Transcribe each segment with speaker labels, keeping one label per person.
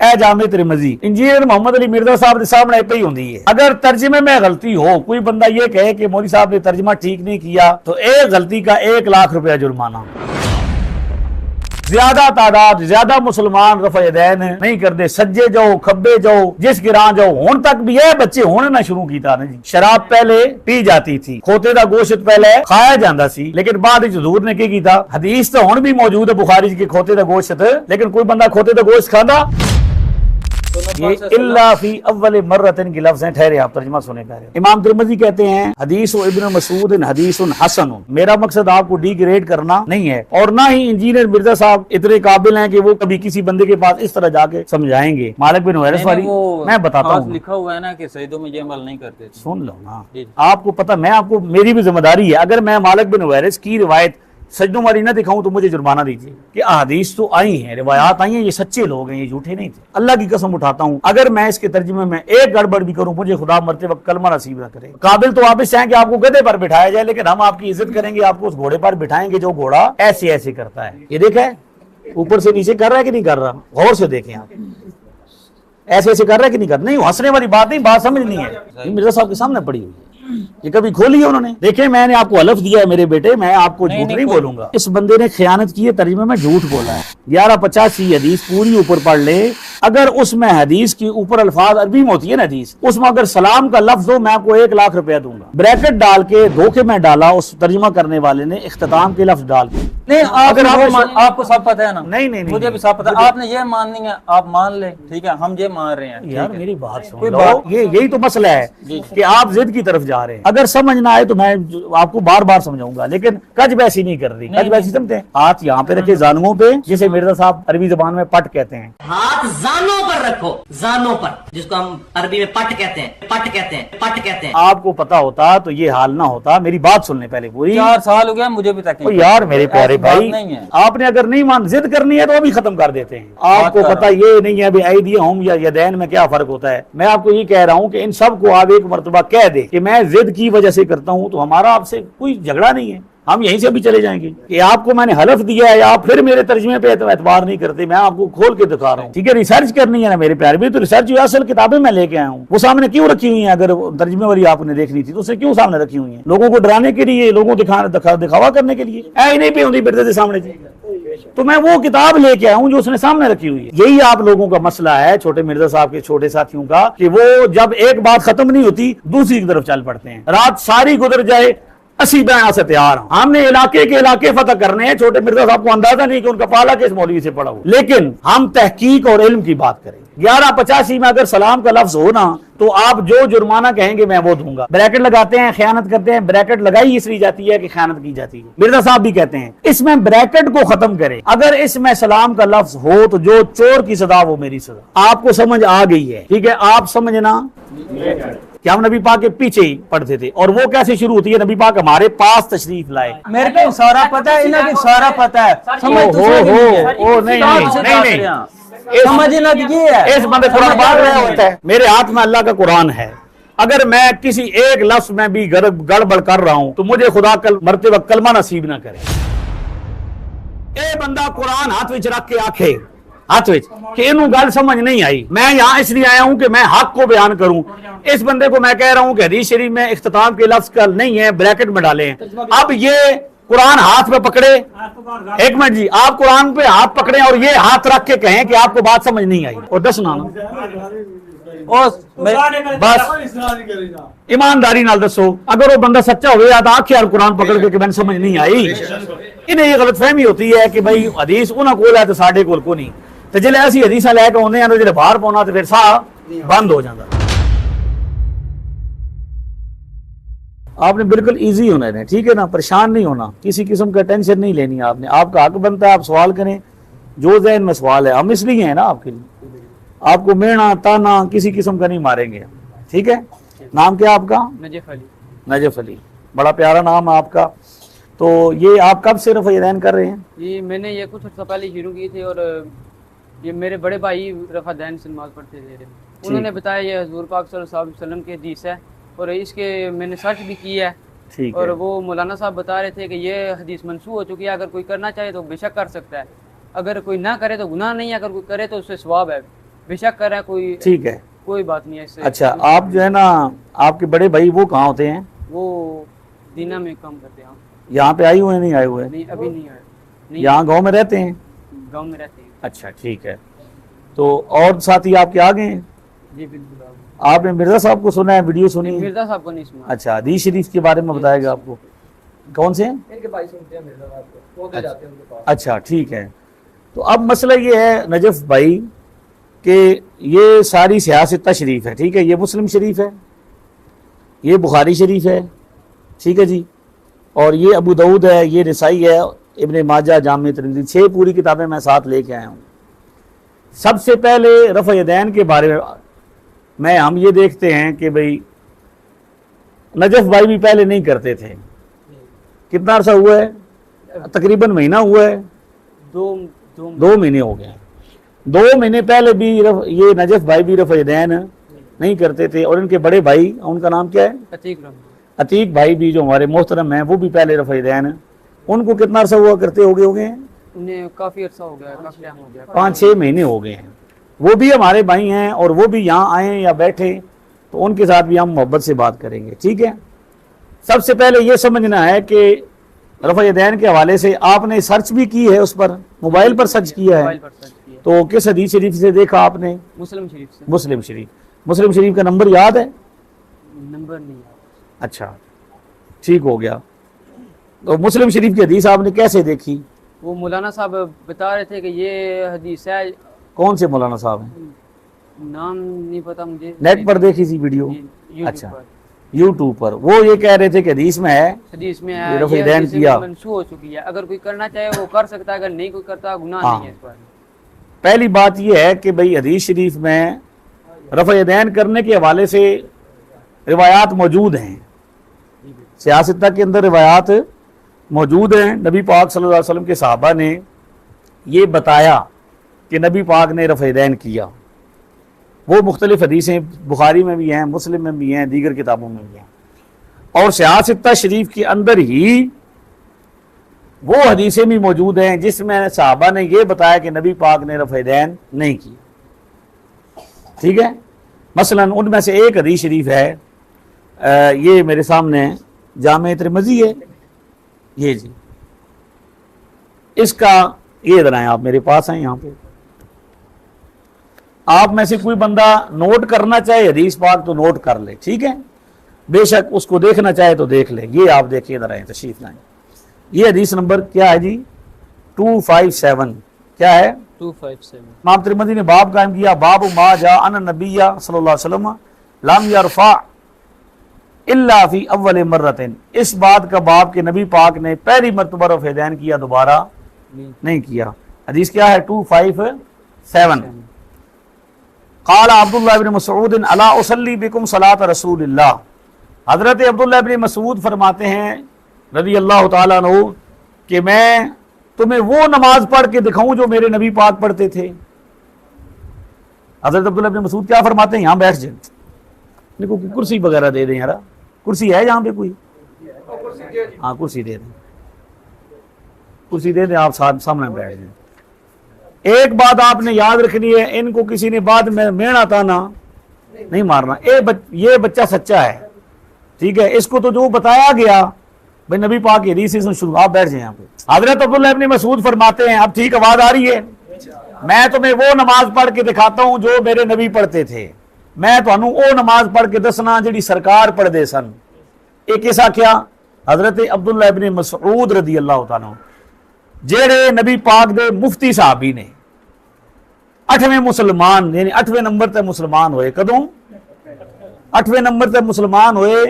Speaker 1: ए जामे Tirmidhi engineer Mohammad Ali Mirza साहब के सामने पे ही होती है। अगर तर्जमे में गलती हो, कोई बंदा ये कहे कि मौलवी साहब ने तर्जमा ठीक नहीं किया, तो एक गलती का 1 लाख रुपया जुर्माना। ज्यादा तादाद ज्यादा मुसलमान रफ़ा यदैन नहीं करते, सज्जे जाओ खब्बे जाओ जिस गिरां जाओ, हुण तक भी है बच्चे होने ना शुरू किया ना जी। शराब पहले पी जाती थी, खोते का गोश्त पहले खाया जाता सी, लेकिन बाद हुजूर ने की था, हदीस तो हुण भी मौजूद है बुखारी के खोते का गोश्त, लेकिन कोई बंदा खोते का गोश्त खांदा ये इल्ला फी अव्वल मर्रतिन की लफ्ज़ हैं। ठहरे आप तर्जुमा सुने पहले। इमाम तिरमिज़ी कहते हैं हदीस इब्न मसूद हदीसुन हसन। मेरा मकसद आपको डिग्रेड करना नहीं है, और ना ही इंजीनियर मिर्जा साहब इतने काबिल हैं कि वो कभी किसी बंदे के पास इस तरह जाके समझाएंगे। मालिक बिन हुवैरिस वाली मैं बताता हूँ,
Speaker 2: लिखा हुआ है ना कि सईदों में ये अमल नहीं करते।
Speaker 1: सुन लो ना, आपको पता, मैं आपको, मेरी भी जिम्मेदारी है, अगर मैं मालिक बिन हुवैरिस की रिवायत सजदों वाली ना दिखाऊं तो मुझे जुर्माना दीजिए कि अहादीस तो आई हैं, रिवायात आई हैं, ये सच्चे लोग हैं, ये झूठे नहीं थे। अल्लाह की कसम उठाता हूं, अगर मैं इसके तर्जुमे में एक गड़बड़ भी करूं, मुझे खुदा मरते वक्त कलमा नसीब ना करे। काबिल तो आप इस चाहें कि आपको गधे पर बिठाया जाए, लेकिन हम आपकी इज्जत करेंगे, आपको उस घोड़े पर बिठाएंगे जो घोड़ा ऐसे ऐसे करता है। ये देखा है ऊपर से नीचे कर रहा है कि नहीं कर रहा, गौर से देखें आप, ऐसे ऐसे कर रहा है कि नहीं कर रहा। नहीं, हंसने वाली बात नहीं, बात समझनी है। मिर्जा साहब के सामने पड़ी हुई है, ये कभी खोली है उन्होंने? देखे, मैंने आपको हलफ दिया है मेरे बेटे, मैं आपको झूठ नहीं बोलूंगा। इस बंदे ने खयानत की है, तर्जुमे में झूठ बोला है। 1185 हदीस पूरी ऊपर पढ़ ले, अगर उसमें हदीस की ऊपर अल्फाज अरबी में होती है ना हदीस, उसमें अगर सलाम का लफ्ज हो, मैं आपको 1 लाख रुपया दूंगा। ब्रैकेट डाल के धोखे में डाला उस तर्जुमा करने वाले ने, इख्तिताम के लफ्ज डाल के।
Speaker 2: नहीं, अगर आपको सब पता है ना।
Speaker 1: नहीं नहीं,
Speaker 2: मुझे भी सब पता है। आपने ये माननी है, आप मान ले, ठीक है, हम ये मान रहे हैं।
Speaker 1: यार मेरी बात सुन लो, ये यही तो मसला है कि आप जिद की तरफ जा रहे हैं। अगर समझ ना आए तो मैं आपको बार बार समझाऊंगा, लेकिन कज बैसी नहीं कर रही। कज बैसी समझते हैं, हाथ यहाँ पे रखे जानों पे, जिसे मिर्जा साहब अरबी जबान में पट कहते हैं।
Speaker 3: हाथ जानों पर रखो, जानों पर, जिसको हम अरबी में पट कहते हैं, पट कहते हैं, पट कहते हैं।
Speaker 1: आपको पता होता तो ये हाल ना होता। मेरी बात सुनने पहले पूरी।
Speaker 2: 4 साल हो गया मुझे भी तक।
Speaker 1: यार मेरे प्यारे भाई, आपने अगर नहीं मान जिद करनी है तो अभी खत्म कर देते हैं। आपको पता ये नहीं है अभी ऐदिया हम या यदैन में क्या फर्क होता है। मैं आपको ये कह रहा हूँ कि इन सबको आप एक मर्तबा कह दे कि मैं जिद की वजह से करता हूँ, तो हमारा आपसे कोई झगड़ा नहीं है, हम यहीं से भी चले जाएंगे। कि आपको मैंने हलफ दिया है, आप फिर मेरे तर्जुमे पे एतबार नहीं करते। मैं आपको खोल के दिखा रहा हूँ, ठीक है। रिसर्च करनी है ना मेरे प्यारे भी, तो रिसर्च असल किताबें मैं लेके आया हूँ, वो सामने क्यों रखी हुई है? अगर तर्जुमे वाली आपने देखनी थी तो उसे क्यों सामने रखी हुई है? लोगों को डराने के लिए, लोगों को दिखावा करने के लिए। ऐ नहीं पे होती बिरदे सामने जी, तो मैं वो किताब लेके आया हूँ जो उसने सामने रखी हुई है। यही आप लोगों का मसला है, छोटे मिर्जा साहब के छोटे साथियों का, कि वो जब एक बात खत्म नहीं होती दूसरी की तरफ चल पड़ते हैं। रात सारी गुजर जाए, 80 बयान से तैयार हूं, हमने इलाके के इलाके फतह करने हैं। छोटे मिर्जा साहब को अंदाजा नहीं कि उनका पाला किस मौलवी से पड़ा हो, लेकिन हम तहकीक और इल्म की बात करें। 1185 में अगर सलाम का लफ्ज हो ना, तो आप जो जुर्माना कहेंगे मैं वो दूंगा। ब्रैकेट लगाते हैं, खयानत करते हैं, ब्रैकेट लगाई इसलिए जाती है कि खयानत की जाती है। मिर्जा साहब भी कहते हैं इसमें ब्रैकेट को खत्म करें। अगर इसमें सलाम का लफ्ज हो तो जो चोर की सजा वो मेरी सजा। आपको समझ आ गई है, ठीक है? आप समझना कि हम नबी पाक के पीछे ही पढ़ते थे, और वो कैसे शुरू होती है? नबी पाक हमारे पास तशरीफ लाए।
Speaker 2: मेरे को सारा पता है, इन्हें सारा पता है। समझ तो समझना ये है, इस बंदे कुरान पढ़ रहा होता है।
Speaker 1: मेरे हाथ में अल्लाह का कुरान है, अगर मैं किसी एक लफ्ज में भी गड़बड़ कर रहा हूं तो मुझे खुदा कल मरते वक्त कलमा नसीब ना करे। ए बंदा कुरान हाथ विच रख के आखे, हाथ विच, कि इनू गल समझ नहीं आई। मैं यहाँ इसलिए आया हूं कि मैं हक को बयान करूं। इस बंदे को मैं कह रहा हूं कि हदीस शरीफ में इख्तिताम के लफ्ज कल नहीं है, ब्रैकेट में डाले हैं। अब ये कुरान हाथ में पकड़े, एक मिनट जी, आप कुरान पे हाथ पकड़े और ये हाथ रख के कहें कि आपको बात समझ नहीं आई, और 10 ना बस ईमानदारी नाल दसो। अगर वो बंदा सच्चा हो या तो आखे यार कुरान पकड़ के कि मैंने समझ नहीं आई। इन्हें ये गलतफहमी होती है कि भाई हदीस उन्होंने कोल है तो साढ़े कोल को नहीं, तो जिले असं हदीसा लैके आने हैं जो बाहर पाना तो फिर साह बंद हो जाता। आपने बिल्कुल इजी होना है, ठीक है ना? परेशान नहीं होना, किसी किस्म का टेंशन नहीं लेनी आपने। आपका हक बनता है, आप सवाल करें जो जहन में सवाल है। हम इसलिए हैं ना आपके लिए, आपको मेना ताना किसी किस्म का नहीं मारेंगे, ठीक है? नाम क्या आपका?
Speaker 4: नजफ अली।
Speaker 1: नजफ अली, बड़ा प्यारा नाम है आपका। तो ये आप कब से रफ़ा यदैन कर रहे हैं?
Speaker 4: ये मैंने ये कुछ अर्सा पहले शुरू की थी, और ये मेरे बड़े भाई रफ़ा यदैन से नमाज पढ़ते थे, उन्होंने बताया ये हुज़ूर पाक सल्लल्लाहु अलैहि वसल्लम की हदीस है, और इसके मैंने सर्च भी की है। और वो मौलाना साहब बता रहे थे कि ये हदीस मनसूख हो चुकी है, अगर कोई करना चाहे तो बेशक कर सकता है, अगर कोई ना करे तो गुनाह नहीं है, अगर कोई करे तो उससे सवाब है। बेशक कर रहे हैं, कोई
Speaker 1: ठीक है।
Speaker 4: कोई बात नहीं है इससे।
Speaker 1: अच्छा, आप जो है ना, आपके बड़े भाई वो कहाँ होते हैं?
Speaker 4: वो दीना में काम करते हैं।
Speaker 1: यहाँ पे आए हुए हैं, नहीं आए हुए?
Speaker 4: नहीं, अभी नहीं आए। नहीं,
Speaker 1: यहाँ गांव में रहते हैं?
Speaker 4: गांव में रहते हैं।
Speaker 1: अच्छा, ठीक है। तो और साथी आपके आ गए हैं?
Speaker 4: जी बिल्कुल।
Speaker 1: आपने मिर्जा साहब को सुना है, वीडियो सुनी है?
Speaker 4: मिर्जा साहब को नहीं सुना।
Speaker 1: अच्छा, हदीस शरीफ के बारे में बताएगा आपको। कौन से?
Speaker 4: इनके भाई सुनते हैं मिर्जा साहब को, वो तो जाते हैं उनके पास।
Speaker 1: अच्छा, ठीक है। तो अब मसला ये है नजफ भाई कि ये सारी सियासत शरीफ है, ठीक है, ये मुस्लिम शरीफ है, ये बुखारी शरीफ है, ठीक है जी, और ये अबू दाऊद है, ये रिसाई है, इब्ने माजा, जामे तिरमिज़ी, 6 पूरी किताबें मैं साथ लेके आया हूँ। सबसे पहले रफ़ यदैन के बारे में हम ये देखते हैं कि भाई नजफ भाई भी पहले नहीं करते थे। कितना अर्सा हुआ है? तकरीबन महीना हुआ है, 2 महीने हो गए। 2 महीने पहले भी ये नजफ भाई भी रफ़ यदैन नहीं करते थे, और इनके बड़े भाई, उनका नाम क्या है? अतीक भाई भी, जो हमारे मोहतरम हैं, वो भी पहले रफ़ यदैन। उनको कितना अर्सा हुआ करते हो गए हैं?
Speaker 4: उन्हें काफ़ी अर्सा हो गया, काफ़ी टाइम हो गया,
Speaker 1: 5-6 महीने हो गए हैं। वो भी हमारे भाई हैं, और वो भी यहाँ आए या बैठे, तो उनके साथ भी हम मोहब्बत से बात करेंगे, ठीक है। सबसे पहले ये समझना है कि रफ़ यदैन के हवाले से आपने सर्च भी की है, उस पर मोबाइल पर सर्च किया है, तो किस हदीस शरीफ से देखा आपने?
Speaker 4: मुस्लिम शरीफ से।
Speaker 1: मुस्लिम शरीफ। मुस्लिम शरीफ का नंबर याद है?
Speaker 4: नंबर नहीं याद।
Speaker 1: अच्छा, ठीक हो गया। तो मुस्लिम शरीफ की हदीस आपने कैसे देखी?
Speaker 4: वो मौलाना साहब बता रहे थे कि ये हदीस है।
Speaker 1: कौन से मौलाना साहब हैं?
Speaker 4: नाम नहीं पता मुझे।
Speaker 1: नेट पर देखी थी वीडियो? अच्छा, यूट्यूब पर। वो ये कह रहे थे कि हदीस में है,
Speaker 4: हदीस में है,
Speaker 1: रफ़ यदैन किया,
Speaker 4: मंसूख हो चुकी है। अगर कोई करना चाहे वो कर सकता है, अगर नहीं कोई करता गुनाह
Speaker 1: हाँ।
Speaker 4: नहीं है इस पर।
Speaker 1: पहली बात यह है कि भाई हदीस शरीफ में रफ़ यदैन करने के हवाले से रिवायात मौजूद हैं, सियासत के अंदर रिवायात मौजूद हैं। नबी पाक सल्लल्लाहु अलैहि वसल्लम के सहाबा ने ये बताया कि नबी पाक ने रफ़ यदैन किया। वो मुख्तलिफ हदीसें बुखारी में भी हैं, मुस्लिम में भी हैं, दीगर किताबों में भी हैं। और सियासत शरीफ के अंदर ही वो हदीसें भी मौजूद हैं जिसमें सहाबा ने ये बताया कि नबी पाक ने रफ़ यदैन नहीं की, ठीक है। मसलन उनमें से एक हदीस शरीफ है, ये मेरे सामने जामे तिरमिज़ी है, ये जी, इसका ये इधर आए, आप मेरे पास हैं यहाँ पे। आप में से कोई बंदा नोट करना चाहे हदीस पाक तो नोट कर ले, ठीक है, बेशक उसको देखना चाहे तो देख ले। ये आप देखिए, इधर आए, तशरीफ लाएं। ये हदीस नंबर क्या है जी? 257। क्या है?
Speaker 4: 257।
Speaker 1: इमाम तिरमिज़ी ने बाब कायम किया, बाब मा जा अन नबिय्या सल्लल्लाहु अलैहि वसल्लम लम यरफा इल्ला फी अव्वल मर्रतिन। इस बात का बाब कि नबी पाक ने पहली मरतबा रफ़ यदैन किया, दोबारा नहीं किया। हदीस क्या है? 257। क़ाल अब्दुल्लाह इब्न मसऊद अला उसल्ली बिकुम सलात रसूलिल्लाह। हज़रत अब्दुल्लाह इब्न मसऊद फरमाते हैं रज़ी अल्लाह तआला अन्हु कि मैं तुम्हें वो नमाज पढ़ के दिखाऊं जो मेरे नबी पाक पढ़ते थे। हज़रत अब्दुल्लाह इब्न मसऊद क्या फरमाते हैं? यहाँ बैठ जाए, इनको कुर्सी वगैरह दे दें यार, कुर्सी है यहाँ पे कोई? हाँ, कुर्सी दे दें, कुर्सी दे दें, आप सामने बैठ जाए। एक बात आपने याद रखनी है, इनको किसी ने बाद में मेणा ताना नहीं मारना। ये बच्चा सच्चा है, ठीक है, इसको तो जो बताया गया भाई नबी पाक की हदीस से शुरू। आप बैठ जाए यहाँ पे। हज़रत अब्दुल्लाह इब्न मसऊद फरमाते हैं, अब ठीक आवाज आ रही है, मैं तुम्हें वो नमाज पढ़ के दिखाता हूं जो मेरे नबी पढ़ते थे। मैं तुहानू वो नमाज पढ़ के दसना जिहड़ी सरकार पढ़दे सन। एक ऐसा क्या? हज़रत अब्दुल्लाह इब्न मसऊद रज़ी अल्लाह तआला अन्हु जेड़े नबी पाक दे मुफ्ती साहबी ने, 8वें मुसलमान, यानी 8वें नंबर ते मुसलमान होए। कदों? 8वें नंबर ते मुसलमान होए,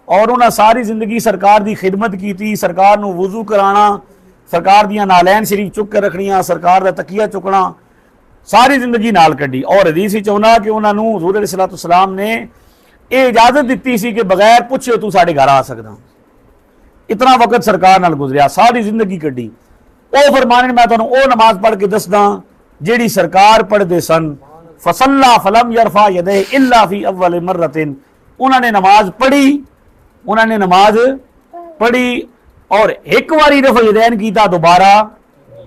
Speaker 1: और उन्हें सारी जिंदगी सरकार की खिदमत की थी। सरकार नू वुजू कराना, सरकार दियां नालैन शरीफ चुक के रखनियां, सरकार दा तकिया चुकना, सारी जिंदगी नाल कड्डी। और हदीस विच आउंदा कि उन्हां नू हुज़ूर अलैहिस्सलातु वस्सलाम ने ये इजाजत दी सी कि बगैर पुछे तू साडे घर आ सकदा। इतना वक्त सरकार नाल गुजरिया, सारी जिंदगी कड्डी। ओ फरमाने मैं तुहानू ओ नमाज पढ़ के दसदा जेड़ी सरकार पढ़दे सन। फसल्ला फलम यरफा यदैहि इल्ला फी अव्वल मर्रतिन। उन्होंने नमाज पढ़ी, उन्होंने नमाज पढ़ी और एक बारी रफ़ यदैन कीता, दोबारा।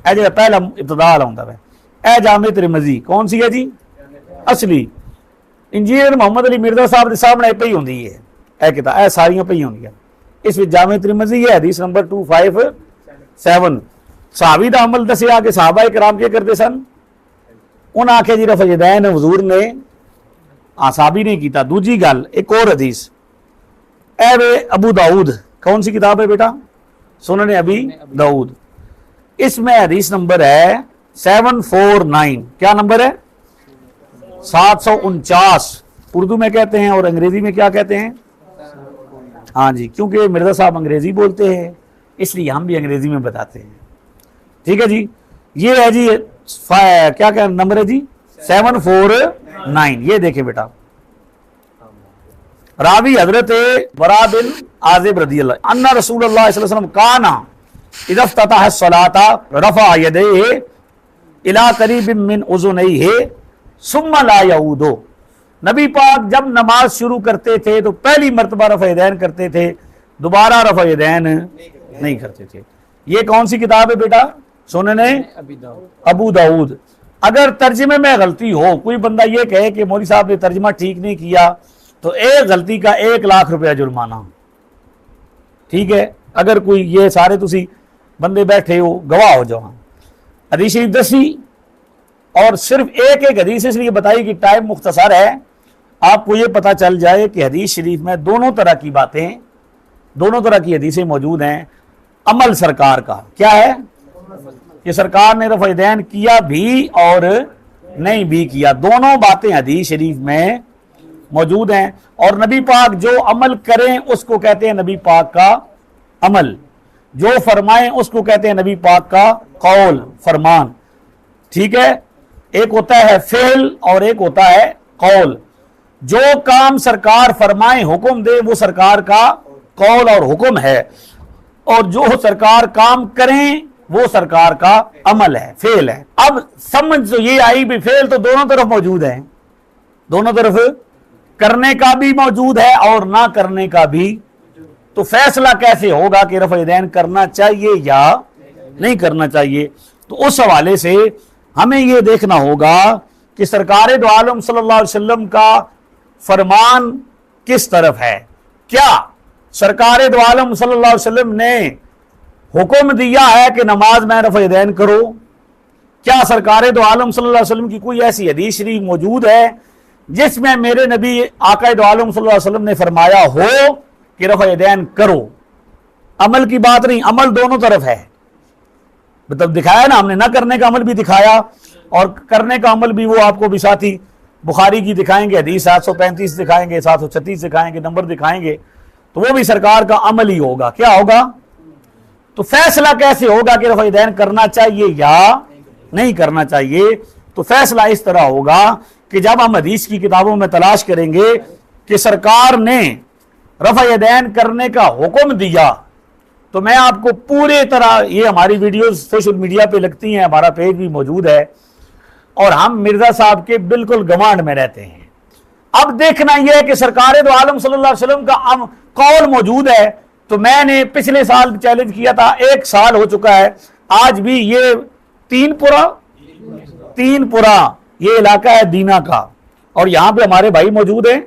Speaker 1: ए जो पहला इब्तिदा आउंदा है, ए जामे तिरमिज़ी कौन सी है जी? असली इंजीनियर मोहम्मद अली मिर्जा साहब के सामने पई होंदी है यह किताब, यह सारियां पई होंदियां। इस विच जामे तिरमिज़ी है हदीस नंबर 257। सहाबी दा अमल दसिया कि सहाबा किराम के करते सन, उन्हें आखे जी रफ़ा यदैन हुजूर ने सहाबी ने किया। दूजी गल एक और हदीस ए अबू दाऊद, कौन सी किताब है बेटा? सुनन अबी दाऊद। इसमें हदीस नंबर है 749। क्या नंबर है? 749 उर्दू में कहते हैं और अंग्रेजी में क्या कहते हैं? हाँ जी, क्योंकि मिर्जा साहब अंग्रेजी बोलते हैं इसलिए हम भी अंग्रेजी में बताते हैं। ठीक है जी, ये है जी क्या क्या नंबर है जी? 749। ये देखे बेटा, रावी हजरत बरा बिन आजिब रदी अल्लाह अन्ना रसूलुल्लाह सल्लल्लाहु अलैहि वसल्लम काना इदफ्ततह सलाता रफा यदैहि इला करीबिन मिन उज़ुनैहि सुम्मा ला यऊदो। नबी पाक जब नमाज शुरू करते थे तो पहली मर्तबा रफ़ा यदैन करते थे, दोबारा रफ़ा यदैन नहीं करते थे। ये कौन सी किताब है बेटा? सुनने अबू दाऊद। अगर तर्जमे में गलती हो, कोई बंदा ये कहे कि मौलवी साहब ने तर्जमा ठीक नहीं किया, तो एक गलती का 1 लाख रुपया जुर्माना। ठीक है, अगर कोई ये सारे तुसी बंदे बैठे हो गवाह हो जाओ। हदीस शरीफ दसी और सिर्फ एक हदीस इसलिए बताई कि टाइम मुख्तसर है, आपको ये पता चल जाए कि हदीस शरीफ में दोनों तरह की बातें, दोनों तरह की हदीसें मौजूद हैं। अमल सरकार का क्या है कि सरकार ने रफ़ा यदैन किया भी और नहीं भी किया, दोनों बातें हदीस शरीफ में मौजूद हैं। और नबी पाक जो अमल करें उसको कहते हैं नबी पाक का अमल, जो फरमाएं उसको कहते हैं नबी पाक का कौल, फरमान। ठीक है, एक होता है फेल और एक होता है कौल। जो काम सरकार फरमाए हुक्म दे वो सरकार का कौल और हुक्म है, और जो सरकार काम करें वो सरकार का अमल है, फेल है। अब समझ तो ये आई भी फेल तो दोनों तरफ मौजूद है, दोनों तरफ करने का भी मौजूद है और ना करने का भी। तो फैसला कैसे होगा कि रफ़ा यदैन करना चाहिए या नहीं करना चाहिए? तो उस हवाले से हमें यह देखना होगा कि सरकार दो आलम सल्लल्लाहु अलैहि वसल्लम का फरमान किस तरफ है। क्या सरकार दो आलम सल्लल्लाहु अलैहि वसल्लम ने हुक्म दिया है कि नमाज में रफ़ा यदैन करो? क्या सरकार दो आलम सल्लल्लाहु अलैहि वसल्लम की कोई ऐसी हदीस शरीफ मौजूद है जिसमें मेरे नबी आका दो आलम सल्लल्लाहु अलैहि वसल्लम ने फरमाया हो कि रफ़ा यदैन करो? अमल की बात नहीं, अमल दोनों तरफ है। मतलब दिखाया ना हमने, ना करने का अमल भी दिखाया और करने का अमल भी। वो आपको भी साथी बुखारी की दिखाएंगे हदीस 735 दिखाएंगे, 736 दिखाएंगे, नंबर दिखाएंगे, तो वो भी सरकार का अमल ही होगा। क्या होगा? तो फैसला कैसे होगा कि रफ़ा यदैन करना चाहिए या नहीं करना चाहिए? तो फैसला इस तरह होगा कि जब हम हदीस की किताबों में तलाश करेंगे कि सरकार ने रफ़ा यदैन करने का हुक्म दिया, तो मैं आपको पूरे तरह, ये हमारी वीडियोस सोशल मीडिया पे लगती हैं, हमारा पेज भी मौजूद है, और हम मिर्जा साहब के बिल्कुल गवांड में रहते हैं। अब देखना यह है कि सरकार दो आलम सल्लल्लाहु अलैहि वसल्लम का कौल मौजूद है। तो मैंने पिछले साल चैलेंज किया था, 1 साल हो चुका है, आज भी ये तीनपुरा ये इलाका है दीना का, और यहां पे हमारे भाई मौजूद हैं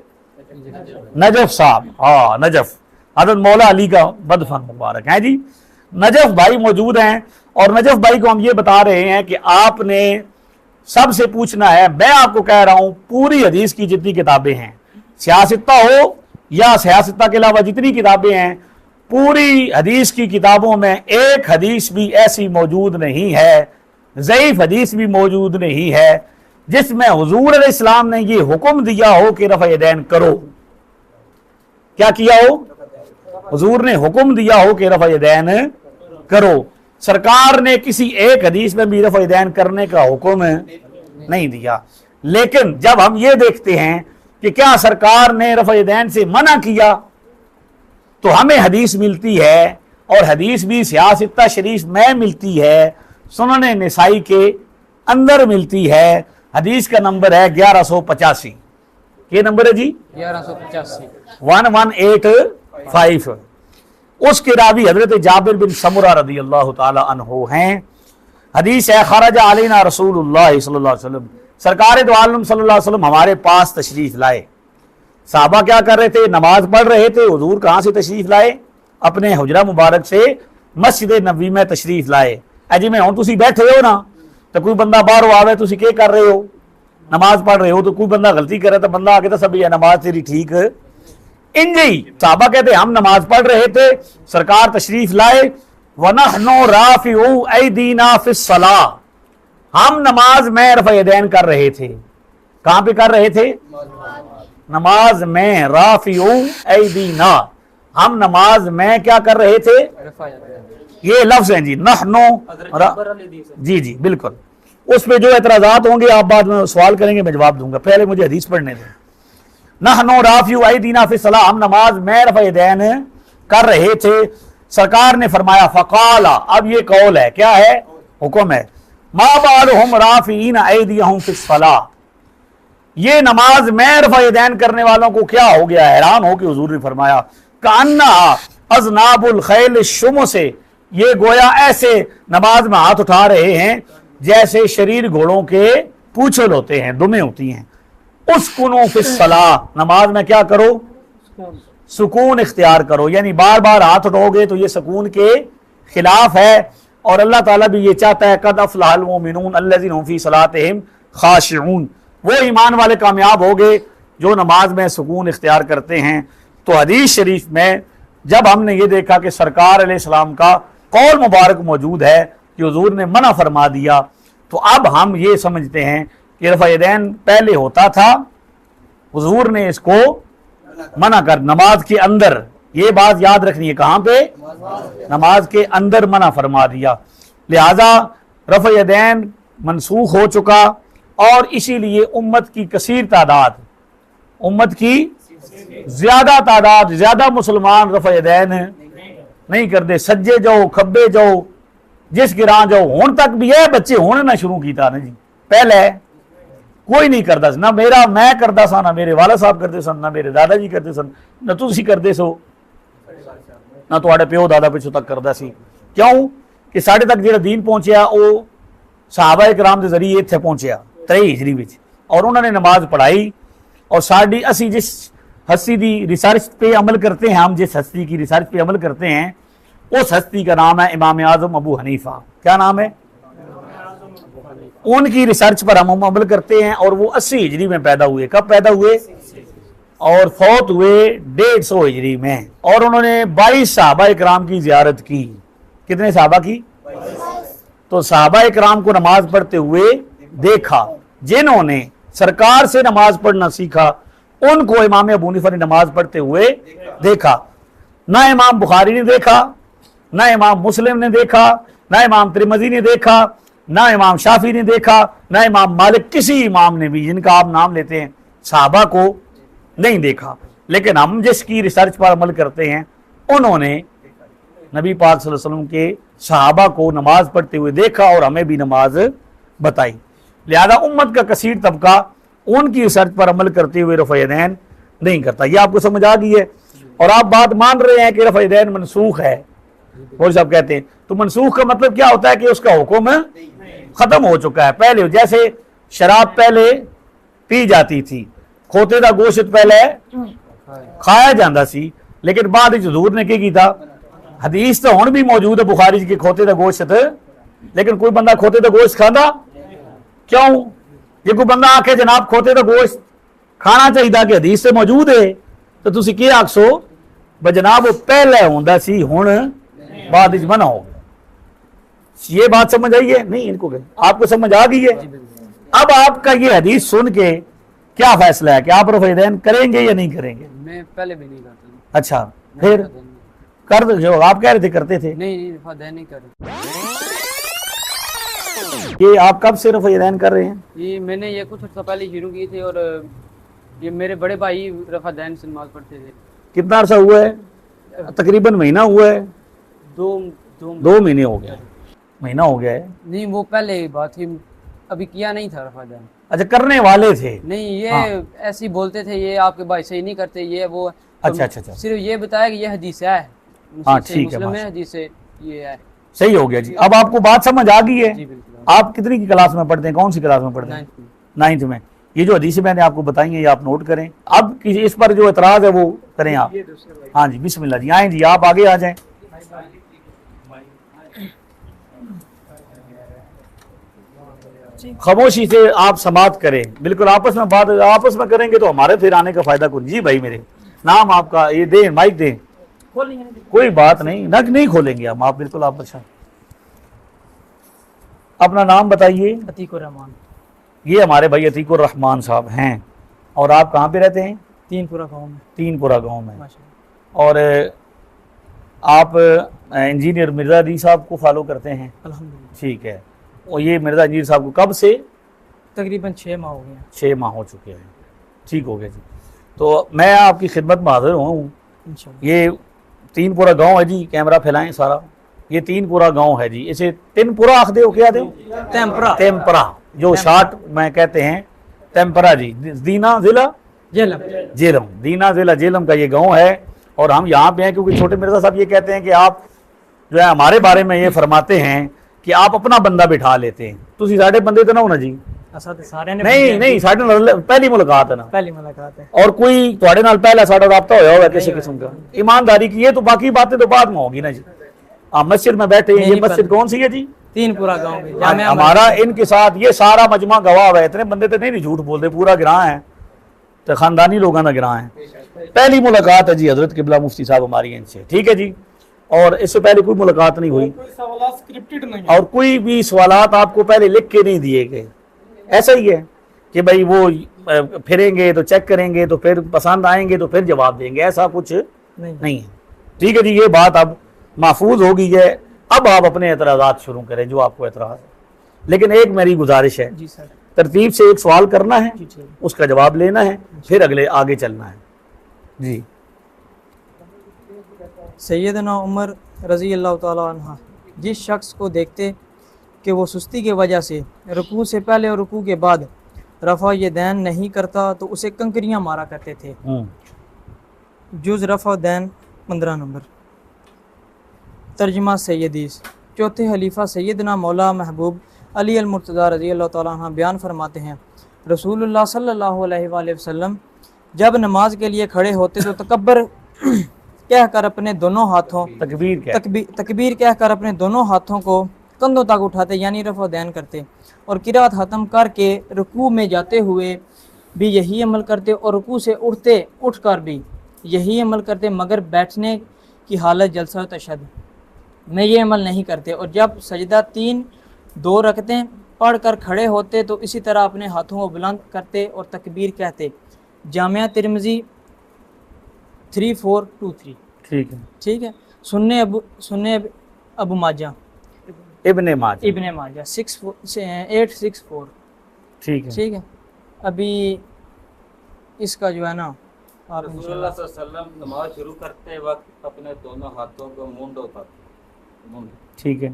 Speaker 1: नजफ साहब। हाँ, नजफ हज़रत मौला अली का बदफन मुबारक है जी। नजफ भाई मौजूद हैं और नजफ भाई को हम ये बता रहे हैं कि आपने सबसे पूछना है। मैं आपको कह रहा हूं पूरी हदीस की जितनी किताबें हैं, सियासत्ता हो या सियासत्ता के अलावा जितनी किताबें हैं, पूरी हदीस की किताबों में एक हदीस भी ऐसी मौजूद नहीं है, ज़ईफ हदीस भी मौजूद नहीं है जिसमें हुजूर अलैहिस्सलाम ने ये हुक्म दिया हो कि रफ़ा यदैन करो। क्या किया हो? हुजूर ने हुक्म दिया हो कि रफ़ा यदैन करो। सरकार ने किसी एक हदीस में भी रफ़ा यदैन करने का हुक्म नहीं दिया। लेकिन जब हम ये देखते हैं कि क्या सरकार ने रफ़ा यदैन से मना किया, तो हमें हदीस मिलती है, और हदीस भी सियासत्ता शरीफ में मिलती है, सुनन निसाई के अंदर मिलती है। हदीस का नंबर है 1185। ये नंबर है जी 1185। उसके रावी हजरत जाबिर बिन समुरा रदी अल्लाह ताला अन्हु हैं। हदीस है खरज अलैना रसूलुल्लाह सल्लल्लाहु अलैहि वसल्लम सरकार दो आलम सल्लल्लाहु अलैहि वसल्लम हमारे पास तशरीफ लाए। साहबा क्या कर रहे थे? नमाज पढ़ रहे थे। हुजूर कहाँ से तशरीफ लाए? अपने हुजरा मुबारक से मस्जिद नबी में तशरीफ लाए। अजी मैं हूँ, तुसी बैठे हो ना, तो कोई बंदा बाहरों आवे, तुसी क्या कर रहे हो? नमाज पढ़ रहे हो। तो कोई बंदा गलती करे तो बंदा आके तो सब नमाज तेरी ठीक इंज ही। साहबा कहते हम नमाज पढ़ रहे थे, सरकार तशरीफ लाए, वनहनु राफिउ ऐदीना फिस सलाह, हम नमाज में रफ़ा यदैन कर रहे थे। कहां पे कर रहे थे? नमाज में। राफिउ ऐदीना, हम नमाज में क्या कर रहे थे? ये लफ्ज हैं जी, नहनो। जी जी बिल्कुल। उस पे जो एतराजात होंगे आप बाद में सवाल करेंगे, मैं जवाब दूंगा, पहले मुझे हदीस पढ़ने दें। नहनो राफिउ ऐदीना फिस सलाह, हम नमाज में रफ़ा यदैन कर रहे थे। सरकार ने फरमाया फ़क़ाला, अब ये कौल है, क्या है? हुक्म है। मा बालुहुम राफिईना ऐदियहुम फिस सलाह, ये नमाज में रफ़ा यदैन करने वालों को क्या हो गया? हैरान हो कि हुजूर ने फरमाया कान्ना अज़नाबुल खैल शुम से, ये गोया ऐसे नमाज में हाथ उठा रहे हैं जैसे शरीर घोड़ों के पूछल होते हैं, दुमें होती हैं। उसकुनु फिस सलाह, नमाज में क्या करो? सुकून इख्तियार करो, यानी बार बार हाथ उठाओगे तो ये सुकून के खिलाफ है। और अल्लाह ताला भी ये चाहता है, कद अफ़लहल मोमिनून अल्लज़ीना हुम फ़ी सलातिहिम खाशिऊन, वो ईमान वाले कामयाब हो गए जो नमाज में सुकून इख्तियार करते हैं। तो हदीस शरीफ में जब हमने ये देखा कि सरकार अलैहिस्सलाम का कौल मुबारक मौजूद है कि हुजूर ने मना फरमा दिया, तो अब हम ये समझते हैं कि रफ़ा यदैन पहले होता था, हुजूर ने इसको मना कर नमाज के अंदर, ये बात याद रखनी है, कहां पे? नमाज के अंदर मना फरमा दिया। लिहाजा रफ़ा यदैन मनसूख हो चुका और इसीलिए उम्मत की कसीर तादाद, उम्मत की ज्यादा तादाद, ज्यादा मुसलमान रफ़ा यदैन नहीं करते। सज्जे जाओ, खब्बे जाओ, जिस गिरां जाओ, हुण तक भी है बच्चे होने ना शुरू किया ना जी, पहले कोई नहीं करता, ना मेरा मैं करता सा, ना मेरे वाला साहब करते सन, ना मेरे दादा जी करते सन, ना तुसी करते सो, ना तुहाडे प्यो दादा पिछों तक करता सी। क्यों कि साढ़े तक जो दीन पहुंचया वो सहाबा इकराम के जरिए इत्थे पहुंचया 3 हिजरी विच, और उन्होंने नमाज पढ़ाई। और साड़ी असी जिस हस्ती की रिसर्च पे अमल करते हैं, हम जिस हस्ती की रिसर्च पे अमल करते हैं, उस हस्ती का नाम है इमाम आजम अबू हनीफा। क्या नाम है? उनकी रिसर्च पर हम अमल करते हैं। और वो 80 हिजरी में पैदा हुए। कब पैदा हुए? और फौत हुए 150 हिजरी में। और उन्होंने 22 सहाबा इकराम की जियारत की। कितने सहाबा की? तो सहाबा इकराम को नमाज पढ़ते हुए देखा। जिन्होंने सरकार से नमाज पढ़ना सीखा उनको इमाम अबू हनीफा ने नमाज पढ़ते हुए देखा। ना इमाम बुखारी ने देखा, ना इमाम मुस्लिम ने देखा, ना इमाम तिरमिज़ी ने देखा, ना इमाम शाफी ने देखा, ना इमाम मालिक, किसी इमाम ने भी जिनका आप नाम लेते हैं सहाबा को नहीं देखा। लेकिन हम जिसकी रिसर्च पर अमल करते हैं उन्होंने नबी पाक सल्लल्लाहु अलैहि वसल्लम के सहाबा को नमाज पढ़ते हुए देखा और हमें भी नमाज बताई। लिहाजा उम्मत का कसीर तबका उनकी रिसर्च पर अमल करते हुए रफ़ा यदैन नहीं करता। ये आपको समझ आ गई है। और आप बात मान रहे हैं कि रफ़ा यदैन मनसूख है, और सब कहते हैं। तो मनसूख का मतलब क्या होता है? कि उसका हुक्म खत्म हो चुका है। पहले जैसे शराब पहले पी जाती थी, खोते का गोश्त पहले खाया जाता सी, लेकिन बाद हुजूर ने क्या किया? हदीस तो हुण भी मौजूद है बुखारी के खोते का गोश्त, लेकिन कोई बंदा खोते का गोश्त खाता क्यों? जे कोई बंदा आखे जनाब खोते का गोश्त खाना चाहिए कि हदीस से मौजूद है, तो तुसी क्या आखसो ब जनाब वो पहले होंदा सी, हुण बाद विच मना हो गया। ये बात समझ आई है? नहीं इनको आपको समझ आ गई है? अब आपका ये हदीस सुन के क्या फैसला है कि आप रफ़ा यदैन करेंगे या नहीं करेंगे?
Speaker 4: मैं पहले भी नहीं करता।
Speaker 1: अच्छा, फिर कर दो जो आप कह रहे थे करते थे।
Speaker 4: नहीं रफ़ा यदैन नहीं कर।
Speaker 1: ये आप कब से रफ़ा यदैन कर रहे हैं?
Speaker 4: ये मैंने ये कुछ अर्सा पहले शुरू की थी, और ये मेरे बड़े भाई रफ़ा यदैन से नमाज पढ़ते थे।
Speaker 1: कितना अर्सा हुआ है? तकरीबन महीना हुआ है। 2 महीने हो गया, महीना हो गया है।
Speaker 4: नहीं वो पहले बात थी, अभी किया नहीं था रफ़ा यदैन।
Speaker 1: अच्छा, करने वाले थे?
Speaker 4: नहीं ये ऐसे ही बोलते थे, ये आपके भाई सही नहीं करते, ये वो।
Speaker 1: अच्छा अच्छा अच्छा,
Speaker 4: सिर्फ ये बताया कि ये हदीस है।
Speaker 1: हाँ ठीक है,
Speaker 4: मुस्लिम में हदीस है, ये है।
Speaker 1: सही हो गया जी। अब आपको बात समझ आ गई है?
Speaker 4: जी बिल्कुल।
Speaker 1: आप कितनी की क्लास में पढ़ते हैं? कौन सी क्लास में पढ़ते हैं? 9th में। ये जो हदीसें मैंने आपको बताई हैं ये आप नोट करें। अब किसी इस पर जो एतराज़ है वो करें आप। हाँ जी बिस्मिल्लाह जी, आएँ जी, आप आगे आ जाएं। खामोशी से आप समात करें, बिल्कुल आपस में बात आपस में करेंगे तो हमारे फिर आने का फायदा कौन। जी भाई मेरे नाम आपका ये दें, माइक दें। कोई बात नहीं, नक नहीं खोलेंगे हम, आप बिल्कुल आप अच्छा अपना नाम बताइए।
Speaker 5: अतीकुर रहमान।
Speaker 1: ये हमारे भाई अतीकुर रहमान साहब हैं। और आप कहाँ पे रहते हैं?
Speaker 5: तीनपुरा गाँव में।
Speaker 1: तीनपुरा गाँव में।
Speaker 5: माशाअल्लाह।
Speaker 1: और आप इंजीनियर मिर्जा अली साहब को फॉलो करते हैं?
Speaker 5: अल्हम्दुलिल्लाह।
Speaker 1: ठीक है। और ये मिर्जा इंजीनियर साहब को कब से?
Speaker 5: तकरीबन 6 माह हो गए।
Speaker 1: 6 माह हो चुके हैं। ठीक हो गया जी। तो मैं आपकी खिदमत में हाजिर हूँ। ये तीनपुरा गांव है जी, कैमरा फैलाएं सारा। ये तीनपुरा गांव है जी, इसे तिनपुरा आख दे, क्या दे?
Speaker 5: तेमपरा।
Speaker 1: तेमपरा, जो शार्ट में कहते हैं तेमपरा जी। दीना जिला जेलम, दीना जिला जेलम का ये गांव है। और हम यहाँ पे हैं क्योंकि छोटे मिर्जा साहब ये कहते हैं कि आप जो है हमारे बारे में ये फरमाते हैं कि आप अपना बंदा बिठा लेते हैं। तुसी साढ़े बंदे तो ना हो ना जी?
Speaker 5: सारे ने
Speaker 1: नहीं साढ़े नाल पहली मुलाकात है ना?
Speaker 5: पहली मुलाकात है।
Speaker 1: और कोई थोड़े नाल पहला साड़ा राब्ता होया होगा किसी किस्म का? ईमानदारी की है तो बाकी बातें तो बाद में होगी ना जी। मस्जिद में बैठे हैं, ये मस्जिद कौन सी है जी?
Speaker 5: तीनपुरा गाँव में।
Speaker 1: हमारा इनके साथ ये सारा मजमा गवाह है। इतने बंदे तो नहीं झूठ बोलते, पूरा गिरां है तो खानदानी लोगों का गिरां है। पहली मुलाकात है जी हजरत किबला मुफ्ती साहब हमारी इनसे, ठीक है जी। और इससे पहले कोई मुलाकात नहीं हुई, और कोई भी सवालात आपको पहले लिख के नहीं दिए गए। ऐसा ही है कि भाई वो फिरेंगे तो चेक करेंगे तो फिर पसंद आएंगे तो फिर जवाब देंगे, ऐसा कुछ नहीं है। ठीक है जी, ये बात अब महफूज हो गई है। अब आप अपने एतराज़ात शुरू करें जो आपको एतराज़ है। लेकिन एक मेरी गुजारिश है,
Speaker 5: जी सर।
Speaker 1: तरतीब से एक सवाल करना है,
Speaker 5: जी सर।
Speaker 1: उसका जवाब लेना है, फिर अगले आगे चलना है जी।
Speaker 5: सैयदना उमर रज़ी अल्लाह ताला अन्हा जिस शख्स को देखते कि वो सुस्ती की वजह से रुकू से पहले और रुकू के बाद रफ़ा यदैन नहीं करता तो उसे कंकरियां मारा करते थे। जुज़ रफ़ा दैन 15 नंबर। तर्जुमा सैयदीस। चौथे खलीफा सैयदना मौला महबूब अली अल मुर्तज़ा रज़ी अल्लाह ताला अन्हु बयान फरमाते हैं, रसूलुल्लाह सल्लल्लाहु अलैहि वसल्लम जब नमाज के लिए खड़े होते तो तकब्बर कहकर अपने दोनों हाथों तकबीर कहकर अपने दोनों हाथों को कंधों तक उठाते, यानी रफ़ा दैन करते, और किरात ख़त्म करके रुकू में जाते हुए भी यही अमल करते, और रुकू से उठकर भी यही अमल करते, मगर बैठने की हालत जलसा तशद में ये अमल नहीं करते। और जब सजदा 3-2 रखते पढ़कर खड़े होते तो इसी तरह अपने हाथों को बुलंद करते और तकबीर कहते। जामिया तिरमिज़ी 3423। ठीक है। सुन्ने अबू माजा
Speaker 1: इब्ने माजा
Speaker 5: 864। ठीक है। अभी इसका जो है ना, आप
Speaker 2: रसूलुल्लाह सल्लल्लाहु अलैहि वसल्लम नमाज शुरू करते वक्त अपने दोनों हाथों को मुंड उठाते,
Speaker 1: ठीक है,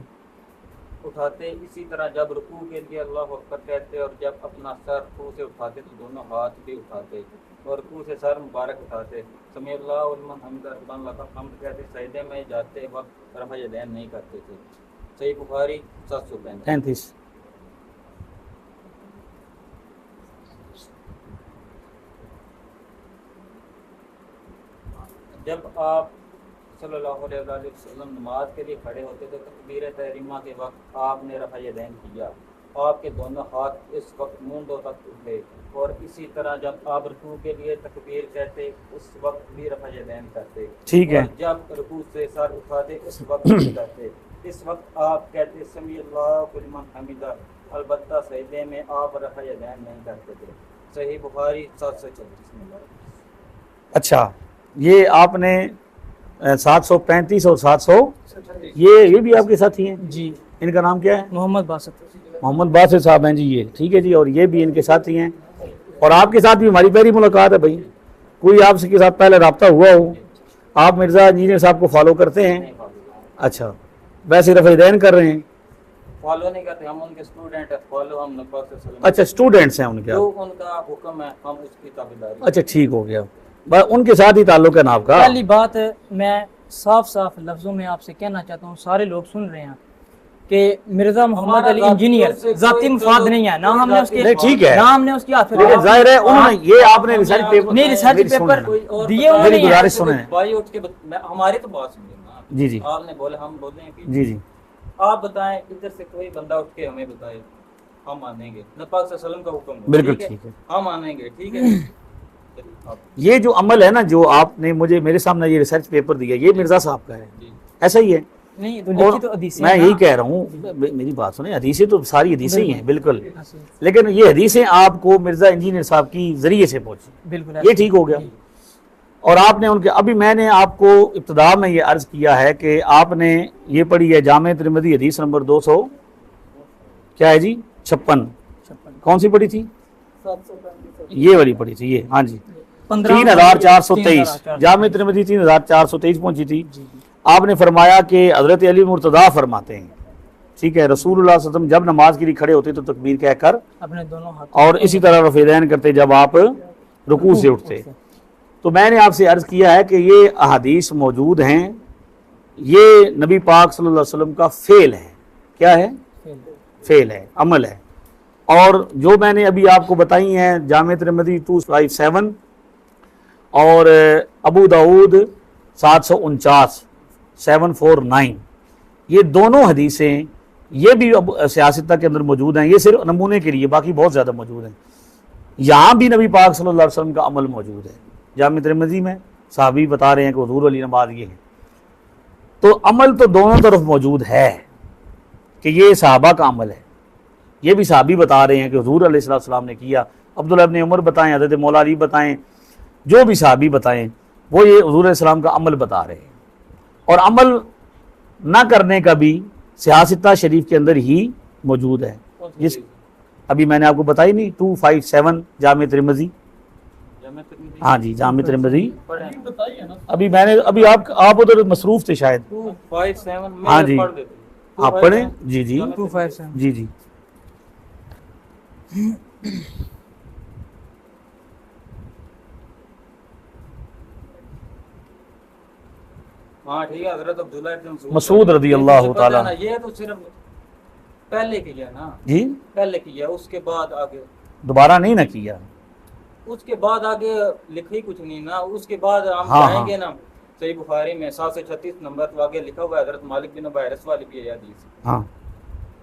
Speaker 2: उठाते। इसी तरह जब रुकू के लिए अल्लाह अकबर कहते और जब अपना सर रुकू से उठाते तो दोनों हाथ भी उठाते, और रुकू से सर मुबारक उठाते, समी अल्लाहु लिमन हमिदा रब्बना लकल हम्द कहते। सजदे में जाते वक्त रफ़ा यदैन नहीं करते थे। सही बुखारी 735। जब आप सल्लल्लाहु अलैहि वसल्लम नमाज के लिए खड़े होते तो तकबीर तहरीमा के वक्त आपने रफ़ा यदैन किया, आपके दोनों हाथ इस वक्त मूंदों तक उठे, और इसी तरह जब आप रुकू के लिए तकबीर कहते उस वक्त भी रफ़ा यदैन करते।
Speaker 1: ठीक है।
Speaker 2: जब रुकू से सर उठाते उस वक्त भी करते। इस वक्त आप कहते समी अल्लाहु लिमन हमिदा, अलबत्ता सजदे में आप रफ़ा यदैन नहीं करते थे। सही बुखारी 734।
Speaker 1: अच्छा, ये आपने 735 और 700 ये भी आपके साथी हैं
Speaker 5: जी।
Speaker 1: इनका नाम क्या है?
Speaker 5: मोहम्मद बासित
Speaker 1: साहब हैं जी ये, ठीक है जी। और ये भी इनके साथी हैं, और आपके साथ भी हमारी पहली मुलाकात है भाई। कोई आपके साथ पहले रब्ता हुआ हो? आप मिर्जा इंजीनियर साहब को फॉलो करते हैं? अच्छा, वैसे रफ़ा यदैन कर रहे हैं?
Speaker 2: फॉलो नहीं करते, हम उनके स्टूडेंट हैं। फॉलो हम नबी सल्लल्लाहु।
Speaker 1: अच्छा, स्टूडेंट्स हैं उनके?
Speaker 2: जो उनका हुक्म है हम उसकी ताबेदारी।
Speaker 1: अच्छा, ठीक हो गया, बस उनके साथ ही ताल्लुक है ना आपका?
Speaker 5: पहली बात मैं साफ साफ लफ्ज़ों में आपसे कहना चाहता हूँ, सारे लोग सुन रहे हैं कि मिर्जा मोहम्मद अली इंजीनियर जाती मुफाद नहीं है, ना हमने उसके
Speaker 1: नहीं, ठीक है।
Speaker 5: ना हमने उसकी हाथ में
Speaker 1: लेकिन जाहिर है उन्होंने ये आपने रिसर्च पेपर
Speaker 5: नहीं, रिसर्च
Speaker 1: मेरी सुन
Speaker 5: पेपर
Speaker 1: लेना।
Speaker 5: दिए उन्होंने
Speaker 1: मेरी
Speaker 5: ही है।
Speaker 1: गुजारिश सुने।
Speaker 2: भाई उठ के हमारी तो बात सुनिए ना।
Speaker 1: जी जी
Speaker 2: आपने बोले हम बोले हैं कि
Speaker 1: जी जी
Speaker 2: आप बताएं, इधर से कोई बंदा उठ के हमें बताए, हम मानेंगे। नबी पाक सल्लल्लाहु अलैहि वसल्लम का हुक्म है,
Speaker 1: बिल्कुल ठीक है।
Speaker 2: हम मानेंगे, ठीक है। आप
Speaker 1: ये जो अमल है ना, जो आपने मुझे मेरे सामने ये रिसर्च पेपर दिया, ये मिर्जा साहब का है,
Speaker 2: जी
Speaker 1: ऐसा ही है।
Speaker 5: नहीं तो
Speaker 1: और
Speaker 5: लिखी तो हदीसें
Speaker 1: मैं
Speaker 5: हैं
Speaker 1: यही
Speaker 5: ना।
Speaker 1: कह रहा हूँ, मेरी बात सुने, हदीसें तो सारी हदीसें ही हैं बिल्कुल, लेकिन ये हदीसें आपको मिर्जा इंजीनियर साहब की जरिए से पहुंची,
Speaker 5: बिल्कुल
Speaker 1: ये ठीक हो गया। और आपने उनके, अभी मैंने आपको इब्तिदा में ये अर्ज किया है कि आपने ये पढ़ी है जामे तिरमिज़ी हदीस नंबर 200 क्या है जी 56, कौन सी पढ़ी थी? ये वाली पढ़ी थी, ये हाँ जी 3423 जामे तिरमिज़ी 3423 पहुंची थी। आपने फरमाया कि हजरत अली मुर्तदा फरमाते हैं, ठीक है, रसूलुल्लाह सल्लल्लाहु अलैहि वसल्लम जब नमाज के लिए खड़े होते तो तकबीर कहकर,
Speaker 5: अपने दोनों हाथ
Speaker 1: और इसी तरह रफ़ीदैन करते जब आप रुकू से उठते। तो मैंने आपसे अर्ज किया है कि ये अहादीस मौजूद हैं, ये नबी पाक सल्लल्लाहु अलैहि वसल्लम का फेल है। क्या है? फेल है, अमल है। और जो मैंने अभी आपको बताई हैं जामे तिरमिज़ी 257 और अबू दाऊद 749 749, ये दोनों हदीसें ये भी सियासत के अंदर मौजूद हैं। ये सिर्फ नमूने के लिए, बाकी बहुत ज़्यादा मौजूद हैं। यहाँ भी नबी पाक सल्लल्लाहु अलैहि वसल्लम का अमल मौजूद है। जामे तिरमिज़ी में साहबी बता रहे हैं कि हुज़ूर वाली नमाज ये है, तो अमल तो दोनों तरफ मौजूद है कि ये सहाबा का अमल है। ये भी साहबी बता रहे हैं कि हुज़ूर अलैहिस्सलाम ने किया, अब्दुल्लाह इब्न उमर बताएं, हज़रत मौला अली बताएं, जो भी साहबी बताएं, वो ये हुज़ूर अलैहिस्सलाम का अमल बता रहे हैं। और अमल ना करने का भी सियासत शरीफ के अंदर ही मौजूद है, जिस अभी मैंने आपको बताई नहीं 257 जामे तिरमिज़ी, हाँ जी जामे तिरमिज़ी। अभी मैंने आप उधर मसरूफ थे शायद,
Speaker 2: 257 में
Speaker 1: हाँ जी
Speaker 2: पढ़ देते हैं।
Speaker 1: आप पढ़ें। जी जी
Speaker 5: 257
Speaker 1: जी जी
Speaker 2: हाँ ठीक है। हजरत अब्दुल्लाह इब्न
Speaker 1: मसूद रज़ी अल्लाह ताला।
Speaker 2: ये तो सिर्फ पहले किया ना,
Speaker 1: जी
Speaker 2: पहले किया, उसके बाद आगे,
Speaker 1: दोबारा नहीं ना किया।
Speaker 2: उसके बाद आगे लिखा ही कुछ नहीं ना। उसके बाद हम
Speaker 1: हाँ,
Speaker 2: जाएंगे ना सही बुखारी में 736 नंबर तो आगे लिखा हुआ है हजरत मालिक बिन वायरस वाली भी है हदीस।
Speaker 1: हाँ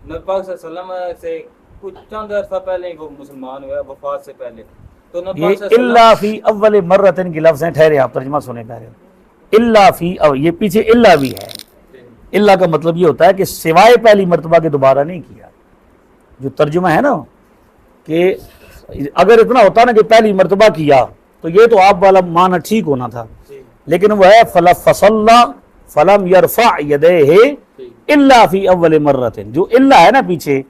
Speaker 2: नबी पाक सल्लल्लाहु अलैहि वसल्लम से कुछ चंद अर्सा पहले ही वो मुसलमान हुआ, वफात से पहले। तो नबी
Speaker 1: ये
Speaker 2: पाक सल्लल्लाहु
Speaker 1: इल्ला फी अव्वल मर्रतिन के लफ्ज़ हैं, ठहरे आप तर्जुमा सुने पहले। इल्ला फी ये पीछे इल्ला भी है। इल्ला का मतलब ये होता है कि सिवाय पहली मर्तबा के दोबारा नहीं किया। जो तर्जुमा है ना कि अगर इतना होता ना कि पहली मर्तबा किया तो ये तो आप वाला माना ठीक होना था, लेकिन वह है फसल्ला फलम यरफा यदैहि इल्ला फी अव्वल मर्रतिन। जो इल्ला है ना पीछे,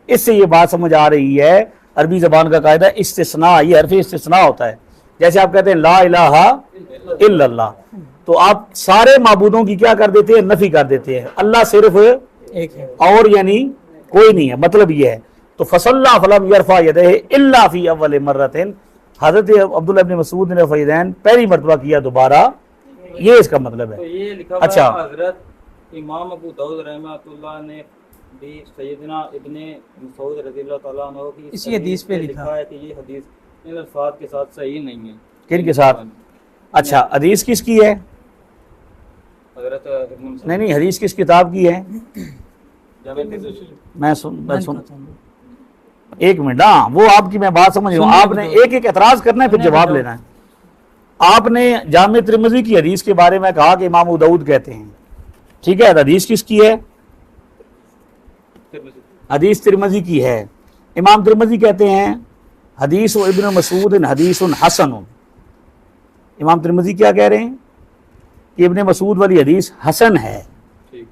Speaker 1: इससे ये बात समझ आ रही है, अरबी ज़बान का कायदा इस्तिस्ना, ये हर्फ इस्तिस्ना होता है। जैसे आप कहते हैं ला इलाहा इल्लल्लाह, तो आप सारे माबूदों की क्या कर देते हैं? नफी कर देते हैं, अल्लाह सिर्फ
Speaker 5: एक है।
Speaker 1: और यानी कोई नहीं है, मतलब ये है। तो फसल्ला फलम यरफा यदैहि इल्ला फी अव्वल मर्रतिन, हजरत अब्दुल्लाह इब्न मसूद ने फैदैन पहली मर्तबा किया दोबारा, ये इसका मतलब
Speaker 2: तो
Speaker 1: है।
Speaker 2: ये लिखा
Speaker 1: अच्छा।
Speaker 2: हुआ है हजरत इमाम अबू दाऊद रहमतुल्लाह ने भी सैयदना इब्ने मसूद रज़ियल्लाहु ताला अन्हु की
Speaker 5: इसी हदीस पे लिखा
Speaker 2: है कि ये हदीस इन अल्फाज के साथ सही नहीं है।
Speaker 1: किन के साथ? अच्छा, हदीस किसकी है?
Speaker 2: हजरत इब्न मसूद
Speaker 1: नहीं हदीस किस किताब की है? मैं सुन एक मिनट, हाँ वो आपकी मैं बात समझ रहा हूँ। आपने एक एक एतराज करना है फिर जवाब लेना है। आपने जामे तिरमिज़ी की हदीस के बारे में कहा कि इमाम अबू दाऊद कहते हैं, ठीक है, हदीस किसकी है? हदीस तिरमिज़ी की है। इमाम तिरमिज़ी कहते हैं हदीस इब्न मसूद हदीस हसन। इमाम तिरमिज़ी क्या कह रहे हैं कि इब्न मसूद वाली हदीस हसन है।
Speaker 2: ठीक।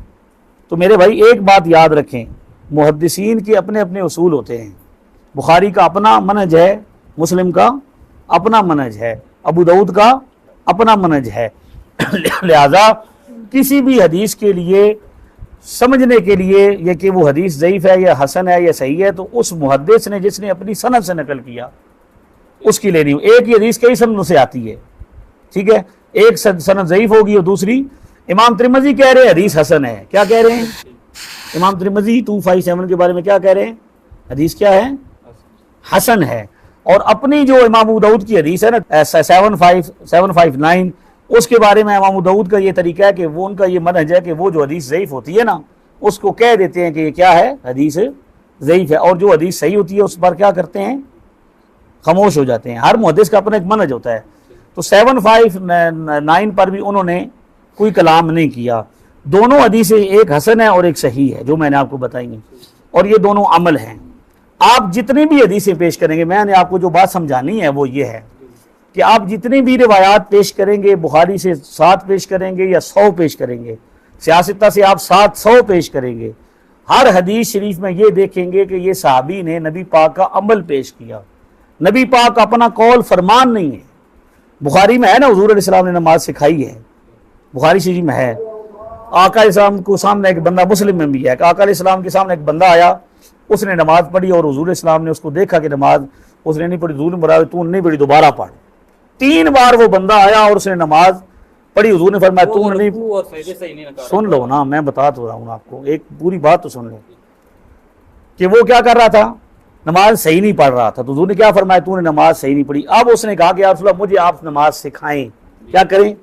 Speaker 1: तो मेरे भाई एक बात याद रखें, मुहद्दिसीन के अपने अपने उसूल होते हैं। बुखारी का अपना मनहज है, मुस्लिम का अपना मनहज है, अबू दाऊद का अपना मनहज है। लिहाजा किसी भी हदीस के लिए समझने के लिए ये कि वो हदीस ज़ईफ़ है या हसन है या सही है, तो उस मुहद्दिस ने जिसने अपनी सनद से नकल किया उसकी लेनी हो। एक ही हदीस कई सनदों से आती है, ठीक है, एक सनद ज़ईफ़ होगी और दूसरी। इमाम तिरमिज़ी कह रहे हैं हदीस हसन है, क्या कह रहे हैं? इमाम तिरमिज़ी 257 के बारे में क्या कह रहे हैं? हदीस क्या है? हसन है। और अपनी जो इमाम अबू दाऊद की हदीस है ना 759, उसके बारे में इमाम अबू दाऊद का ये तरीका है कि वो उनका ये मनहज है कि वो जो हदीस ज़ईफ़ होती है ना उसको कह देते हैं कि ये क्या है? हदीस ज़ईफ़ है। और जो हदीस सही होती है उस पर क्या करते हैं? खामोश हो जाते हैं। हर मुहद्दिस का अपना एक मनहज होता है। तो 759 पर भी उन्होंने कोई कलाम नहीं किया। दोनों हदीसें, एक हसन है और एक सही है, जो मैंने आपको बताई, और ये दोनों अमल हैं। आप जितनी भी हदीसें पेश करेंगे, मैंने आपको जो बात समझानी है वो ये है कि आप जितनी भी रिवायात पेश करेंगे, बुखारी से 7 पेश करेंगे या 100 पेश करेंगे, सियासता से आप 700 पेश करेंगे, हर हदीस शरीफ में ये देखेंगे कि ये सहाबी ने नबी पाक का अमल पेश किया। नबी पाक अपना कौल फरमान नहीं है। बुखारी में है ना, हुजूर अलैहिस्सलाम ने नमाज सिखाई है, बुखारी शरीफ में है। आका अलैहिस्सलाम को सामने एक बंदा, मुस्लिम में भी है, आका अलैहिस्सलाम के सामने एक बंदा आया, उसने नमाज पढ़ी और हुजूर अलैहिस्सलाम ने उसको देखा कि नमाज उसने नहीं पढ़ी, हुजूर ने बोला तू नहीं पढ़ी, दोबारा पढ़। 3 बार वो बंदा आया और उसने नमाज पढ़ी, हुजूर ने फरमाया तू नहीं। सुन लो ना, मैं बता तो रहा हूँ आपको, एक पूरी बात तो सुन लो कि वो क्या कर रहा था, नमाज सही नहीं पढ़ रहा था। तो हुजूर ने क्या फरमाया, तूने नमाज सही नहीं पढ़ी। अब उसने कहा कि या रसूल अल्लाह मुझे आप नमाज सिखाएं। क्या करें?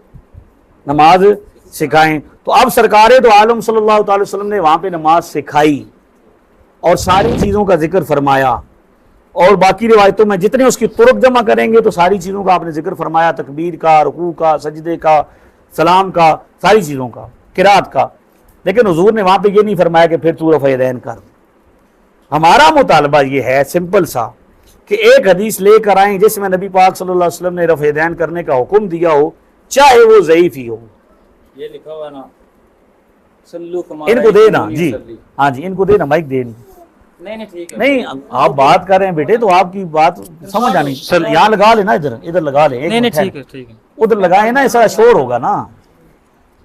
Speaker 1: नमाज सिखाएं। तो अब सरकार तो आलम सल्लल्लाहु अलैहि वसल्लम ने वहां पे नमाज सिखाई और सारी चीज़ों का जिक्र फरमाया, और बाकी रिवायतों में जितने उसकी तुरुक जमा करेंगे तो सारी चीज़ों का आपने जिक्र फरमाया, तकबीर का, रुकू का, सजदे का, सलाम का, सारी चीज़ों का, किरात का। लेकिन हुजूर ने वहां पे ये नहीं फरमाया कि फिर तू रफ़ा यदैन कर। हमारा मुतालबा ये है सिंपल सा कि एक हदीस लेकर आएं जिसमें नबी पाक सल्लल्लाहु अलैहि वसल्लम ने रफ़ा यदैन करने का हुक्म दिया हो, चाहे वो ज़ईफ़ ही हो।
Speaker 2: ये लिखा हुआ ना, सल्लू कमा
Speaker 1: इनको देना जी, हाँ जी, इनको देना, माइक देना।
Speaker 2: नहीं ठीक है,
Speaker 1: नहीं आप बात कर रहे हैं बेटे, तो आपकी बात समझ आनी। यहाँ लगा लेना, इधर लगा ले।
Speaker 2: नहीं ठीक है,
Speaker 1: उधर लगाए ना, ऐसा शोर होगा ना।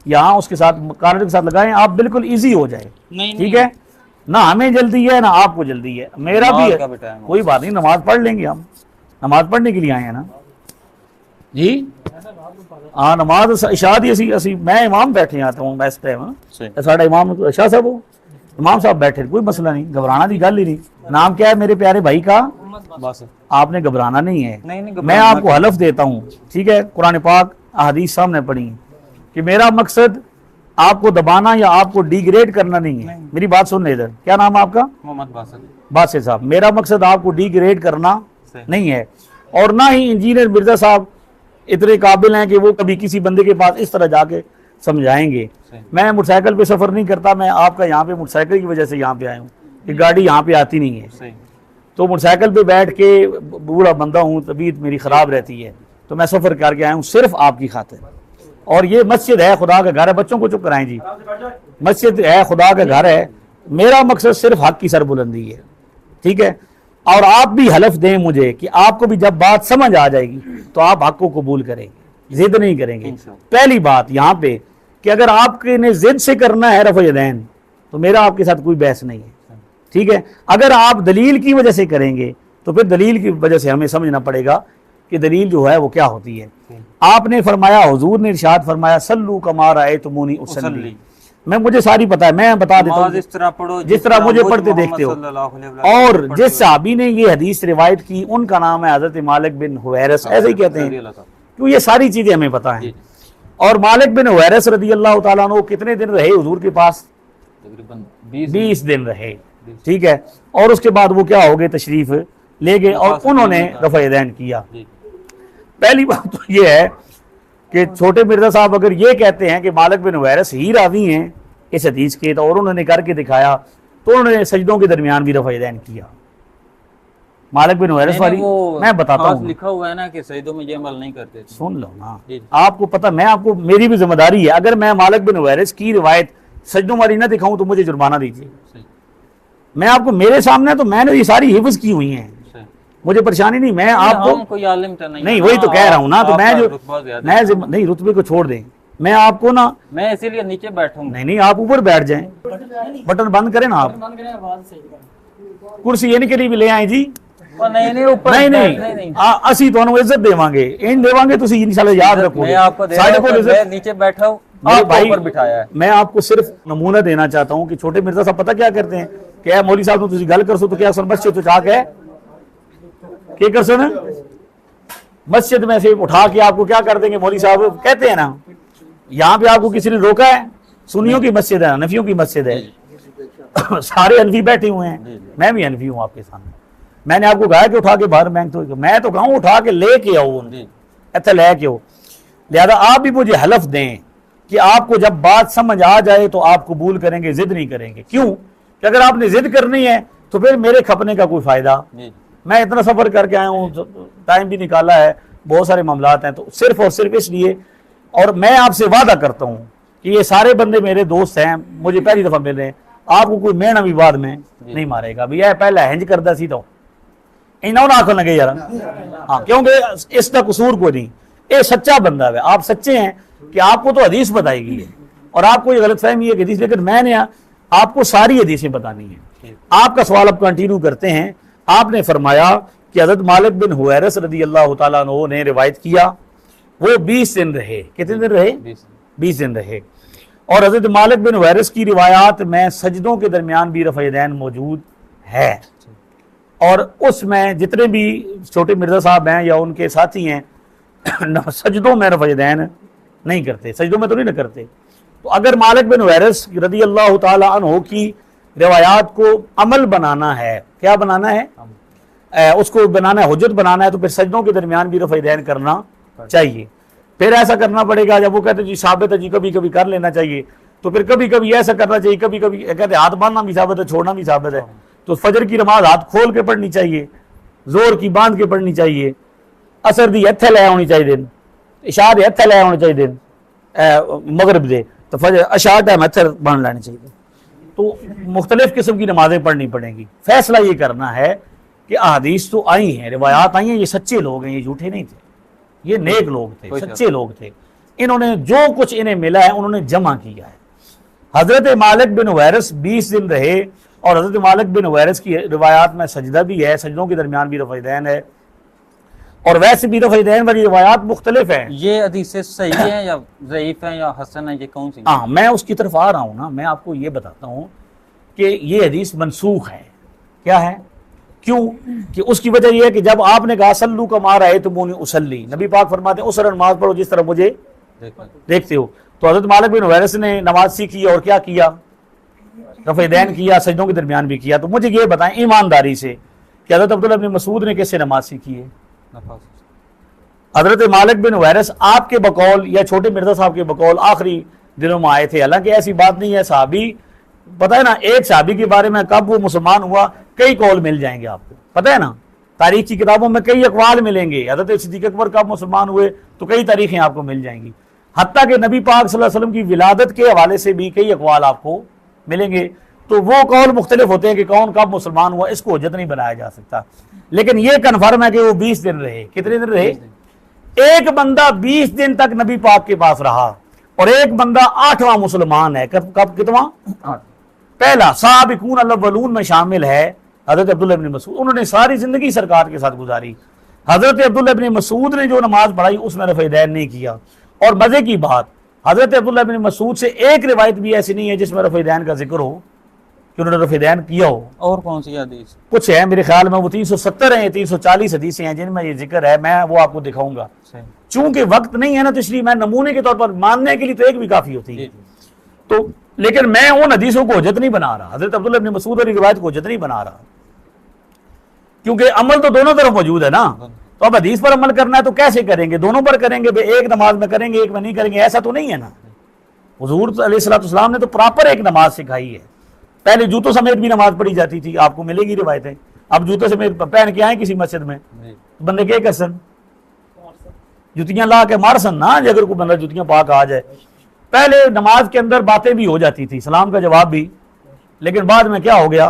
Speaker 1: यहाँ उसके साथ कार्ड के साथ लगाएं, आप बिल्कुल इजी हो जाए। ठीक है ना, हमें जल्दी है ना आपको जल्दी है, मेरा भी है, कोई बात नहीं, नमाज पढ़ लेंगे हम, नमाज पढ़ने के लिए आए हैं ना जी। हाँ, नमाज इशा दी असी मैं इमाम बैठे आता हूँ इस टाइम, साढ़ा इमाम इशा साहब हो, इमाम साहब बैठे, कोई मसला नहीं, घबराना की गल ही नहीं। नाम क्या है मेरे प्यारे भाई का? बस आपने घबराना नहीं है। मैं आपको हलफ देता हूँ, ठीक है, कुरान पाक अहादीस सामने पढ़ी कि मेरा मकसद आपको दबाना या आपको डिग्रेड करना नहीं है। मेरी बात सुन ले इधर, क्या नाम है आपका? मोहम्मद बासित साहब। मेरा मकसद आपको डिग्रेड करना नहीं है, और ना ही इंजीनियर मिर्जा साहब इतने काबिल हैं कि वो कभी किसी बंदे के पास इस तरह जाके समझाएंगे। मैं मोटरसाइकिल पे सफर नहीं करता, मैं आपका यहाँ पे मोटरसाइकिल की वजह से यहाँ पे आया हूँ, कि गाड़ी यहाँ पे आती नहीं है। तो मोटरसाइकिल पे बैठ के, बूढ़ा बंदा हूँ, तबीयत मेरी ख़राब रहती है, तो मैं सफ़र करके आया हूँ सिर्फ आपकी खातिर। और ये मस्जिद है, खुदा का घर है, बच्चों को चुप कराएं जी, मस्जिद है, खुदा का घर है। मेरा मकसद सिर्फ हक की सरबुलंदी है, ठीक है। और आप भी हलफ दें मुझे कि आपको भी जब बात समझ आ जाएगी तो आप हक को कबूल करेंगे, जिद नहीं करेंगे। पहली बात यहाँ पे कि अगर आपके ने जिद से करना है रफ़ा यदैन, तो मेरा आपके साथ कोई बहस नहीं है, ठीक है। अगर आप दलील की वजह से करेंगे तो फिर दलील की वजह से हमें समझना पड़ेगा कि दलील जो है वो क्या होती है। आपने फरमाया, हुजूर ने इरशाद फरमाया, सल्लू कमा रअयतुमूनी उसल्ली। मैं मुझे सारी पता है, मैं बता देता हूँ, जिस तरह मुझे पढ़ते देखते हो। और जिस सहाबी ने ये हदीस रिवायत की उनका नाम है हजरत मालिक बिन हुवैरस, ऐसे ही कहते हैं, क्यों ये सारी चीजें हमें पता है। और मालिक बिन हुवैरस रदी अल्लाह तआला अन्हु कितने दिन रहे हुजूर के पास? तकरीबन 20 दिन रहे, ठीक है। और उसके बाद वो क्या हो गए, तशरीफ ले गए और उन्होंने रफ़ा यदैन किया। पहली बात तो ये है कि छोटे मिर्जा साहब अगर ये कहते हैं कि मालिक बिन हुवैरस ही रावी हैं इस हदीस के, तो और उन्होंने करके दिखाया, तो उन्होंने सजदों के दरमियान भी रफ़ा यदैन किया। मालिक बिन हुवैरस वाली मैं बताता हूँ,
Speaker 2: लिखा हुआ है ना कि सजदों में ये अमल नहीं करते।
Speaker 1: सुन लो ना, आपको पता, मैं आपको, मेरी भी जिम्मेदारी है, अगर मैं मालिक बिन हुवैरस की रिवायत सजदों वाली ना दिखाऊं तो मुझे जुर्माना दीजिए। मैं आपको, मेरे सामने तो मैंने ये सारी हिफ्ज़ की हुई हैं, मुझे परेशानी नहीं। मैं आपको
Speaker 2: कोई आलिम तो नहीं,
Speaker 1: वही तो कह रहा हूँ ना। तो मैं जो नहीं, रुतबे को छोड़ दें, मैं आपको ना, मैं
Speaker 2: इसीलिए नीचे बैठूंगा।
Speaker 1: नहीं, आप ऊपर बैठ जाएं, बटन बंद करें ना, आप कुर्सी इनके लिए भी ले आए जी। नहीं, असी तुहानू इज्जत देवांगे, इन देवांगे, तुसी इंशाल्लाह याद रखो।
Speaker 2: मैं आपको दे रहा हूं, मैं नीचे बैठा हूं,
Speaker 1: मेरे
Speaker 2: आपको
Speaker 1: भाई
Speaker 2: ऊपर बिठाया है।
Speaker 1: मैं आपको सिर्फ नमूना देना चाहता हूं कि छोटे मिर्जा साहब पता क्या करते हैं कि ए मौली साहब तुम गल कर सो तो क्या सुन मस्जिद तो चाक है क्या कर सो ना मस्जिद में से उठा के आपको क्या कर देंगे मौली साहब कहते हैं ना यहाँ पे आपको किसी ने रोका है सुन्नियों की मस्जिद है हनफियों की मस्जिद है सारे हनफी बैठे हुए हैं मैं भी हनफी हूँ आपके सामने मैंने आपको कहा कि उठा के बाहर मैं तो कहूँ उठा के लेके आओ इतना लेके आओ लिहाजा आप भी मुझे हलफ दें कि आपको जब बात समझ आ जाए तो आप कबूल करेंगे जिद नहीं करेंगे क्यों कि अगर आपने जिद करनी है तो फिर मेरे खपने का कोई फायदा मैं इतना सफर करके आया हूँ टाइम भी निकाला है बहुत सारे मामलात हैं तो सिर्फ और सिर्फ इसलिए और मैं आपसे वादा करता हूँ कि ये सारे बंदे मेरे दोस्त हैं मुझे पहली दफा मिल रहे हैं आपको कोई मेहना भी बाद में नहीं मारेगा भैया पहले हिंज करता सी तो इन्होंने आंखों लगे यार हाँ क्योंकि इसका कसूर कोई नहीं ये सच्चा बंदा है आप सच्चे हैं कि आपको तो हदीस बताएगी है और आपको ये गलतफहमी है कि हदीस लेकिन मैंने आपको सारी हदीसें बतानी है आपका सवाल अब कंटिन्यू करते हैं आपने फरमाया कि हज़रत मालिक बिन हुवैरिस रज़ी अल्लाह तआला अन्हु ने रिवायत किया वो 20 दिन रहे कितने दिन रहे 20 दिन रहे और हज़रत मालिक बिन हुवैरिस की रिवायात में सजदों के दरमियान भी रफ़ यदैन मौजूद है और उसमें जितने भी छोटे मिर्जा साहब हैं या उनके साथी हैं सजदों में रफ़ यदैन नहीं करते सजदों में तो नहीं करते तो अगर मालिक बिन हुवैरिस रज़ी अल्लाह तआला अन्हु की रिवायात को अमल बनाना है क्या बनाना है उसको बनाना है हुज्जत बनाना है तो फिर सजदों के दरमियान भी रफ़ यदैन करना चाहिए फिर ऐसा करना पड़ेगा जब वो कहते जी साबित है जी कभी कभी कर लेना चाहिए तो फिर कभी कभी ऐसा करना चाहिए कभी कभी कहते हाथ बांधना भी साबित है छोड़ना भी साबित है तो फजर की नमाज हाथ खोल के पढ़नी चाहिए जोर की बांध के पढ़नी चाहिए असर दी हथे लै आनी चाहिए दिन इशा दे हथे लै आने चाहिए दिन मगरब दे तो फजर अशा टाइम हथे बांध लेने चाहिए तो मुख्तलिफ किस्म की नमाजें पढ़नी पड़ेंगी फैसला ये करना है कि अहादीस तो आई हैं रिवायात आई हैं ये सच्चे लोग हैं ये झूठे नहीं थे ये नेक लोग थे सच्चे लोग थे इन्होंने जो कुछ इन्हें मिला है उन्होंने जमा किया है हजरत मालिक बिन हुवैरिस 20 दिन रहे और हजरत मालिक बिन हुवैरिस की रिवायात में सजदा भी है सजदों के दरमियान भी रफ़ यदैन है और वैसे भी रफ़ यदैन वाली रिवायात मुख्तलिफ है
Speaker 2: ये हदीसें सही हैं या ज़ईफ हैं या हसन है ये कौन सी
Speaker 1: हाँ मैं उसकी तरफ आ रहा हूँ ना मैं आपको ये बताता हूँ कि ये हदीस मनसूख है क्या है क्यों कि उसकी वजह यह है कि जब आपने कहा सल्लू का मारा है तो मुनी उसल्ली नबी पाक फरमाते हैं उस तरह नमाज पढ़ो जिस तरह मुझे देखते हो तो हज़रत मालिक बिन हुवैरिस ने नमाज सीखी और क्या किया रफ़ यदैन किया सजदों के दरमियान भी किया तो मुझे ये बताएं ईमानदारी से कि हज़रत अब्दुल्लाह इब्न मसूद ने कैसे नमाज सीखी है हज़रत मालिक बिन हुवैरिस आपके बकौल या छोटे मिर्जा साहब के बकौल आखिरी दिनों में आए थे हालांकि ऐसी बात नहीं है साहबी पता है ना एक साहबी के बारे में कब वो मुसलमान हुआ कई कौल मिल जाएंगे आपको पता है ना तारीख की किताबों में कई अकवाल मिलेंगे हज़रत सिद्दीक़ अकबर कब मुसलमान हुए तो कई तारीखें आपको मिल जाएंगी हत्ता के नबी पाक सल्लल्लाहु अलैहि वसल्लम की विलादत के हवाले से भी कई अकवाल आपको मिलेंगे तो वो कौल मुख्तलिफ होते हैं कि कौन कब मुसलमान हुआ इसको हुज्जत नहीं बनाया जा सकता लेकिन ये कन्फर्म है कि वो 20 दिन रहे कितने दिन रहे एक बंदा 20 दिन तक नबी पाक के पास रहा और एक बंदा 8वां मुसलमान है कब कितवां पहला साबिकून अल-अव्वलून में शामिल है हजरत अब्दुल्लाह इब्न मसूद उन्होंने सारी जिंदगी सरकार के साथ गुजारी हजरत अब्दुल्लाह इब्न मसूद ने जो नमाज पढ़ाई उसमें रफ़ यदैन नहीं किया और मजे की बात हजरत अब्दुल्लाह इब्न मसूद से एक रिवायत भी ऐसी नहीं है जिसमें रफ़ यदैन का जिक्र हो कि उन्होंने रफ़ यदैन किया हो
Speaker 2: और कौन सी हदीस
Speaker 1: कुछ है मेरे ख्याल में वो 370 है 340 हदीसें हैं जिनमें ये जिक्र है मैं वो आपको दिखाऊंगा चूंकि वक्त नहीं है ना तो इसलिए मैं नमूने के तौर पर मानने के लिए तो एक भी काफी होती है तो लेकिन मैं उन हदीसों को हुज्जत नहीं बना रहा हजरत अब्दुल्लाह इब्न मसूद वाली रिवायत को हुज्जत नहीं बना रहा क्योंकि अमल तो दोनों तरफ मौजूद है ना तो अब हदीस पर अमल करना है तो कैसे करेंगे दोनों पर करेंगे एक नमाज में करेंगे एक में नहीं करेंगे ऐसा तो नहीं है ना हुजूर अलैहिस्सलाम ने तो प्रॉपर एक नमाज सिखाई है पहले जूतों समेत भी नमाज पढ़ी जाती थी आपको मिलेगी रिवायतें अब जूतों समेत पहन के आए किसी मस्जिद में तो बंदे क्या करसन जुतियां ला के मारसन ना अगर कोई बंदा जुतियां पा के आ जाए पहले नमाज के अंदर बातें भी हो जाती थी सलाम का जवाब भी लेकिन बाद में क्या हो गया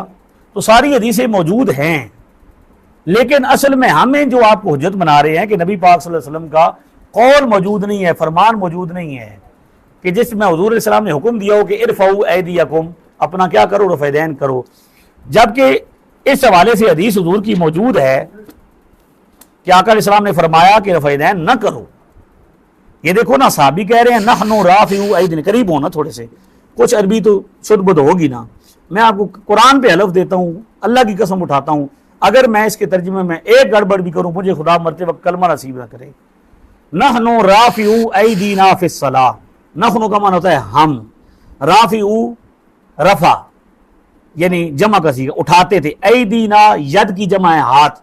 Speaker 1: तो सारी हदीसें मौजूद हैं लेकिन असल में हमें जो आपको हुज्जत बना रहे हैं कि नबी पाक सल्लल्लाहु अलैहि वसल्लम का कौल मौजूद नहीं है फरमान मौजूद नहीं है कि जिसमें हुजूर अलैहि सलाम ने हुक्म दिया हो कि इरफाउ ऐदियकुम अपना क्या करो रफ़ यदैन करो जबकि इस हवाले से हदीस हुजूर की मौजूद है कि आका अलैहि सलाम ने फरमाया कि रफ़ यदैन न करो ये देखो ना, साहबी कह रहे हैं नहनु राफिउ ऐदीना, करीब हो ना थोड़े से, कुछ अरबी तो शुद्ध होगी ना। मैं आपको कुरान पे हलफ देता हूँ, अल्लाह की कसम उठाता हूँ, अगर मैं इसके तर्जुमे में एक गड़बड़ भी करूँ मुझे खुदा मरते वक्त कलमा नसीब ना करे। नहनु राफिउ ऐदीना फिस्सलाह, नहनु का मान होता है हम, राफिउ रफा यानी जमा का सीगा, उठाते थे, ऐदीना यद की जमा है हाथ,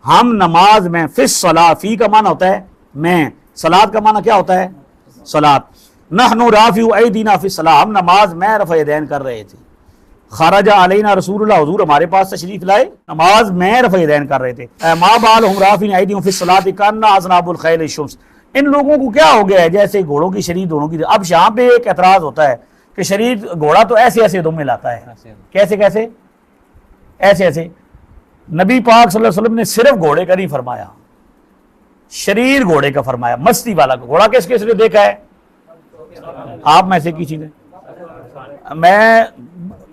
Speaker 1: हम नमाज में, फिस्सलाह फी का माना होता है मैं, सलात का माना क्या होता है सलात, नहनु राफिउ ऐदीना फिस्सलाह, हम नमाज में रफ़ा यदैन कर रहे थे। खराजा अलैना रसूलुल्लाह, हुजूर हमारे पास तशरीफ लाए, नमाज में रफ़ा यदैन कर रहे थे। मा बाल हुम राफिन ऐदीहुम फिस्सलात कान्ना अज़नाबुल खैल शुम्स, इन लोगों को क्या हो गया है जैसे घोड़ों की शरीर दोनों की। अब यहाँ पे एक एतराज होता है कि शरीर घोड़ा तो ऐसे ऐसे दम में लाता है, कैसे कैसे ऐसे ऐसे। नबी पाक सल्लल्लाहु अलैहि वसल्लम ने सिर्फ घोड़े का नहीं फरमाया, शरीर घोड़े का फरमाया, मस्ती वाला घोड़ा किस किस ने देखा है आप में से किसी ने? मैं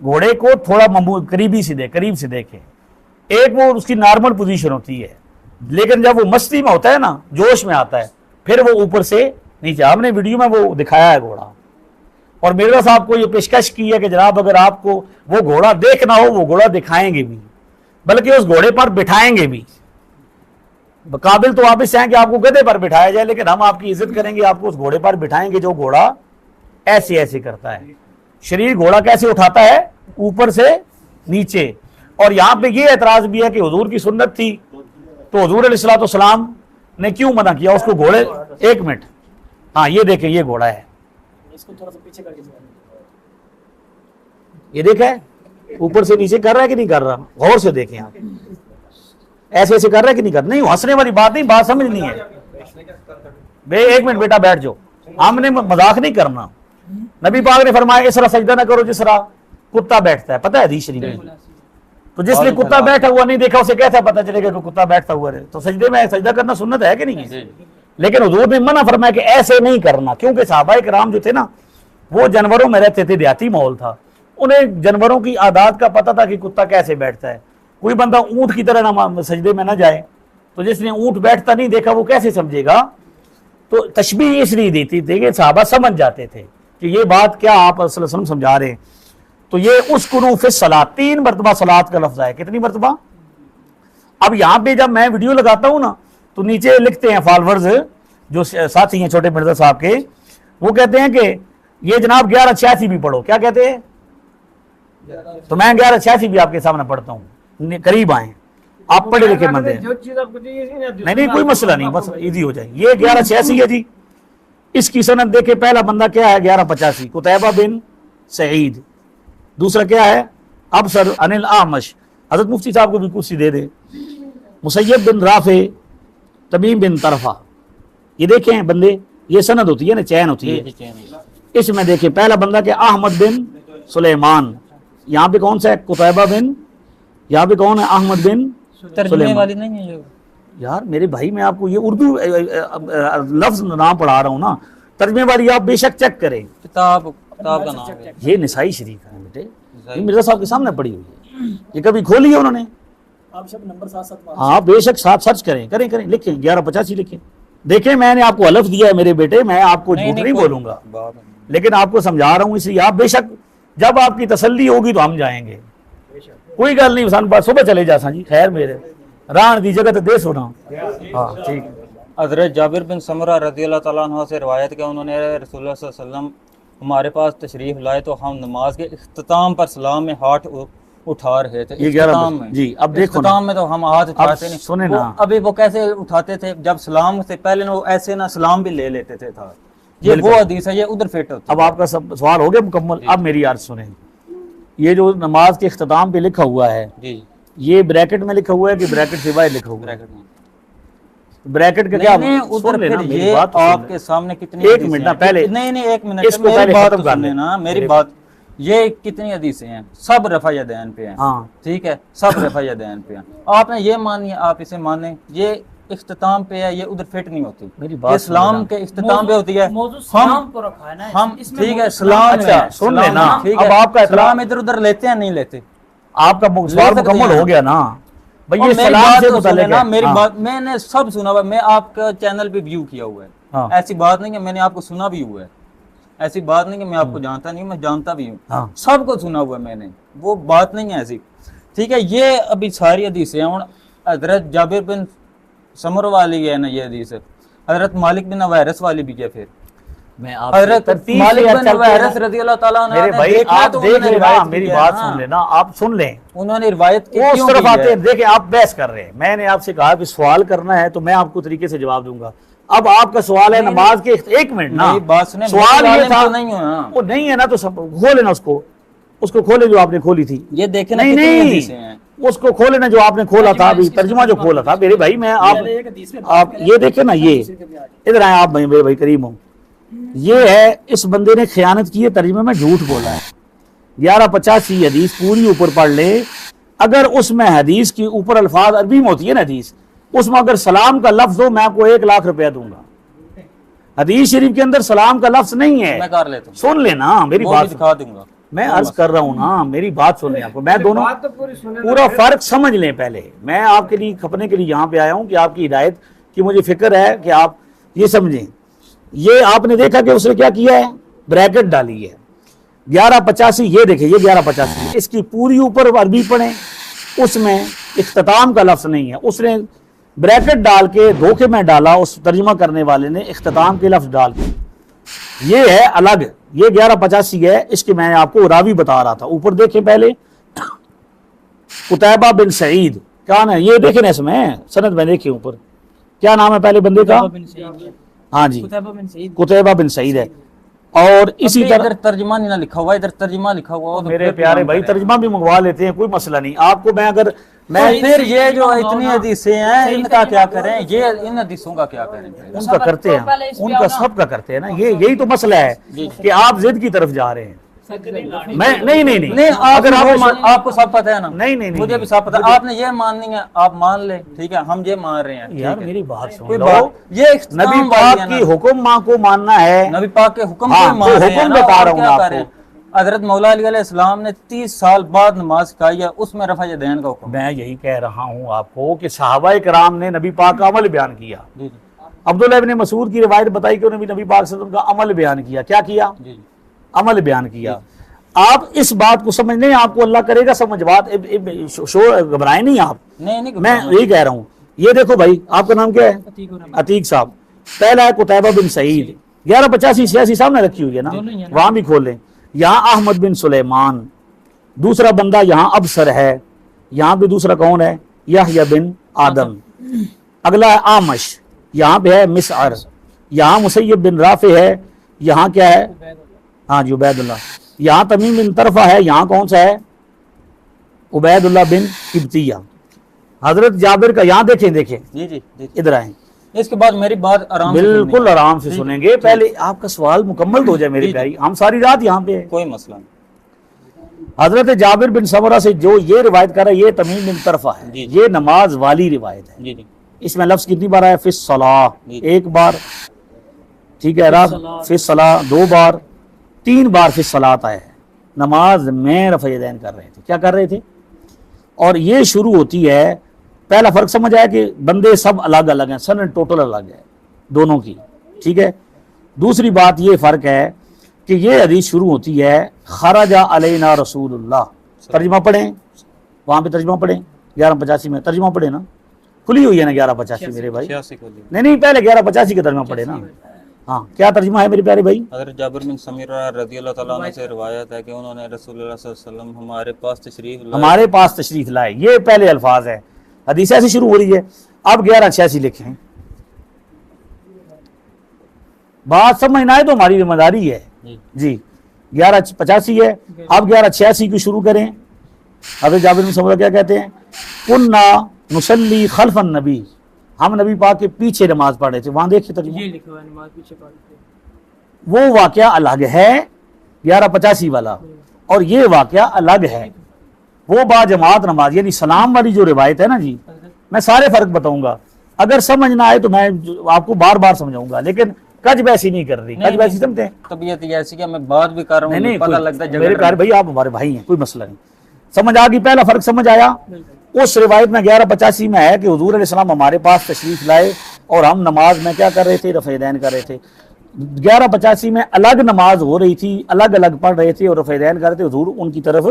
Speaker 1: घोड़े को थोड़ा करीब से देखे, एक वो उसकी नॉर्मल पोजीशन होती है, लेकिन जब वो मस्ती में होता है ना, जोश में आता है, फिर वो ऊपर से नीचे। हमने वीडियो में वो दिखाया है घोड़ा, और मिर्जा साहब को ये पेशकश की है कि जनाब अगर आपको वो घोड़ा देखना हो वो घोड़ा दिखाएंगे भी, बल्कि उस घोड़े पर बिठाएंगे भी। काबिल तो आप इससे हैं कि आपको गधे पर बिठाया जाए, लेकिन हम आपकी इज्जत करेंगे, आपको उस घोड़े पर बिठाएंगे जो घोड़ा ऐसे ऐसे करता है। शरीर घोड़ा कैसे उठाता है ऊपर से नीचे। और यहाँ पे ये एतराज भी है कि हुजूर की सुन्नत थी तो हुजूर अलैहिस्सलाम ने क्यों मना किया उसको घोड़े। एक मिनट, हाँ ये देखें, ये घोड़ा है,
Speaker 5: इसको थोड़ा सा पीछे करके,
Speaker 1: ये देखें ऊपर से नीचे कर रहा है कि नहीं कर रहा, गौर से देखें आप, ऐसे ऐसे कर रहा है कि नहीं कर। नहीं, हंसने वाली बात नहीं, बात समझनी है। एक मिनट बेटा बैठ जाओ, हमने मजाक नहीं करना। नबी पाक ने फरमाया इस तरह सजदा ना करो जिस तरह कुत्ता बैठता है, पता है हदीस शरीफ में। तो जिसने कुत्ता बैठा हुआ नहीं देखा उसे कैसा पता चलेगा कि कुत्ता बैठता हुआ है? तो सजदे में सजदा करना सुन्नत है कि नहीं है? लेकिन हुजूर ने मना फरमाया कि ऐसे नहीं करना, क्योंकि सहाबाए किराम जो थे ना वो जानवरों में रहते थे, देहाती माहौल था, उन्हें जानवरों की आदत का पता था कि कुत्ता कैसे बैठता है। कोई बंदा ऊंट की तरह ना सजदे में ना जाए, तो जिसने ऊंट बैठता नहीं देखा वो कैसे समझेगा? तो तशबीह इसलिए देती थी कि सहाबा समझ जाते थे कि ये बात क्या आप सल्लल्लाहु अलैहि वसल्लम समझा रहे हैं। तो ये उसकुनू फिस सलात, 3 मरतबा सलात का लफ्ज है। कितनी मरतबा? अब यहाँ पे जब मैं वीडियो लगाता हूँ ना तो नीचे लिखते हैं फॉलोअर्स जो साथी हैं छोटे मिर्जा साहब के, वो कहते हैं कि ये जनाब 1186 भी पढ़ो। क्या कहते हैं? तो मैं 1186 भी आपके सामने पढ़ता हूँ, करीब आए, आप पढ़े लिखे बंदे हैं। नहीं कोई मसला नहीं, बस इजी हो जाए। ये 1186 है जी, इसकी सनद देखे, पहला बंदा क्या है 1185 कुतैबा बिन सईद, दूसरा क्या है अबसर अनिल आमश, हजरत मुफ्ती साहब को भी कुर्सी दे दे, मुसैयब बिन राफे तमीम बिन तरफा। ये देखें बंदे, ये सनद होती है ना, चैन होती है। इसमें देखें पहला बंदा क्या अहमद बिन सुलेमान, यहाँ पे कौन सा है कुतैबा बिन, यहाँ पे कौन है अहमद बिन सुलेमान वाली नहीं है यार मेरे भाई, मैं आपको ये उर्दू लफ्ज नाम पढ़ा रहा हूँ ना, तर्जमे वाली आप बेशक चेक करें, किताब का नाम है ये निसाई शरीफ है बेटे, ये मिर्जा साहब के सामने पड़ी हुई है, ये कभी खोली है उन्होंने,
Speaker 5: आप सब नंबर 7
Speaker 1: हाँ बेशक साथ सर्च करें लिखें 1185 लिखें। देखें मैंने आपको हलफ दिया है मेरे बेटे, मैं आपको झूठ नहीं बोलूंगा, लेकिन आपको समझा रहा हूँ, इसलिए आप बेशक जब आपकी तसल्ली होगी तो हम जाएंगे, कोई गल नहीं, सन बात सुबह चले जा जी, खैर मेरे रान दी जगह तो दे सुना। हाँ ठीक।
Speaker 2: हज़रत जाबिर बिन समरा रज़ियल्लाहु तआला अन्हु से रवायत किया, उन्होंने रसूलुल्लाह सल्लल्लाहु अलैहि वसल्लम हमारे पास तशरीफ लाए तो हम नमाज के इख्तिताम पर सलाम में हाथ उठा रहे थे। इख्तिताम में जी, अब देखो इख्तिताम में तो हम हाथ उठाते नहीं, सुने ना अभी वो कैसे उठाते थे, जब सलाम से पहले वो ऐसे ना सलाम भी ले लेते थे था। ये वो हदीस है, ये उधर फिट होता है।
Speaker 1: अब आपका सब सवाल हो गया मुकम्मल, अब मेरी अर्ज सुने। ये जो नमाज के इख्तिताम पे लिखा हुआ है जी, ये ब्रैकेट में लिखा हुआ है कि ब्रैकेट से बाहर लिखा हुआ है? ब्रैकेट में। ब्रैकेट का क्या
Speaker 2: उधर लेना, ये बात आपके सामने कितनी,
Speaker 1: एक मिनट ना पहले,
Speaker 2: नहीं एक मिनट, इसको मेरी बात तो सुन लेना, मेरी बात, ये कितनी हदीसें हैं, सब रफ़ा यदैन पे हैं। हाँ ठीक है, सब रफ़ा यदैन पे हैं। आपने ये मानिए, आप इसे माने, ये इख्तिताम पे है, ये उधर फिट नहीं होती, मेरी बात इस्लाम के इख्तिताम पे होती है। हम ठीक है सलाम, अच्छा सुन लेना, अब आपका इस्लाम इधर उधर लेते हैं नहीं लेते? आपका सवाल मुकम्मल हो गया ना,
Speaker 1: भाई
Speaker 2: और
Speaker 1: ये
Speaker 2: मेरी
Speaker 1: सलाम
Speaker 2: बात
Speaker 1: से
Speaker 2: तो सुने
Speaker 1: मुताल्लिक
Speaker 2: ना,
Speaker 1: है।
Speaker 2: मेरी
Speaker 1: हाँ।
Speaker 2: बात मैंने सब सुना हुआ है, मैं आपका चैनल पे व्यू किया हुआ है,
Speaker 1: हाँ।
Speaker 2: ऐसी बात नहीं है, मैंने आपको सुना भी हुआ है, ऐसी बात नहीं कि मैं आपको जानता नहीं हूँ, मैं जानता भी हूँ,
Speaker 1: हाँ।
Speaker 2: सबको सुना हुआ है मैंने, वो बात नहीं है ऐसी। ठीक है, ये अभी सारी हदीसें हैं। हजरत जाबिर बिन समर वाली है ना ये हदीस, हजरत मालिक बिन अवारस वाली भी है, फिर
Speaker 1: मैं आप
Speaker 2: हजरत मालिक बिन अवारस रजी अल्लाह ताला अन्हु
Speaker 1: मेरे
Speaker 2: ने
Speaker 1: भाई
Speaker 2: देखा
Speaker 1: आप
Speaker 2: तो
Speaker 1: देख
Speaker 2: उन्होंने
Speaker 1: लेना,
Speaker 2: रिवायत की
Speaker 1: मेरी
Speaker 2: है
Speaker 1: बात
Speaker 2: ना।
Speaker 1: सुन लेना, आप सुन लें।
Speaker 2: उन्होंने रिवायत की
Speaker 1: वो उस
Speaker 2: क्यों
Speaker 1: तरफ
Speaker 2: की
Speaker 1: आते
Speaker 2: है?
Speaker 1: हैं, देखिए आप बहस कर रहे हैं, मैंने आपसे कहा कि सवाल करना है तो मैं आपको तरीके से जवाब दूंगा। अब आपका सवाल है नमाज के, एक मिनट ना,
Speaker 2: मेरी बात सुने,
Speaker 1: सवाल
Speaker 2: मैं
Speaker 1: ये
Speaker 2: आलिम
Speaker 1: था,
Speaker 2: तो नहीं हूं ना।
Speaker 1: वो नहीं है ना तो सब खोले ना, उसको खोले जो आपने खोली थी।
Speaker 2: ये देखे ना
Speaker 1: नहीं
Speaker 2: कितनी
Speaker 1: नहीं,
Speaker 2: हदीसें हैं।
Speaker 1: उसको खोले ना जो आपने खोला था अभी, तर्जुमा जो खोला था मेरे भाई। मैं आप ये देखे ना, ये इधर आए आप, मेरे भाई करीम हो, ये है इस बंदे ने खयानत की है, तर्जुमे में झूठ बोला है। 1185 हदीस पूरी ऊपर पढ़ ले, अगर उसमें हदीस के ऊपर अल्फाज अरबी में होती है ना हदीस, उसमें अगर सलाम का लफ्ज हो मैं आपको 1 लाख रुपया दूंगा। हदीस शरीफ के अंदर सलाम का लफ्ज नहीं है।
Speaker 2: मैं कर लेता हूं,
Speaker 1: सुन लेना मेरी
Speaker 2: वो भी
Speaker 1: बात,
Speaker 2: दिखा दूंगा।
Speaker 1: मैं अर्ज कर रहा हूँ ना, मेरी बात सुन लें आपको, मैं दोनों पूरा फर्क समझ लें पहले। मैं आपके लिए खपने के लिए यहाँ पे आया हूँ कि आपकी हिदायत की मुझे फिक्र है कि आप ये समझें। ये आपने देखा कि उसने क्या किया है, ब्रैकेट डाली है 1185, ये देखें ये 1185, इसकी पूरी ऊपर अरबी पढ़ें, उसमें इख्तिताम का लफ्ज नहीं है, उसने ब्रैकेट डाल के धोखे में डाला, उस तर्जुमा करने वाले ने इख्तिताम के लफ्ज डाल के, ये है अलग, ये 1185 है। इसके मैं आपको रावी बता रहा था, ऊपर देखें पहले, कुतैबा बिन सईद क्या ना, ये देखें ना इसमें सनद में देखें ऊपर क्या नाम है पहले बंदे का, हाँ जी कुतैबा बिन सईद है। और इसी
Speaker 2: अबे
Speaker 1: तरह
Speaker 2: इधर तर्जुमा नहीं ना लिखा हुआ, इधर तर्जुमा लिखा हुआ हो तो
Speaker 1: मेरे
Speaker 2: फिर
Speaker 1: प्यारे
Speaker 2: हम
Speaker 1: भाई
Speaker 2: करें।
Speaker 1: तर्जुमा भी मंगवा लेते हैं, कोई मसला नहीं। आपको मैं अगर मैं
Speaker 2: तो फिर ये जो इतनी हदीसें हैं इनका क्या करें, ये इन हदीसों का क्या करें फिर?
Speaker 1: उनका करते हैं, उनका सबका करते हैं ना, ये यही तो मसला है कि आप जिद की तरफ जा रहे हैं। मैं नहीं नहीं नहीं,
Speaker 2: नहीं
Speaker 1: अगर
Speaker 2: आपको सब पता है ना,
Speaker 1: नहीं नहीं नहीं,
Speaker 2: मुझे भी सब पता है। आपने ये माननी है आप मान ले, ठीक है, हम ये मान रहे हैं,
Speaker 1: यार
Speaker 2: ठीक है।
Speaker 1: मेरी बात सुन
Speaker 2: कोई
Speaker 1: लो,
Speaker 2: बात, ये
Speaker 1: नबी पाक की हुक्म माँ को मानना है,
Speaker 2: नबी पाक के हुक्म
Speaker 1: हाँ,
Speaker 2: को मान
Speaker 1: तो
Speaker 2: रहे हैं
Speaker 1: हुक्म
Speaker 2: ना,
Speaker 1: बता
Speaker 2: और
Speaker 1: रहा हूँ
Speaker 2: क्या
Speaker 1: आपको।
Speaker 2: करें? हजरत मौला अली अलैहिस्सलाम ने 30 साल बाद नमाज सिखाई है, उसमें रफा यदैन का हुक्म।
Speaker 1: मैं यही कह रहा हूँ आपको कि सहाबा कराम ने नबी पाक का अमल बयान किया।
Speaker 2: जी जी
Speaker 1: अब्दुल्लाह इब्ने मसूद की रिवायत बताई कि उन्होंने नबी पाक सल्लल्लाहु अलैहि वसल्लम का अमल बयान किया। क्या किया?
Speaker 2: जी जी।
Speaker 1: अमल बयान किया। आप इस बात को समझ नहीं, आपको अल्लाह करेगा समझ बात, घबराए नहीं आप,
Speaker 2: नहीं
Speaker 1: मैं यही कह रहा हूँ। ये देखो भाई, आपका नाम क्या है? अतीक साहब। पहला है कुतैबा बिन सईद, 1185 86 सामने रखी हुई है ना, वहां भी खोल लें। यहाँ अहमद बिन सुलेमान, दूसरा बंदा यहाँ अबसर है, यहाँ भी दूसरा कौन है? यहया बिन आदम। अगला है आमश, यहाँ पे है मिसअर, यहाँ मुसैयब बिन राफे है, यहाँ क्या है? हाँ जी उबैदुल्लाह। यहाँ तमीम बिन तरफा है, यहाँ कौन सा है? उबैदुल्लाह बिन किब्तिया। हजरत जाबिर का यहाँ देखें देखें,
Speaker 2: जी जी जी।
Speaker 1: इधर आए,
Speaker 2: इसके बाद मेरी बात आराम से
Speaker 1: बिल्कुल
Speaker 2: सुनिए।
Speaker 1: आराम से सुनेंगे। पहले आपका सवाल मुकम्मल हो जाए मेरे प्यारी, हम सारी रात यहाँ पे है।
Speaker 2: कोई मसला नहीं।
Speaker 1: हजरत जाबिर बिन समरा से जो ये रिवायत कर रहा है, ये तमीम बिन तरफा है,
Speaker 2: जी।
Speaker 1: ये नमाज वाली रिवायत है।
Speaker 2: जी जी
Speaker 1: इसमें लफ्ज कितनी बार आया? फिस सलाह,
Speaker 2: जी।
Speaker 1: एक बार, ठीक है, रात फिस सलाह 2 बार, 3 बार फिस सलात आया है। नमाज में रफ़ा यदैन कर रहे थे। क्या कर रहे थे? और ये शुरू होती है, पहला फर्क समझ आया कि बंदे सब अलग अलग हैं, सन टोटल अलग है दोनों की, ठीक है। दूसरी बात ये फर्क है कि ये हदीस शुरू होती है खरजा अलैना रसूलुल्लाह। तर्जुमा पढ़ें, वहाँ पे तर्जुमा पढ़ें, 1185 में तर्जुमा पढ़े ना, खुली हुई है ना 1185 मेरे भाई।
Speaker 2: 86 को ली।
Speaker 1: नहीं नहीं, पहले 1185 का तर्जुमा पढ़े ना। हाँ, क्या तर्जुमा है मेरे प्यारे भाई?
Speaker 2: हज़रत जाबिर बिन समीरा रज़ियल्लाहु ताला अन्हु से रिवायत है कि उन्होंने रसूलुल्लाह सल्लल्लाहु अलैहि वसल्लम हमारे पास तशरीफ लाए, ये पहले अल्फाज है। हदीस ऐसी शुरू हो रही है। अब 1186 लिखें, बात समझना है तो हमारी जिम्मेदारी है जी। 1185 है, अब 1186 की शुरू करें। हज़रत जाबिर बिन समीरा क्या कहते हैं? कुन्ना नुसल्ली खल्फन नबी, हम नबी पाक के पीछे नमाज पढ़ रहे थे। वहां देखिए तर्जुमा, वो वाकया अलग है 1185 वाला, और ये वाकया अलग है। वो बाजमात नमाज यानी सलाम वाली जो रिवायत है ना जी, मैं सारे फर्क बताऊंगा। अगर समझ ना आए तो मैं आपको बार बार समझाऊंगा, लेकिन कज वैसी नहीं कर रही। कज वैसी समझते हैं? तबीयत ये ऐसी कि मैं बात भी कर रहा हूँ, पता लगता है
Speaker 1: मेरे प्यारे भाई आप हमारे भाई हैं, कोई मसला नहीं। समझ आ गई? पहला फर्क समझ आया? उस रिवायत में 1185 में है कि हुजूर अलैहिस्सलाम हमारे पास तशरीफ लाए और हम नमाज में क्या कर रहे थे, रफ़-ए-दैन कर रहे थे। 1185 में अलग नमाज हो रही थी, अलग अलग पढ़ रहे थे और रफ़-ए-दैन कर रहे थे, हुजूर उनकी तरफ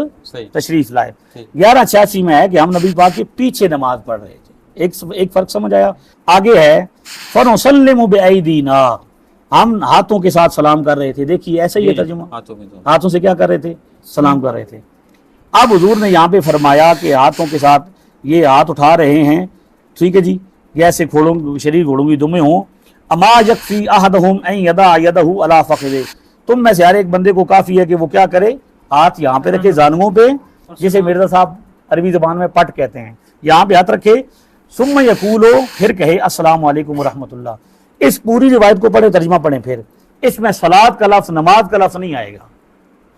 Speaker 1: तशरीफ लाए। 1186 में है कि हम नबी पाक के पीछे नमाज पढ़ रहे थे। एक फर्क समझ आया। आगे है फनुसल्लिमु बिअयदीना, हम हाथों के साथ सलाम कर रहे थे। देखिए ऐसा ही है तर्जुमा, हाथों से क्या कर रहे थे, सलाम कर रहे थे। अब हुजूर ने यहाँ पे फरमाया कि हाथों के साथ ये हाथ उठा रहे हैं, ठीक है जी, जैसे घोड़ों शरीर घोड़ों की दुमें हों। अमा यकफी अहदहुम अन यदा यदहु अला फखिदे, तुम में से हर एक बंदे को काफी है कि वो क्या करे, हाथ यहाँ पे रखे जानुओं पे, जिसे मिर्जा साहब अरबी ज़बान में पट कहते हैं, यहाँ पे हाथ रखे। सुम्मा यकूलो, फिर कहे अस्सलामु अलैकुम व रहमतुल्लाह। इस पूरी रिवायत को पढ़े, तर्जुमा पढ़े, फिर इसमें सलात का लफ्ज़, नमाज का लफ्ज़ नहीं आएगा।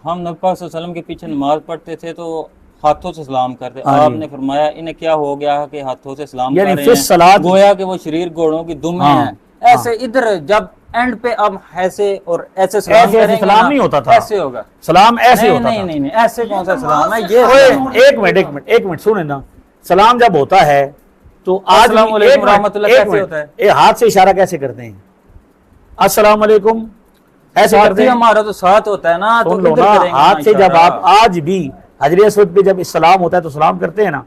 Speaker 2: हम नबी पाक सल्लल्लाहु अलैहि वसल्लम के पीछे नमाज पढ़ते थे तो हाथों से सलाम करते। आपने फरमाया इन्हें क्या हो गया कि हाथों से सलाम कर रहे हैं, गोया कि वो शरीर घोड़ों की दुम है। ऐसे इधर जब एंड पे अब ऐसे और ऐसे सलाम करेंगे,
Speaker 1: सलाम नहीं होता था,
Speaker 2: ऐसे होगा
Speaker 1: सलाम, ऐसे होता था।
Speaker 2: नहीं, ऐसे कौन सा सलाम है ये?
Speaker 1: एक मिनट सुने ना, सलाम जब होता है तो आज
Speaker 2: अस्सलाम वालेकुम रहमतुल्लाह कैसे होता है?
Speaker 1: हाथ से इशारा कैसे करते हैं, अस्सलाम वालेकुम ऐसे करते हैं।
Speaker 2: हमारा तो साथ होता है ना, तो
Speaker 1: सुन लो ना, हाथ से जब आप आज भी हजरे अस्वद पे जब सलाम होता है तो सलाम करते हैं ना,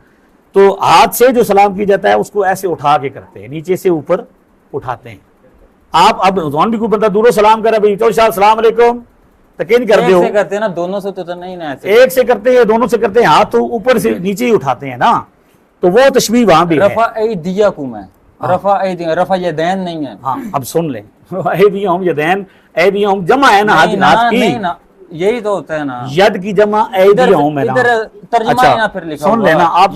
Speaker 1: तो हाथ से जो सलाम की जाता है उसको ऐसे उठा के करते हैं, नीचे से ऊपर उठाते हैं। आप अब जौन भी कोई बंदा दूरों सलाम करे भाई तो सलाम अलैकुम तो क्या नहीं करते हो,
Speaker 2: करते हैं ना, दोनों से तो नहीं ना, ऐसे
Speaker 1: एक से करते हैं, दोनों से करते हैं, हाथ तो ऊपर से नीचे ही उठाते हैं ना, तो वो तशबीह वहां भी है।
Speaker 2: रफ़ा-ए-दियकुम है, रफ़ा यदैन नहीं है।
Speaker 1: हाँ अब सुन ले, ऐदियहुम यदैन, ऐदियहुम जमा है ना, हाथ की,
Speaker 2: यही तो होता है ना,
Speaker 1: यद की जमा ऐदियहुम है ना।
Speaker 2: तर्जुमा ही ना फिर लिखा
Speaker 1: सुन लेना आप,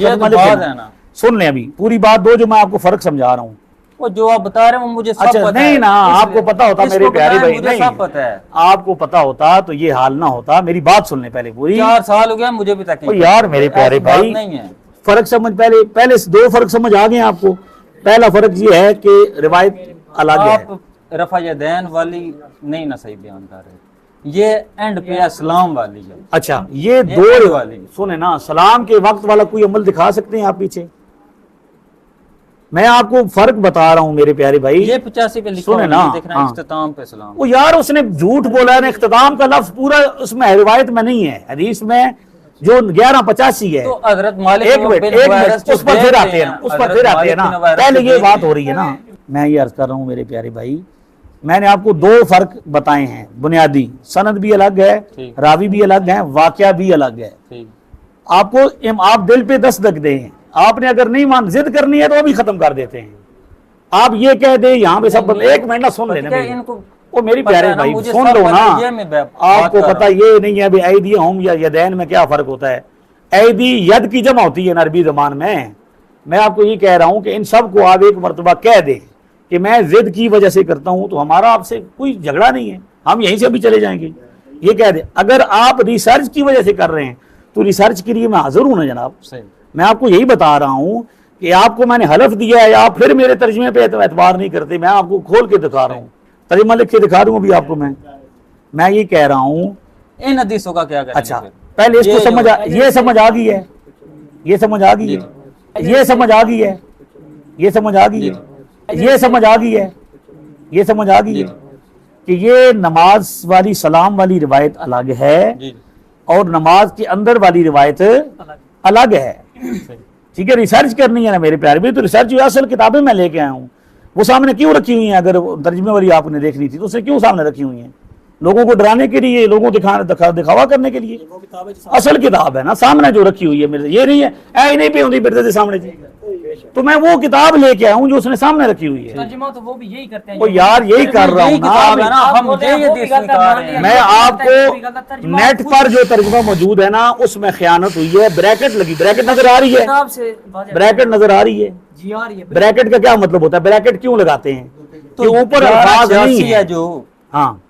Speaker 1: सुन ले अभी पूरी बात दो, जो मैं आपको फर्क समझा रहा हूँ,
Speaker 2: वो जो आप बता रहे हो मुझे सब
Speaker 1: अच्छा
Speaker 2: पता
Speaker 1: नहीं
Speaker 2: है।
Speaker 1: ना, आपको पता होता मेरे प्यारे भाई,
Speaker 2: मुझे
Speaker 1: नहीं
Speaker 2: सब पता है,
Speaker 1: आपको पता होता तो ये हाल ना होता। मेरी बात सुन ले पहले पूरी।
Speaker 2: 4 साल हो गया मुझे भी तक
Speaker 1: यार मेरे प्यारे भाई,
Speaker 2: नहीं है
Speaker 1: फर्क समझ, पहले से 2 फर्क समझ आ गए आपको। पहला फर्क ये है कि रिवायत अलग है,
Speaker 2: आप रफ़ा यदैन वाली नहीं ना सही बयान कर रहे, ये एंड पे सलाम वाली है।
Speaker 1: अच्छा ये दो वाली सुने ना, सलाम के वक्त वाला कोई अमल दिखा सकते हैं आप पीछे? मैं आपको फर्क बता रहा हूं मेरे प्यारे भाई।
Speaker 2: ये 85 पे लिखा
Speaker 1: सुने ना,
Speaker 2: देखना इख्तिताम पे सलाम।
Speaker 1: वो यार उसने झूठ बोला है, इख्तिताम का लफ्ज पूरा उसमें रिवायत में नहीं है, हदीस में जो 1185 है।
Speaker 2: तो हजरत मालिक
Speaker 1: एक मिनट उस पर फिर आते हैं, उस पर फिर आते हैं ना, पहले ये बात हो रही है ना। मैं ये अर्ज कर रहा हूँ मेरे प्यारे भाई, मैंने आपको 2 फर्क बताए हैं बुनियादी, सनद भी अलग है, रावी भी अलग है, वाकया भी अलग है। आपको आप दिल पे दस्तक दें, आपने अगर नहीं मान जिद करनी है तो वो भी खत्म कर देते हैं। आप ये कह दे यहाँ पे सब, एक मिनट ना सुन लेना इनको, वो मेरी प्यारे भाई सुन लो ना। आपको पता ये नहीं है ऐदियहुम या यदैन में क्या फर्क होता है? ऐदी यद की जमा होती है ना अरबी ज़बान में। मैं आपको ये कह रहा हूँ कि इन सब को आप एक मरतबा कह दे कि मैं जिद की वजह से करता हूँ, तो हमारा आपसे कोई झगड़ा नहीं है, हम यहीं से भी चले जाएंगे। ये कह दे, अगर आप रिसर्च की वजह से कर रहे हैं तो रिसर्च के लिए मैं हाजिर हूं ना जनाब। मैं आपको यही बता रहा हूं कि आपको मैंने हलफ दिया है, आप फिर मेरे तर्जमे पे एतबार नहीं करते। मैं आपको खोल के दिखा रहा हूँ, तर्जमा लिख के दिखा दूंगा भी आपको। मैं ये कह रहा हूँ
Speaker 2: इन हदीसों का क्या करेंगे?
Speaker 1: अच्छा पहले इसको समझ, ये समझ आ गई है, ये समझ आ गई है, ये समझ आ गई है, ये समझ आ गई है, ये समझ आ गई है, ये समझ आ गई है कि ये नमाज वाली सलाम वाली रिवायत अलग है और नमाज के अंदर वाली रिवायत अलग है। ठीक है, रिसर्च करनी है ना मेरे प्यारे भी, तो रिसर्च जो असल किताबें मैं लेके आया हूँ वो सामने क्यों रखी हुई है? अगर तर्जमे वाली आपने देखनी थी तो उसे क्यों सामने रखी हुई है? लोगों को डराने के लिए, लोगों को दिखावा करने के लिए। असल किताब है ना सामने जो रखी हुई है मेरे, ये नहीं है ऐ नहीं पे होती मेरे सामने जी, तो मैं वो किताब लेके आया हूँ जो उसने सामने रखी हुई है।
Speaker 5: तो वो भी यही करते हैं।
Speaker 1: वो यार यही कर रहा हूँ ना, मैं आपको नेट पर जो तर्जुमा मौजूद है ना उसमें खयानत हुई है। ब्रैकेट लगी, ब्रैकेट नजर आ रही है, ब्रैकेट नजर आ रही है जी, आ रही है। ब्रैकेट का क्या मतलब होता है? ब्रैकेट क्यों लगाते हैं? तो ऊपर अल्फाज नहीं है जो, हाँ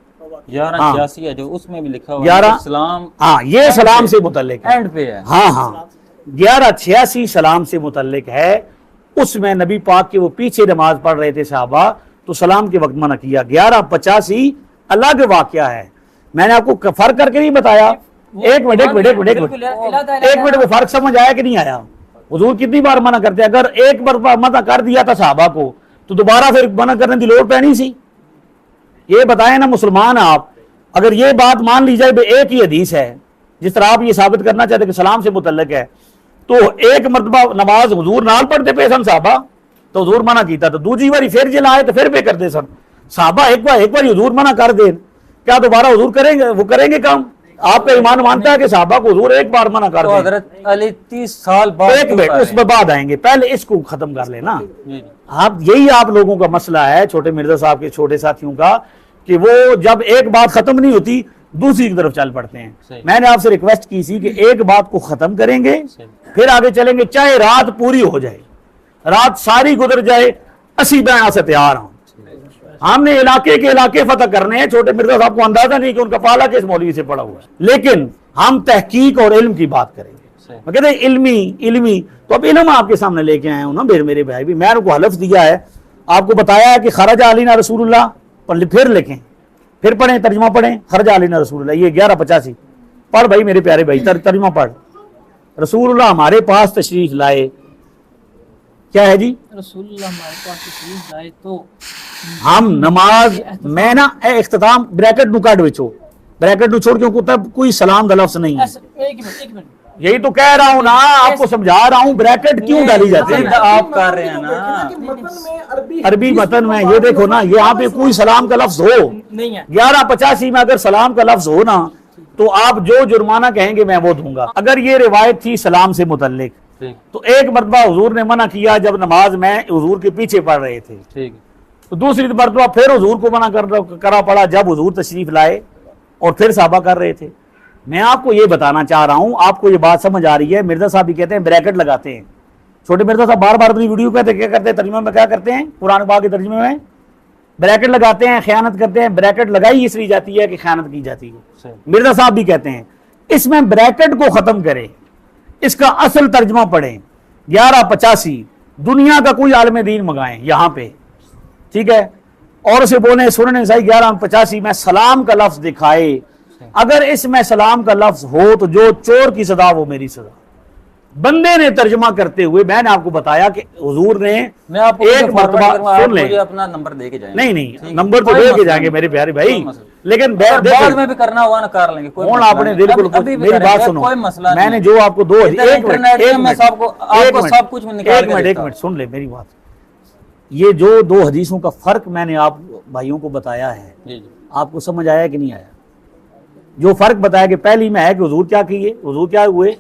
Speaker 2: 1186 है जो उसमें भी लिखा हुआ
Speaker 1: 11
Speaker 2: सलाम,
Speaker 1: हाँ ये सलाम से मुतल्लिक है,
Speaker 2: एंड पे है।
Speaker 1: हाँ हाँ 1186 सलाम से मुतल्लिक है। उसमें नबी पाक के वो पीछे नमाज पढ़ रहे थे सहाबा, तो सलाम के वक्त मना किया। 1185 अलग वाकया है, मैंने आपको फर्क करके नहीं बताया। एक मिनट में फर्क समझ आया कि नहीं आया? हुजूर कितनी बार मना करते हैं? अगर एक बार मना कर दिया था सहाबा को तो दोबारा फिर मना करने की लोड़ पैनी सी? ये बताएं ना मुसलमान आप, अगर ये बात मान ली जाए एक ही हदीस है, जिस तरह आप ये साबित करना चाहते कि सलाम से मुतल्लक है, तो एक मरतबा नमाज हुजूर नाल पढ़ते पे सन साहबा तो हुजूर मना कीता, तो दूसरी बारी फिर जे लाए तो फिर पे करते सन साहबा। एक बार हुजूर मना कर दे, क्या दोबारा हुजूर करेंगे? वो करेंगे काम? आपका ईमान मानता है कि साहबा को हुजूर एक बार मना कर
Speaker 2: तो
Speaker 1: दे?
Speaker 2: हजरत अली 30 साल बाद
Speaker 1: एक मिनट, उसमें बाद आएंगे, पहले इसको खत्म कर लेना। आप यही आप लोगों का मसला है, छोटे मिर्जा साहब के छोटे साथियों का, कि वो जब एक बात खत्म नहीं होती दूसरी की तरफ चल पड़ते हैं। मैंने आपसे रिक्वेस्ट की थी कि एक बात को खत्म करेंगे फिर आगे चलेंगे, चाहे रात पूरी हो जाए, रात सारी गुजर जाए, असी बयान से तैयार हूं। हमने इलाके के इलाके फतह करने हैं। छोटे मिर्जा साहब को अंदाजा नहीं कि उनका पाला किस मौलवी से पड़ा हुआ है, लेकिन हम तहकीक और इल्म की बात करेंगे। मैं कहते हैं इल्मी तो अब इल्म आपके सामने लेके आए हूं ना मेरे भाई भी। मैंने उनको हलफ दिया है, आपको बताया है कि खरजा अलीना रसूलुल्लाह, पर फिर लिखें, फिर पढ़ें, तर्जुमा पढ़ें, खरजा अलीना रसूलुल्लाह, ये 1185 पढ़ भाई मेरे प्यारे भाई, तर्जुमा पढ़। रसूलुल्लाह हमारे पास तशरीफ लाए, क्या है जी?
Speaker 5: रसूलुल्लाह हमारे पास तशरीफ लाए तो
Speaker 1: हम नमाज मैं ना इख्तिताम ब्रैकेट नु काट विचो, ब्रैकेट नु छोड़ क्योंकि तब कोई सलाम का लफ्ज नहीं है।
Speaker 5: एक मिनट
Speaker 1: यही तो कह रहा हूं ना, आपको समझा रहा हूँ, ब्रैकेट क्यों डाली जाती है?
Speaker 2: आप कर रहे हैं ना
Speaker 1: अरबी मतन में ये देखो ना, यहाँ पे कोई सलाम का लफ्ज हो
Speaker 5: नहीं है।
Speaker 1: 1185 में अगर सलाम का लफ्ज हो ना तो आप जो जुर्माना कहेंगे मैं वो दूंगा। अगर ये रिवायत थी सलाम से मुतल्लिक, तो एक मरतबा हुजूर ने मना किया जब नमाज में हुजूर के पीछे पढ़ रहे थे,
Speaker 2: ठीक,
Speaker 1: तो दूसरी मरतबा फिर हुजूर को मना करा पड़ा जब हुजूर तशरीफ लाए और फिर साहबा कर रहे थे। मैं आपको ये बताना चाह रहा हूं, आपको ये बात समझ आ रही है? मिर्जा साहब भी कहते हैं ब्रैकेट लगाते हैं। छोटे मिर्जा साहब बार बार अपनी वीडियो कहते क्या करते हैं, तर्जुमे में क्या करते हैं, कुरान पाक के तर्जुमे में ब्रैकेट लगाते हैं, खयानत करते हैं। ब्रैकेट लगाई इसलिए जाती है कि खयानत की जाती है। मिर्जा साहब भी कहते हैं इसमें ब्रैकेट को खत्म करें, इसका असल तर्जुमा पढ़ें। 1185 दुनिया का कोई आलम दीन मंगाएं यहाँ पे, ठीक है, और उसे बोले सुनने सही 1185 में सलाम का लफ्ज दिखाए। अगर इसमें सलाम का लफ्ज हो तो जो चोर की सजा वो मेरी सजा। बंदे ने तर्जुमा करते हुए मैंने आपको बताया कि हुजूर ने
Speaker 2: मैं आपको
Speaker 1: एक मरतबा सुन ले,
Speaker 2: अपना नंबर दे के जाएंगे।
Speaker 1: नहीं नंबर तो दे के जाएंगे मेरे प्यारे भाई, लेकिन
Speaker 2: बाद में भी करना हुआ ना कर लेंगे,
Speaker 1: कौन आपने बिल्कुल मेरी बात सुनो,
Speaker 2: कोई मसला नहीं।
Speaker 1: मैंने जो आपको एक मिनट सुन ले मेरी बात। ये जो दो हदीसों का फर्क मैंने आप भाइयों को बताया है, आपको समझ आया कि नहीं आया? जो फर्क बताया कि पहली में है कि हुजूर क्या किए, हुजूर क्या हुए,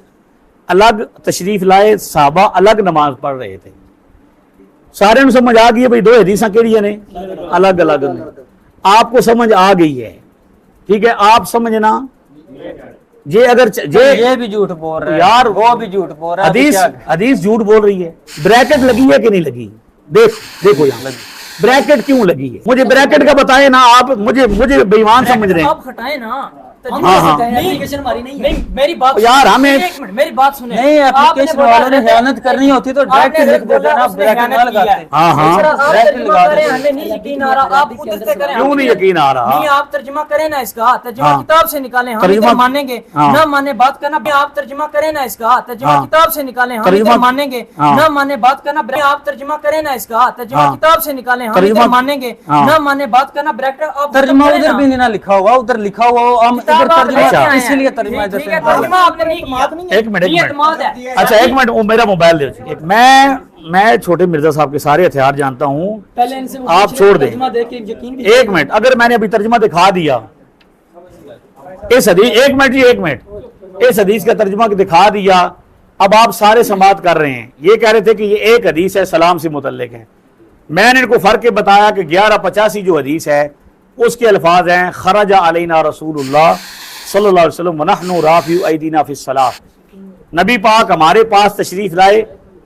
Speaker 1: अलग तशरीफ लाए, साहबा अलग नमाज पढ़ रहे थे। सारे ਨੂੰ समझ आ गई है भाई दो हदीसां केड़ियां ने अलग अलग ने, आपको समझ आ गई है, ठीक है? आप समझना जे अगर
Speaker 2: ये भी झूठ बोल रहा है
Speaker 1: यार,
Speaker 2: वो भी झूठ बोल रहा है,
Speaker 1: हदीस झूठ बोल रही है। ब्रैकेट लगी है कि नहीं लगी? देखो यहाँ ब्रैकेट क्यों लगी है, मुझे ब्रैकेट का बताए ना आप। मुझे बेईमान समझ रहे हैं
Speaker 5: आप हटाए ना।
Speaker 1: हाँ।
Speaker 5: नहीं मेरी बात
Speaker 1: यार हमें
Speaker 5: एक मिनट मेरी बात सुने।
Speaker 2: नहीं एप्लीकेशन वालों ने खयानत करनी होती तो डायरेक्ट लिख देते ना, ब्रैकेट ना लगाते।
Speaker 1: हाँ
Speaker 2: डायरेक्ट लगा देते।
Speaker 5: हमें नहीं यकीन आ रहा, आप उधर से करें।
Speaker 1: क्यों नहीं यकीन आ रहा?
Speaker 5: नहीं आप तर्जुमा करें ना इसका, तर्जुमा
Speaker 1: हाँ।
Speaker 5: किताब से निकालें, हम
Speaker 1: तर्जुमा-
Speaker 5: इधर मानेंगे
Speaker 1: हाँ।
Speaker 5: ना माने बात करना। आप तर्जुमा करें ना इसका, तर्जुमा
Speaker 1: हाँ।
Speaker 5: किताब से निकालें, हम
Speaker 1: तर्जुमा-
Speaker 5: इधर मानेंगे
Speaker 1: हाँ।
Speaker 5: ना माने बात करना। आप तर्जुमा करें ना इसका, तर्जुमा
Speaker 1: हाँ।
Speaker 5: किताब से निकालें, हम
Speaker 1: तर्जुमा-
Speaker 5: इधर मानेंगे
Speaker 1: हाँ।
Speaker 5: ना माने बात करना। ब्रैकेट आप
Speaker 2: तर्जुमा उधर भी नहीं ना लिखा हुआ, उधर लिखा हुआ हम इधर तर्जुमा,
Speaker 1: अच्छा।
Speaker 2: इसीलिए तर्जुमा इधर से
Speaker 5: तर्जुमा आपने नहीं किया।
Speaker 1: एक मिनट
Speaker 5: है।
Speaker 1: अच्छा एक मिनट, वो मेरा मोबाइल दे। मैं छोटे मिर्जा साहब के सारे हथियार जानता हूँ,
Speaker 5: पहले इनसे
Speaker 1: आप छोड़ दें।
Speaker 5: देख के यकीन
Speaker 1: एक मिनट, अगर मैंने अभी तर्जुमा दिखा दिया इस हदीस, एक मिनट, इस हदीस का तर्जुमा दिखा दिया, अब आप सारे समात कर रहे हैं, ये कह रहे थे कि ये एक हदीस है सलाम से मुतल्लिक है। मैंने इनको फर्क बताया कि 1185 जो हदीस है उसके अल्फाज हैं खरजा अलैना रसूलुल्लाह सल्लल्लाहु अलैहि वसल्लम व नहनु राफिउ ऐदीना फिस सलाह। नबी पाक हमारे पास तशरीफ लाए,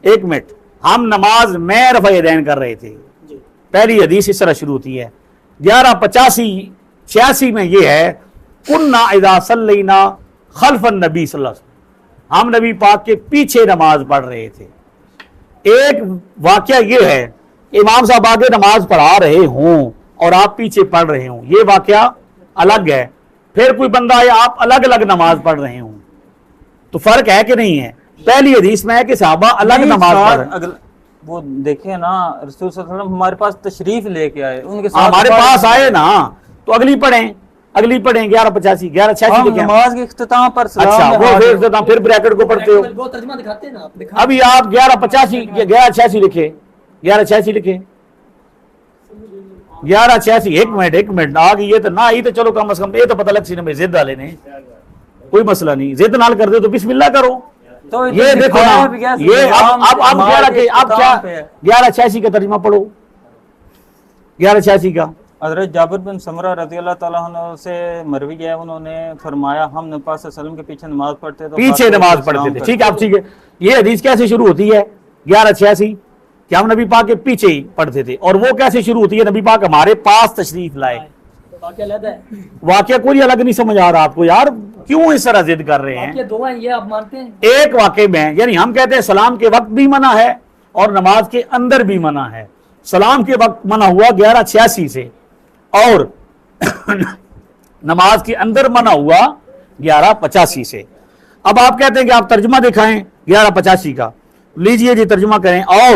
Speaker 1: एक मिनट, हम नमाज में रफ़ा यदैन कर रहे थे। पहली हदीस इस तरह शुरू होती है। 1185 में ये है कुन्ना इज़ा सल्लैना खल्फन नबी सल्लल्लाहु अलैहि वसल्लम, हम नबी पाक के पीछे नमाज पढ़ रहे थे। एक वाकया ये है इमाम साहब आगे नमाज पढ़ा रहे हों और आप पीछे पढ़ रहे हों, ये वाकया अलग है। फिर कोई बंदा आए आप अलग अलग नमाज पढ़ रहे हों, तो फर्क है कि नहीं है? पहली हदीस में है कि सहाबा अलग नमाज पढ़,
Speaker 2: वो देखे ना रसूल सल्लल्लाहु अलैहि वसल्लम हमारे पास तशरीफ लेके आए, उनके साथ
Speaker 1: हमारे पास आए ना, तो अगली पढ़ें 1185 1186 लिखे।
Speaker 2: नमाज के इख्तिताम पर
Speaker 1: अच्छा वो फिर ब्रैकेट को पढ़ते हो।
Speaker 3: वो तर्जुमा दिखाते हैं ना आप,
Speaker 1: अभी आप 1185 लिखे, 1186 लिखे 1186। एक मिनट आ गई, ये तो ना आई तो चलो कम से कम ये तो पता लग सी ना, जिद डाले ने कोई मसला नहीं, जिद नाल कर दो तो बिस्मिल्लाह करो।
Speaker 2: तो
Speaker 1: ये देखो ना, ये अब 1186 का तर्जुमा पढ़ो, 1186 का।
Speaker 2: हज़रत जाबिर बिन समरा रज़ी अल्लाह ताला अन्हु से मरवी है, उन्होंने फरमाया हम नबी पाक सल्लल्लाहु अलैहि वसल्लम के पीछे नमाज पढ़ते तो
Speaker 1: पीछे नमाज पढ़ते थे। ठीक है, आप ठीक है। ये हदीस कैसे शुरू होती है 1186 कि हम नबी पाक के पीछे ही पढ़ते थे, और वो कैसे शुरू होती है, नबी पाक हमारे पास तशरीफ लाए। वाकया कोई अलग नहीं समझ आ रहा आपको यार, क्यों इस तरह जिद कर रहे हैं?
Speaker 3: ये दो हैं, ये आप मानते हैं?
Speaker 1: एक वाकये में, यानी हम कहते हैं सलाम के वक्त भी मना है और नमाज के अंदर भी मना है। सलाम के वक्त मना हुआ 1186 से, और नमाज के अंदर मना हुआ 1185 से। अब आप कहते हैं कि आप तर्जुमा दिखाएं 1185 का, लीजिए जी तर्जुमा करें, और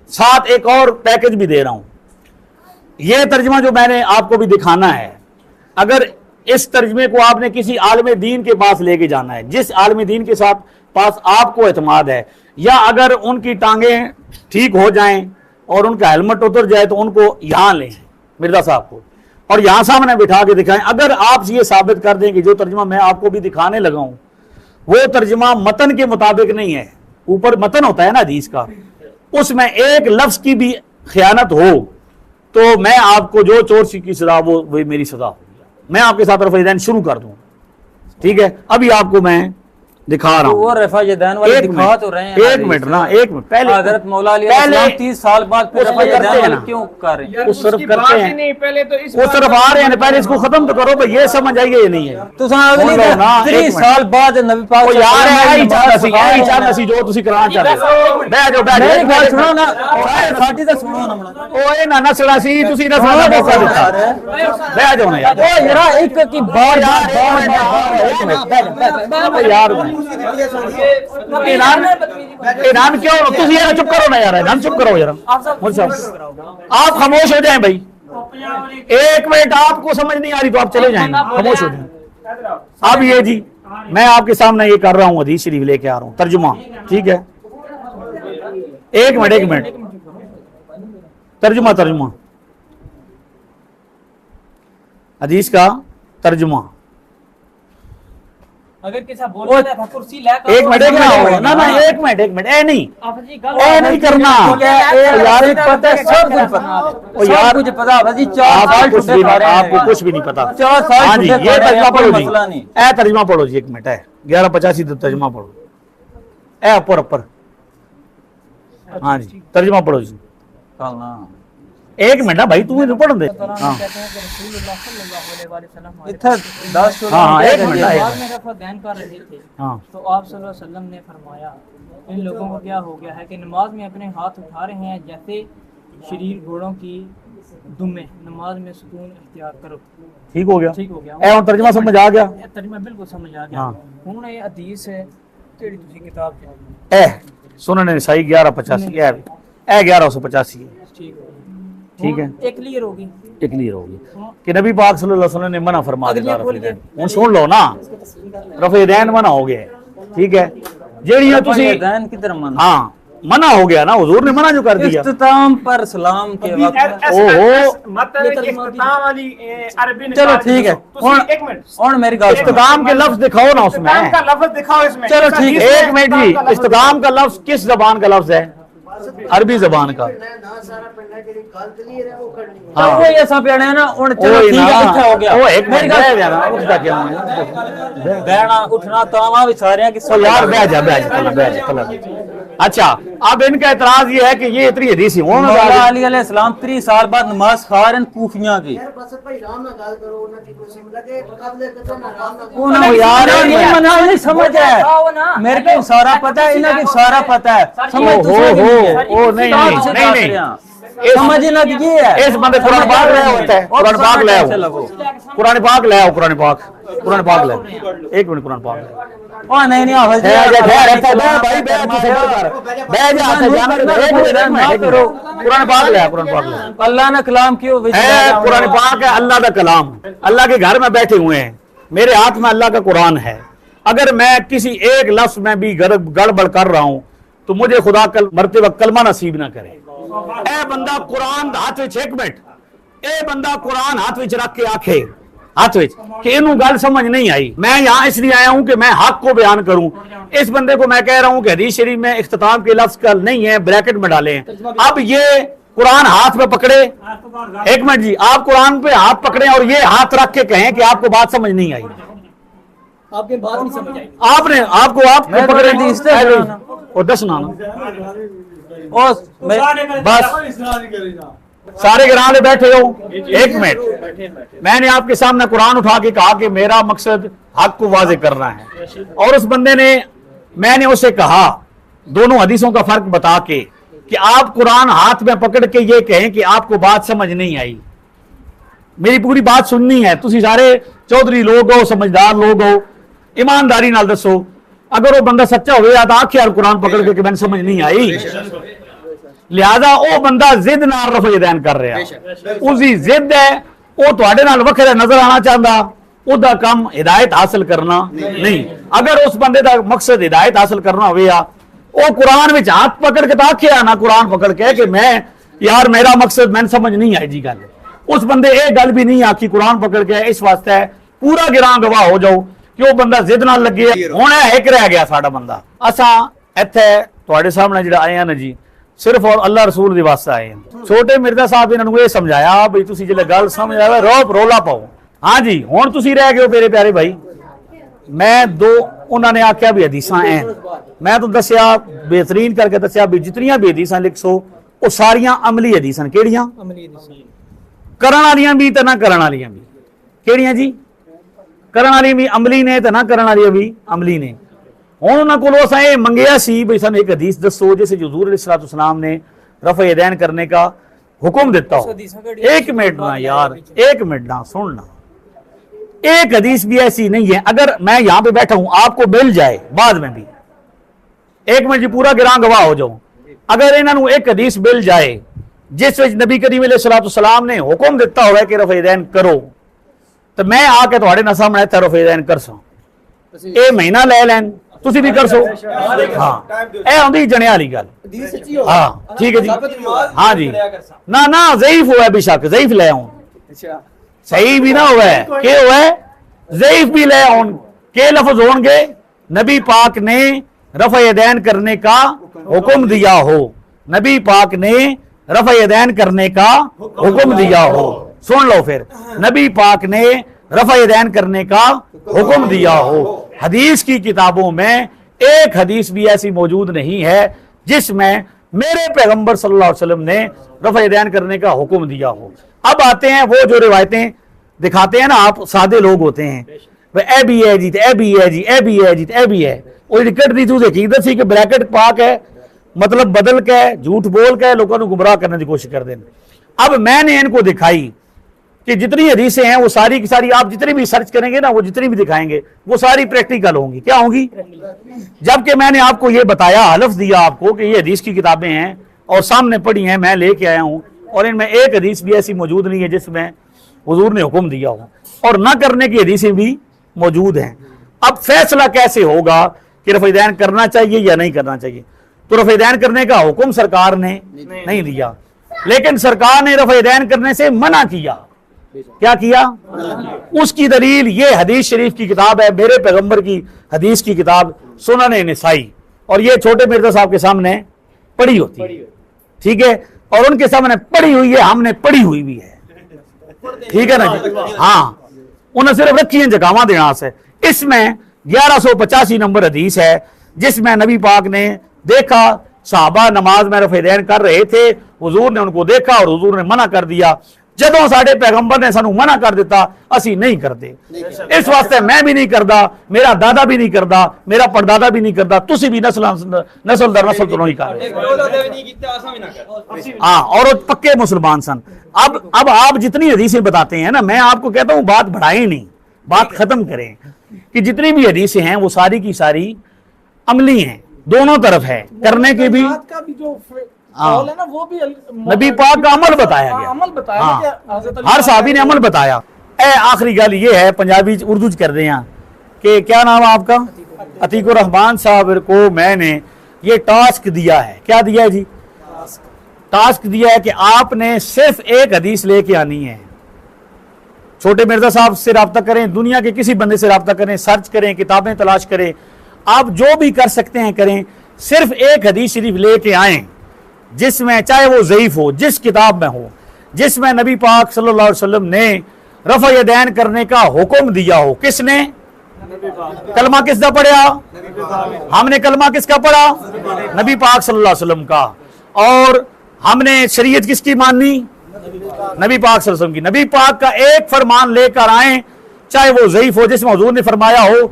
Speaker 1: साथ एक और पैकेज भी दे रहा हूं। यह तर्जुमा जो मैंने आपको भी दिखाना है, अगर इस तर्जुमे को आपने किसी आलिम दीन के पास लेके जाना है, जिस आलिम दीन के साथ पास आपको एतमाद है, या अगर उनकी टांगें ठीक हो जाएं और उनका हेलमेट उतर जाए तो उनको यहां लें मिर्जा साहब को, और यहां सामने बिठा के दिखाएं। अगर आप ये साबित कर दें कि जो तर्जुमा मैं आपको भी दिखाने लगा हूं वो तर्जुमा मतन के मुताबिक नहीं है, ऊपर मतन होता है ना हदीस का, उसमें एक लफ्ज की भी खयानत हो, तो मैं आपको जो चोर की सजा वो मेरी सजा होगी। मैं आपके साथ रफ़ा यदैन शुरू कर दूं, ठीक है? अभी आपको मैं दिखा रहा हूं।
Speaker 2: वो रफ़ा यदैन वाले दिखा तो रहे हैं।
Speaker 1: एक मिनट ना, एक मिनट पहले
Speaker 2: हज़रत मौला अली अलैहिस्सलाम 30 साल बाद फिर रफ़ा यदैन वाले क्यों कर रहे हैं?
Speaker 1: उस तरफ करते हैं,
Speaker 4: पहले तो इस
Speaker 1: उस तरफ आ रहे हैं, पहले इसको खत्म तो करो भाई, ये समझ आई ये नहीं है
Speaker 2: तो अगली 30 साल बाद नबी पाक
Speaker 1: ਉਹ ਯਾਰ ਐ ਹੀ ਚਾਹਦਾ ਸੀ ਜੋ ਤੁਸੀਂ ਕਰਾਉਣਾ ਚਾਹਦੇ ਬਹਿ ਜਾਓ
Speaker 2: मेरी बात सुनो ना, साडी तो सुनो ना मना।
Speaker 1: ਉਹ ਇਹ ਨਾ ਨਸਲਾ ਸੀ, ਤੁਸੀਂ ਨਸਲਾ ਦਾ ਮੌਕਾ ਦਿੱਤਾ, ਬਹਿ ਜਾਓ ਨਾ ਯਾਰ।
Speaker 2: ओ यार एक की बार
Speaker 1: एक मिनट यार, ईरान क्यों, ਤੁਸੀਂ यार चुप करो ना यार, ईरान चुप करो यार, आप खामोश हो जाएं भाई। एक मिनट, आपको समझ नहीं आ रही तो आप चले जाएं, खामोश हो जाएं। अब ये जी मैं आपके सामने ये कर रहा हूँ, हदीस शरीफ लेके आ रहा हूँ, तर्जुमा, ठीक है? एक मिनट तर्जुमा हदीस का तर्जुमा।
Speaker 5: अगर किसी बोल रहा था कुर्सी ला
Speaker 1: एक मिनट एक मिनट ए नहीं करना यार,
Speaker 2: पता है सब कुछ पता,
Speaker 1: ओ यार
Speaker 2: कुछ पता है जी। 4 साल
Speaker 1: आपको कुछ भी नहीं पता।
Speaker 2: 4 साल
Speaker 1: हाँ जी, ये तर्जुमा पढ़ो जी,
Speaker 2: मसला नहीं।
Speaker 1: ए तर्जुमा पढ़ो जी, एक मिनट है 1185 तर्जुमा पढ़ो, ए ऊपर। हाँ जी तर्जुमा पढ़ो जी, एक मिनट ना भाई, तू इन्हें पढ़ दे। हाँ
Speaker 2: इधर 10
Speaker 1: हाँ एक मिनट
Speaker 5: दैन कर रहे थे,
Speaker 1: हाँ
Speaker 5: तो आप सल्लल्लाहु अलैहि वसल्लम ने फरमाया इन लोगों को क्या हो गया है कि नमाज में अपने हाथ उठा रहे हैं जैसे शरीर घोड़ों की दुमे, नमाज में सुकून इख्तियार करो।
Speaker 1: ठीक हो गया,
Speaker 5: ठीक हो गया।
Speaker 1: ए तर्जुमा समझ आ गया?
Speaker 5: तर्जुमा बिल्कुल समझ आ गया।
Speaker 1: हाँ।
Speaker 5: हुण ये हदीस है जेड़ी तुसी किताब च
Speaker 1: ए सुनन नसाई 1185 ए 1185 है, ठीक है?
Speaker 5: एक क्लियर होगी,
Speaker 1: एक क्लियर होगी कि नबी पाक सल्लल्लाहु अलैहि वसल्लम ने मना फरमा दिया रफ़े दैन। हुण सुन लो ना, रफ़े दैन मना हो गया, ठीक है? जेड़ियां तुसी
Speaker 2: दैन किधर मना?
Speaker 1: हाँ मना हो गया ना, हुजूर ने मना जो कर दिया।
Speaker 2: इख्तिताम पर सलाम के वक्त चलो ठीक है, और मेरी गल
Speaker 1: इस्तिकाम के लफ्ज दिखाओ ना उसमें,
Speaker 2: चलो ठीक है।
Speaker 1: एक मिनट जी, इस्तिकाम का लफ्ज किस जबान का लफ्ज है? अरबी जबान का।
Speaker 2: हाँ वो ये सब है ना, और चलो ठीक है, अच्छा हो गया।
Speaker 1: वो एक मिनट है ना, उसका क्या
Speaker 2: बैठना उठना तावा भी सारे की
Speaker 1: तो यार बैठ जा। अच्छा अब इनका एतराज ये है कि ये इतनी हदीसी हो
Speaker 2: मौला अली अलैहिस्सलाम 30 साल बाद नमाज खारन कूफियां की यार ये मना नहीं समझ है, मेरे को सारा पता है, इन्हें भी सारा पता है, समझ
Speaker 1: ओ नहीं
Speaker 2: समझ ना ये है।
Speaker 1: इस बंदे कुरान पाक ले होता है, कुरान पाक ले आओ, कुरान पाक ले आओ, कुरान पाक ले, एक मिनट कुरान पाक ले।
Speaker 5: ओ नहीं नहीं आवाज
Speaker 1: कुरान पाक ले, कुरान पाक ले।
Speaker 5: अल्लाह ने कलाम क्यों
Speaker 1: है कुरान पाक है, अल्लाह का कलाम। अल्लाह के घर में बैठे हुए हैं, मेरे हाथ में अल्लाह का कुरान है। अगर मैं किसी एक लफ्ज में भी गड़बड़ कर रहा हूं तो मुझे खुदा मरते वक्त कलमा नसीब ना करे। ए बंदा कुरान हाथ विच, एक मिनट, ए बंदा कुरान हाथ विच रख के आखे हाथ विच कि इनू गल समझ नहीं आई। मैं यहां इसलिए आया हूं कि मैं हक को बयान करूं। इस बंदे को मैं कह रहा हूं कि हदीस शरीफ में इख्तिताम के लफ्ज कल नहीं है, ब्रैकेट में डाले हैं। अब ये कुरान हाथ में पकड़े, एक मिनट जी, आप कुरान पे हाथ पकड़े और ये हाथ रख के कहें कि आपको बात समझ नहीं आई,
Speaker 5: आपके बात नहीं समझ आई।
Speaker 1: आपने आपको आप पकड़े और दस ना बस सारे गिराने बैठे हो। एक मिनट, मैंने आपके सामने कुरान उठा के कहा कि मेरा मकसद हक को वाजे करना है, और उस बंदे ने, मैंने उसे कहा दोनों हदीसों का फर्क बता के कि आप कुरान हाथ में पकड़ के ये कहें कि आपको बात समझ नहीं आई। मेरी पूरी बात सुननी है, तुसी सारे चौधरी लोग हो, समझदार लोग हो, ईमानदारी नाल दसो। अगर वो बंदा सच्चा हो तो आखे यार कुरान पकड़ के कि मैंने समझ नहीं आई। लिहाजा वो बंदा जिद नाल रफ़ यदैन कर रहा, उसकी जिद है, वो तुहाडे नाल वखरा नजर आना चाहता, उदा काम हिदायत हासिल करना नहीं। अगर उस बंदे का मकसद हिदायत हासिल करना होया, वो कुरान में हाथ पकड़ के तो आखे ना कुरान पकड़ के कि मैं यार मेरा मकसद मैंने समझ नहीं आई जी। गल उस बंदे एक गल भी नहीं आखी कुरान पकड़ के। इस वास्ते पूरा गिरां गवाह हो जाओ कि वो बंदा जिद नाल लगे। हुण एक रह गया साडा बंदा। असां इत्थे तुहाडे सामने जिहड़ा आए हैं जी, सिर्फ और अल्लाह रसूल दे वास्ते आए हैं। छोटे मिर्जा साहब इन्हां नूं ये समझाया भी तुसीं जिहड़े गल समझ आवे रौला पाओ। हाँ जी, हुण तुसीं रह गए हो मेरे प्यारे भाई। मैं दो उन्होंने आख्या भी हदीसां हैं, मैं तो दसिया बेहतरीन करके दसिया भी जितनियां भी हदीसां लिखसो वो सारियां अमली हदीसां। केड़ियां? करन वालियां भी ते ना करन वालियां भी। केड़ियां जी? करन वाली भी अमली ने ते ना करन वाली भी अमली ने। हुण उन्हां कोलों असां ये मंगिया सी भी सानूं एक हदीस दसो जिस हुजूर अलैहिस्सलाम ने रफ़ यदैन करने का हुक्म दिता हो। एक मिनट ना यार, एक मिनट ना सुनना, एक हदीस भी ऐसी नहीं है। अगर मैं यहां पे बैठा हूं आपको मिल जाए बाद में भी, एक मिनट जी पूरा गिरां गवाह हो जाऊं, अगर इन्होंने एक हदीस मिल जाए जिस विच नबी करीम अलैहिस्सलाम ने हुक्म दिता होवे कि रफ़ यदैन करो, तो मैं आके तुहाडे नाल सामने इत्थे रफ़ यदैन कर सा। ये महीना ले लैन, तुसी भी कर सो। हाँ, ए आंदी जणिया वाली गल। हाँ ठीक है जी, हाँ जी, ना ना ज़ईफ हुआ बेशक, ज़ईफ ले आऊं, सही भी ना हुआ है के हुआ है, ज़ईफ भी ले आउन के लफ्ज होंगे नबी पाक ने रफ़ यदैन करने का हुक्म दिया हो, नबी पाक ने रफ़ यदैन करने का हुक्म दिया हो। सुन लो फिर, नबी पाक ने रफ़ यदैन करने का हुक्म दिया हो। हदीस की किताबों में एक हदीस भी ऐसी मौजूद नहीं है जिसमें मेरे पैगंबर सल्लल्लाहु अलैहि वसल्लम ने रफ़ यदैन करने का हुक्म दिया हो। अब आते हैं वो जो रिवायतें दिखाते हैं ना, आप सादे लोग होते हैं, ए भी है जी, ए भी है जी, ए भी है जी, ए भी है, वो रिकट दी तू देखी दसी कि ब्रैकेट पाक है, मतलब बदल के झूठ बोल के लोगों को गुमराह करने की कोशिश कर दें। अब मैंने इनको दिखाई कि जितनी हदीसें हैं वो सारी की सारी आप जितनी भी सर्च करेंगे ना, वो जितनी भी दिखाएंगे वो सारी प्रैक्टिकल होंगी। क्या होंगी? जबकि मैंने आपको ये बताया, हलफ दिया आपको कि ये हदीस की किताबें हैं और सामने पढ़ी हैं, मैं लेके आया हूं, और इनमें एक हदीस भी ऐसी मौजूद नहीं है जिसमें हुजूर ने हुक्म दिया हो, और न करने की हदीसें भी मौजूद हैं। अब फैसला कैसे होगा कि रफ़ यदैन करना चाहिए या नहीं करना चाहिए? तो रफ़ यदैन करने का हुक्म सरकार ने नहीं दिया, लेकिन सरकार ने रफ़ यदैन करने से मना किया। क्या किया? उसकी दलील ये हदीस शरीफ की किताब है, मेरे पैगंबर की हदीस की किताब सुनन नसाई, और ये छोटे मिर्जा साहब के सामने पढ़ी होती है, ठीक है, और उनके सामने पढ़ी हुई है, हमने पढ़ी हुई भी है, ठीक है ना जी। हाँ, उन्हें सिर्फ रखी है जकावा देना से। इसमें 1185 नंबर हदीस है जिसमें नबी पाक ने देखा सहाबा नमाज में रफ़ यदैन कर रहे थे, हुजूर ने उनको देखा और हुजूर ने मना कर दिया। जदों साडे पैगंबर ने सानू मना कर दिता असी नहीं करते, इस वास्ते मैं भी नहीं करता, मेरा दादा भी नहीं करता, मेरा परदादा भी नहीं करता, तुसी भी नस्ल दर नस्ल तो नहीं कर रहे। हाँ, और वो पक्के मुसलमान सन। अब आप जितनी हदीसें बताते हैं ना, मैं आपको कहता हूँ बात बढ़ाई नहीं, बात खत्म करें कि जितनी भी हदीसें हैं वो सारी की सारी अमली हैं, दोनों तरफ है, करने के भी
Speaker 6: का भी जो
Speaker 1: हाँ।
Speaker 6: कौल है ना वो भी
Speaker 1: नबी पाक का अमल बताया गया,
Speaker 6: अमल बताया
Speaker 1: हाँ।
Speaker 6: कि हज़रत अली
Speaker 1: हर साहबी ने अमल बताया। आखिरी गल ये है, पंजाबी उर्दू च कर रहे हैं कि क्या नाम है आपका, अतीकुर रहमान साहब को मैंने ये टास्क दिया है। क्या दिया है जी? टास्क दिया है कि आपने सिर्फ एक हदीस लेके आनी है। छोटे मिर्जा साहब से रब्ता करें, दुनिया के किसी बंदे से रब्ता करें, सर्च करें, किताबें तलाश करें, आप जो भी कर सकते हैं करें, सिर्फ एक हदीस शरीफ लेके आए जिसमें, चाहे वो ज़ईफ हो, जिस किताब में हो, जिसमें नबी पाक सल्लल्लाहु अलैहि वसल्लम ने रफ़ा यदैन करने का हुक्म दिया हो। किसने? कलमा किसका पढ़ा? हमने कलमा किसका पढ़ा? नबी पाक सल्लल्लाहु अलैहि वसल्लम का। और हमने शरीयत किसकी माननी? नबी पाक सल्लल्लाहु अलैहि वसल्लम की। नबी पाक का एक फरमान लेकर आए, चाहे वो ज़ईफ हो, जिसमें हुजूर ने फरमाया हो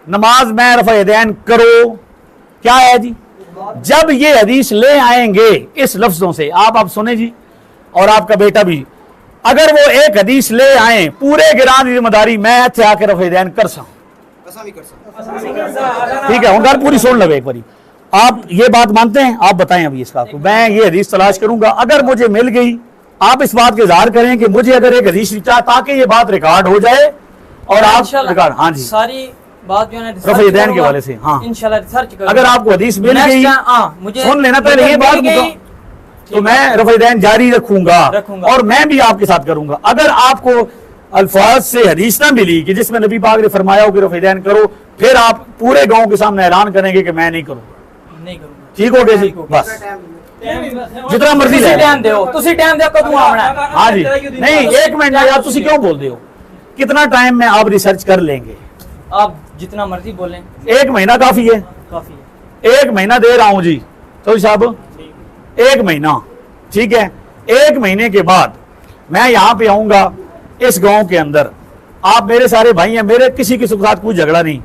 Speaker 1: नमाज में रफ़ा यदैन करो। क्या है जी? जब ये हदीस ले आएंगे इस लफ्जों से, आप सुने जी, और आपका बेटा भी, अगर वो एक हदीस ले आए, पूरे गिरान की जिम्मेदारी मैं इत्थे आके रफ़ा यदैन कर सा, ठीक है? उनका पूरी सुन लगे एक बारी। आप ये बात मानते हैं? आप बताएं अभी इसका। तो मैं ये हदीस तलाश करूंगा, अगर मुझे मिल गई, आप इस बात के इज़हार करें कि मुझे अगर एक हदीस ताकि ये बात रिकॉर्ड हो जाए और आप रिकॉर्ड, हाँ जी,
Speaker 5: सारी बात जो है
Speaker 1: रफ़ा यदैन के वाले से, हाँ,
Speaker 5: इंशाल्लाह रिसर्च करूंगा।
Speaker 1: अगर आपको हदीस मिल गई,
Speaker 5: मुझे
Speaker 1: सुन लेना पहले ये बात, तो मैं रफ़ा यदैन जारी रखूंगा और मैं भी आपके साथ करूंगा। अगर आपको अल्फाज से हदीस ना मिली कि जिसमें नबी पाक ने फरमाया हो कि रफ़ा यदैन करो, फिर आप पूरे गांव के सामने ऐलान करेंगे कि मैं नहीं करूंगा।
Speaker 5: नहीं करूंगा।
Speaker 1: ठीक हो गया जी? बस जितना मर्जी ले
Speaker 5: टाइम दो, तुसी टाइम दो, कदों आना है?
Speaker 1: हाँ जी, नहीं एक मिनट यार, तुसी क्यों बोलते हो? कितना टाइम में आप रिसर्च कर लेंगे?
Speaker 5: आप जितना मर्जी बोलें,
Speaker 1: 1 महीना काफी है।
Speaker 5: काफी है।
Speaker 1: 1 महीना दे रहा हूं जी तो साहब, 1 महीना, ठीक है? 1 महीने के बाद मैं यहाँ पे आऊंगा इस गांव के अंदर। आप मेरे सारे भाई हैं, मेरे किसी के साथ कोई झगड़ा नहीं।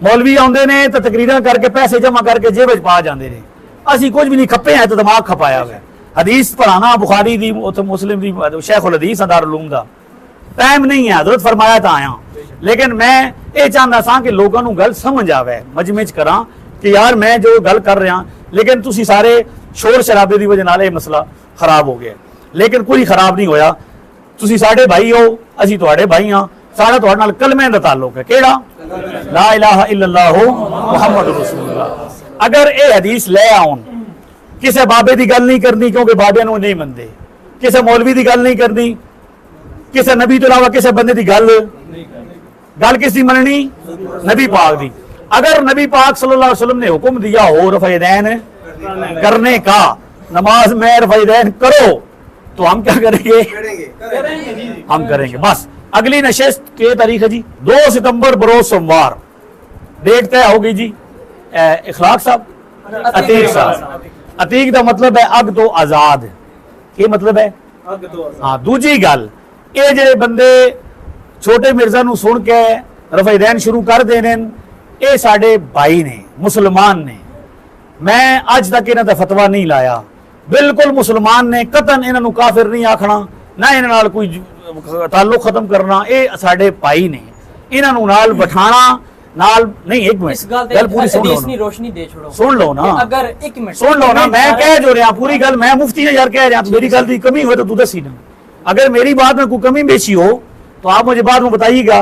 Speaker 1: मौलवी आते ने तो तकरीरें करके पैसे जमा करके जेब च पा जाते हैं, असी कुछ भी नहीं खपे हैं, तो दिमाग खपाया हुआ। हदीस पढ़ाना बुखारी दी, मुस्लिम दी, शेखुल हदीस दारुल उलूम दा टाइम नहीं है, हजरत फरमाया था आया। लेकिन मैं ये चाहता सा कि लोगों को गल समझ आवे, मजमे च करा कि यार मैं जो गल कर रहा, लेकिन तुसी सारे शोर शराबे की वजह नाल ये मसला खराब हो गया। लेकिन कोई खराब नहीं होया, तुसी साडे भाई हो, असी तुहाडे भाई हाँ, साडा तुहाडे नाल कलमे दा ताल्लुक है। केड़ा? ला इलाहा इल्लल्लाह मुहम्मद रसूलुल्लाह। अगर ये हदीस ले आउन, किसी बाबे की गल नहीं करनी क्योंकि बाबे नूं नहीं मनदे, किसी मौलवी की गल नहीं करनी, किसी नबी तो अलावा किसी बंदे की गल किसकी मननी? नबी पाक दी। अगर नबी पाक सल्लल्लाहु अलैहि वसल्लम ने हुक्म दिया हो रफ़ा यदैन करने का, नमाज में रफ़ा यदैन करो, तो हम क्या करेंगे? हम करेंगे। बस अगली नशिस्त की तारीख है जी 2 सितंबर बरोज सोमवार, डेट तय होगी जी। इखलाक साहब, अतीक साहब। अतीक का मतलब है अग तो आजाद। ये मतलब है हाँ। दूजी गल, ये जे बंदे छोटे मिर्जा नूं सुन के रफ़ा यदैन शुरू कर देने, ये साडे भाई ने, मुसलमान ने। मैं अज तक इन्हां दा फतवा नहीं लाया, बिल्कुल मुसलमान ने, कतन इन्हां नूं काफिर नहीं आखना, ना इन्हां नाल कोई ताल्लुक खत्म करना। ये साडे भाई ने, इन्हां नूं नाल बिठाना नाल नहीं। एक मिनट गल पूरी सुन लो ना,
Speaker 5: रोशनी दे छोड़ो,
Speaker 1: सुन लो ना,
Speaker 5: अगर 1 मिनट
Speaker 1: सुन लो ना, मैं कह जो रहा पूरी गल, मैं मुफ्ती ने यार कह रहा, मेरी गल की कमी हो तो तू दसी ना। अगर मेरी बात में कोई कमी बेशी हो तो आप मुझे बाद में बताइएगा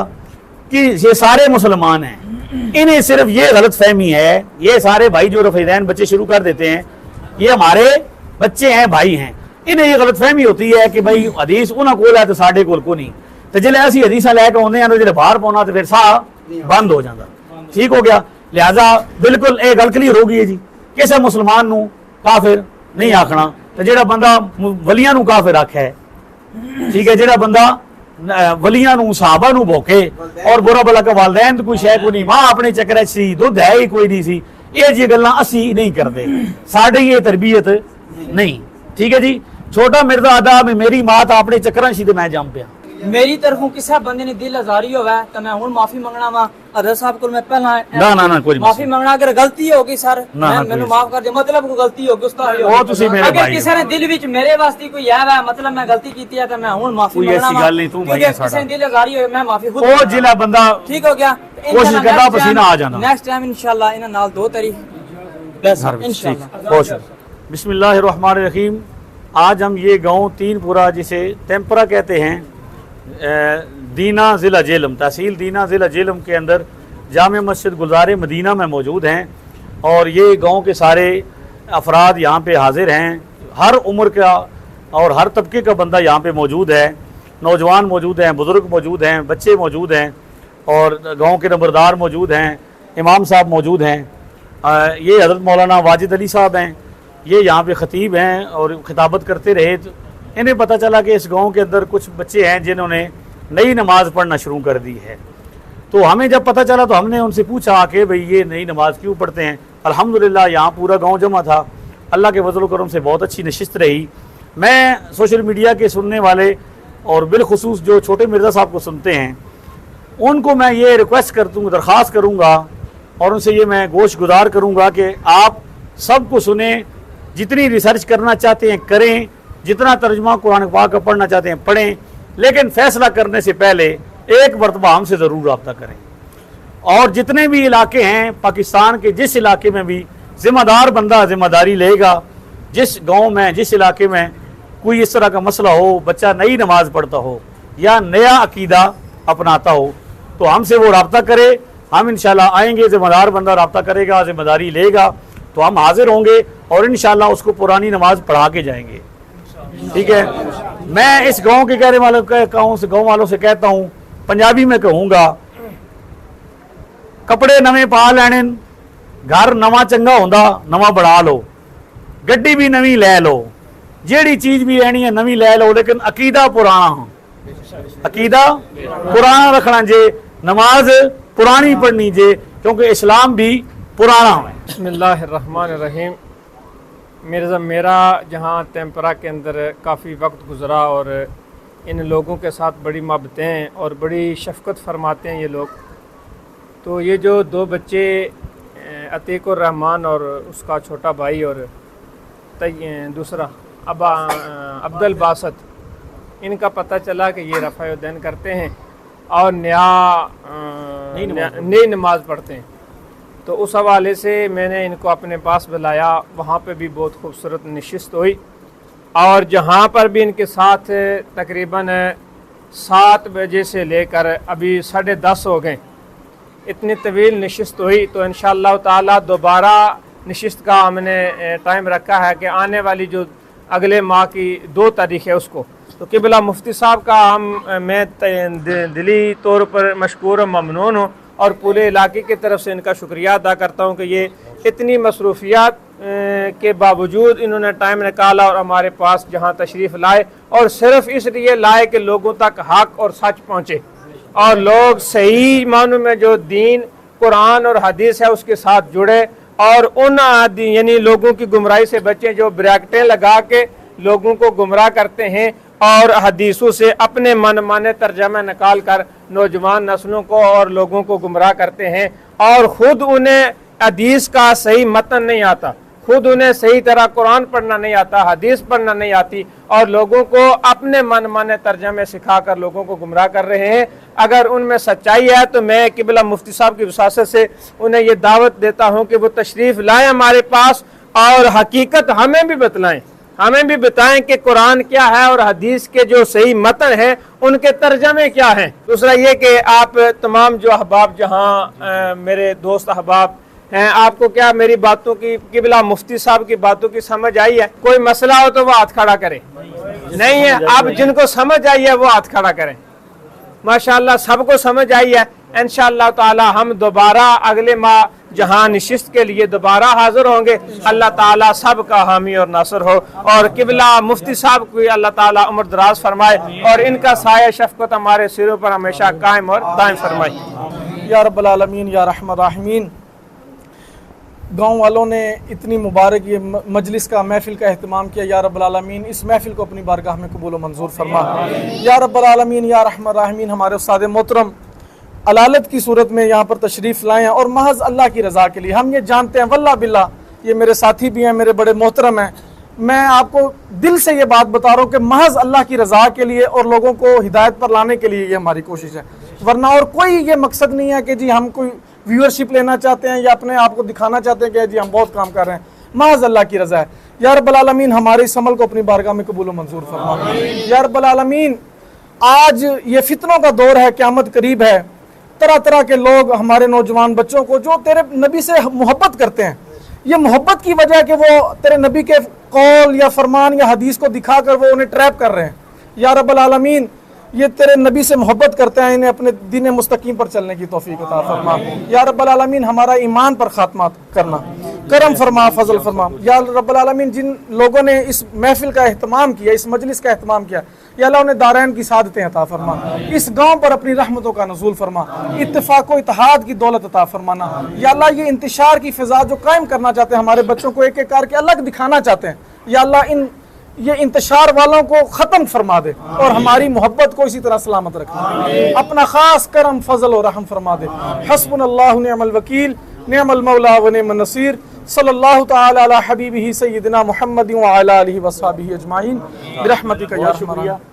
Speaker 1: कि ये सारे मुसलमान हैं, इन्हें सिर्फ ये गलत फहमी है, ये सारे भाई जो रफ़ा यदैन बच्चे शुरू कर देते हैं, ये हमारे बच्चे हैं, भाई हैं, इन्हें ये गलत फहमी होती है कि भाई हदीस उन्होंने कोल है तो साढ़े कोल को नहीं, तो जिले असी हदीसा लैके आते हैं तो जो बाहर पाना तो फिर साह बंद हो जाता। ठीक हो गया? लिहाजा बिल्कुल ये गल क्लीयर हो गई है जी, किसी मुसलमान नूं काफिर नहीं आखना, तो जो बंदा वलियां नूं काफिर आखे, ठीक है, जो बंदा वलियां नूं सहाबा नूं भोके और बुरा भला का वालदैन तो कोई शै को नहीं, मां अपने चक्कर सी, दुध है ही कोई नहीं सी, ये जी गल्लां असी नहीं करते, साढ़े ये तरबियत नहीं। ठीक है जी? छोटा मिर्जा आदा मेरी मां तो अपने चक्कर सी तो मैं जम पिया,
Speaker 5: मेरी तरफों किसी बंदे ने दिल आजारी होवे तो मैं हुण माफी मंगना वा हजरत साहब को। मैं पहला
Speaker 1: ना कोई
Speaker 5: माफी मंगना, अगर गलती होगी सर मैनू माफ कर दे, मतलब कोई गलती होगी उस्ताद अगर किसी ने दिल विच मेरे वास्ते कोई है वा मतलब मैं गलती कीती है तो मैं हुण माफी मंगना वा। क्योंकि किसी ने दिल आजारी होवे मैं माफी खुद
Speaker 1: ओ जिला बंदा
Speaker 5: ठीक हो गया,
Speaker 1: कोशिश करना पसीना आ जाना।
Speaker 5: नेक्स्ट टाइम इंशाल्लाह इन्हां नाल 2 तारीख बस इंशाल्लाह।
Speaker 1: बिस्मिल्लाहिर्रहमानिर्रहीम। आज हम ये गांव तीनपुरा जिसे टेम्परा कहते हैं, दीना ज़िला जेलम, तहसील दीना ज़िला जेलम के अंदर जामे मस्जिद गुलज़ार मदीना में मौजूद हैं। और ये गांव के सारे अफराद यहाँ पे हाजिर हैं, हर उम्र का और हर तबके का बंदा यहाँ पे मौजूद है। नौजवान मौजूद हैं, बुज़ुर्ग मौजूद हैं, बच्चे मौजूद हैं और गांव के नंबरदार मौजूद हैं, इमाम साहब मौजूद हैं। ये हज़रत मौलाना वाजिद अली साहब हैं, ये यहाँ पे ख़तीब हैं और खिताबत करते रहे। तो इन्हें पता चला कि इस गांव के अंदर कुछ बच्चे हैं जिन्होंने नई नमाज़ पढ़ना शुरू कर दी है। तो हमें जब पता चला तो हमने उनसे पूछा कि भाई ये नई नमाज़ क्यों पढ़ते हैं। अल्हम्दुलिल्लाह यहाँ पूरा गांव जमा था, अल्लाह के फज़ल करम से बहुत अच्छी नशिस्त रही। मैं सोशल मीडिया के सुनने वाले और बिलखुसूस जो छोटे मिर्ज़ा साहब को सुनते हैं उनको मैं ये रिक्वेस्ट दरख्वास्त करूँगा और उनसे ये मैं गोश गुजार करूँगा कि आप सबको सुने, जितनी रिसर्च करना चाहते हैं करें, जितना तर्जुमा कुरान पाक का पढ़ना चाहते हैं पढ़ें, लेकिन फ़ैसला करने से पहले एक मरतबा हमसे ज़रूर रब्ता करें। और जितने भी इलाके हैं पाकिस्तान के, जिस इलाके में भी ज़िम्मेदार बंदा ज़िम्मेदारी लेगा, जिस गांव में जिस इलाके में कोई इस तरह का मसला हो, बच्चा नई नमाज़ पढ़ता हो या नया अकीदा अपनाता हो तो हमसे वो रब्ता करे। हम इंशाल्लाह आएंगे, ज़िम्मेदार बंदा रब्ता करेगा, ज़िम्मेदारी लेगा तो हम हाजिर होंगे और इंशाल्लाह उसको पुरानी नमाज पढ़ा के जाएंगे। ठीक है। मैं इस गांव के कहने वालों गाँव वालों से कहता हूँ, पंजाबी में कहूँगा, कपड़े नवे पा लैने, घर नवा चंगा होंदा नवा बना लो, गड्डी भी नवी लै लो, जेड़ी चीज़ भी लेनी है नवी लै लो, लेकिन अकीदा पुराना, अकीदा पुराना रखना जे, नमाज पुरानी पढ़नी जे, क्योंकि इस्लाम भी पुराना है।
Speaker 6: बिस्मिल्लाहिर्रहमानिर्रहीम। मेरा जहाँ टेम्परा के अंदर काफ़ी वक्त गुज़रा और इन लोगों के साथ बड़ी मोहब्बतें हैं और बड़ी शफ़क़त फरमाते हैं ये लोग। तो ये जो 2 बच्चे अतीकुर रहमान और उसका छोटा भाई और दूसरा अब्दुल बासत, इनका पता चला कि ये रफ़ाउद्दीन करते हैं और नई नमाज़ पढ़ते हैं। तो उस हवाले से मैंने इनको अपने पास बुलाया, वहाँ पे भी बहुत खूबसूरत नशिस्त हुई और जहाँ पर भी इनके साथ तकरीबन 7 बजे से लेकर अभी 10:30 हो गए, इतनी तवील नशिस्त हुई। तो इंशाअल्लाह ताला दोबारा नशिस्त का हमने टाइम रखा है कि आने वाली जो अगले माह की 2 तारीख है उसको, तो किबला मुफ्ती साहब का मैं दिली तौर पर मशकूर और ममनून हूँ और पूरे इलाके की तरफ से इनका शुक्रिया अदा करता हूँ कि ये इतनी मसरूफियात के बावजूद इन्होंने टाइम निकाला और हमारे पास जहाँ तशरीफ़ लाए, और सिर्फ इसलिए लाए कि लोगों तक हक और सच पहुँचे और लोग सही मानों में जो दीन कुरान और हदीस है उसके साथ जुड़े और उन यानी लोगों की गुमराही से बचें जो ब्रैकेटें लगा के लोगों को गुमराह करते हैं और हदीसों से अपने मन माने तर्जमा निकाल कर नौजवान नस्लों को और लोगों को गुमराह करते हैं और ख़ुद उन्हें हदीस का सही मतन नहीं आता, खुद उन्हें सही तरह कुरान पढ़ना नहीं आता, हदीस पढ़ना नहीं आती और लोगों को अपने मन माने तर्जमे सिखाकर लोगों को गुमराह कर रहे हैं। अगर उनमें सच्चाई है तो मैं किबला मुफ्ती साहब की वसासत से उन्हें ये दावत देता हूँ कि वो तशरीफ़ लाएं हमारे पास और हकीकत हमें भी बतलाएं, हमें भी बताएं कि कुरान क्या है और हदीस के जो सही मतन है उनके तर्जमे क्या हैं। दूसरा ये कि आप तमाम जो अहबाब जहाँ मेरे दोस्त अहबाब हैं, आपको क्या मेरी बातों की किबला मुफ्ती साहब की बातों की समझ आई है? कोई मसला हो तो वो हाथ खड़ा करे, नहीं है? अब जिनको समझ आई है वो हाथ खड़ा करें। माशाअल्लाह सबको समझ आई है। इंशाअल्लाह ताला हम दोबारा अगले माह जहाँ नशिस्त के लिए दोबारा हाजिर होंगे। अल्लाह ताला सब का हामी और नासर हो और किबला मुफ्ती साहब को अल्लाह ताला उम्र दराज फरमाए और इनका साया शफ़क़त हमारे सिरों पर हमेशा कायम और दायम फरमाए।
Speaker 5: या रब्बल आलमीन या रहमान रहीमीन।
Speaker 7: गांव वालों ने इतनी मुबारक ये मजलिस का महफिल का एहतमाम किया। या रब्बल आलमीन इस महफिल को अपनी बारगाह में कबूल व मंजूर फरमा। या रब्बल आलमीन या रहमान रहीमीन हमारे उस्ताद मोहतरम अलालत की सूरत में यहाँ पर तशरीफ़ लाए हैं और महज अल्लाह की रज़ा के लिए। हम ये जानते हैं वल्लाह बिल्लाह, ये मेरे साथी भी हैं, मेरे बड़े मोहतरम हैं, मैं आपको दिल से ये बात बता रहा हूँ कि महज अल्लाह की रज़ा के लिए और लोगों को हिदायत पर लाने के लिए ये हमारी कोशिश है, वरना और कोई ये मकसद नहीं है कि जी हम कोई व्यूअरशिप लेना चाहते हैं या अपने आप को दिखाना चाहते हैं कि जी हम बहुत काम कर रहे हैं। महज अल्लाह की रज़ा है। या रब्बल आलमीन हमारे इस अमल को अपनी बारगाह में कबूल व मंजूर फरमा। या रब्बल आलमीन आज ये फितनों का दौर है, क़यामत करीब है, तरह तरह के लोग हमारे नौजवान बच्चों को जो तेरे नबी से मोहब्बत करते हैं, ये मोहब्बत की वजह कि वो तेरे नबी के कौल या फरमान या हदीस को दिखाकर वो उन्हें ट्रैप कर रहे हैं। या रब्बल आलमीन ये तेरे नबी से मोहब्बत करते हैं, इन्हें अपने दीन मुस्तकीम पर चलने की तौफीक अता फरमा। या रब्बल आलमीन हमारा ईमान पर खात्मा करना, करम फरमा, फजल फरमा। या रब्बल आलमीन जिन लोगों ने इस महफिल का एहतमाम किया, इस मजलिस का एहतमाम किया, या अल्लाह उन्हें दारैन की सादतें अता फरमा। इस गांव पर अपनी रहमतों का नज़ूल फरमा, इत्तेफाक व इत्तेहाद की दौलत अता फरमाना। या अल्लाह ये इंतशार की फ़िज़ा जो कायम करना चाहते हैं, हमारे बच्चों को एक एक करके अलग दिखाना चाहते हैं, या अल्लाह ये इंतशार वालों को ख़त्म फरमा दे और हमारी मोहब्बत को इसी तरह सलामत रखना। अपना ख़ास करम फजल और रहम फरमा दे। हस्बुनल्लाहु निअमल वकील निअमल मौला व निअमन नसीर। सल्लल्लाहु तआला अला हबीबिही सय्यिदिना मुहम्मद व अला आलिहि व अस्हाबिही अजमाइन बिरहमतिका या अरहमर राहिमीन।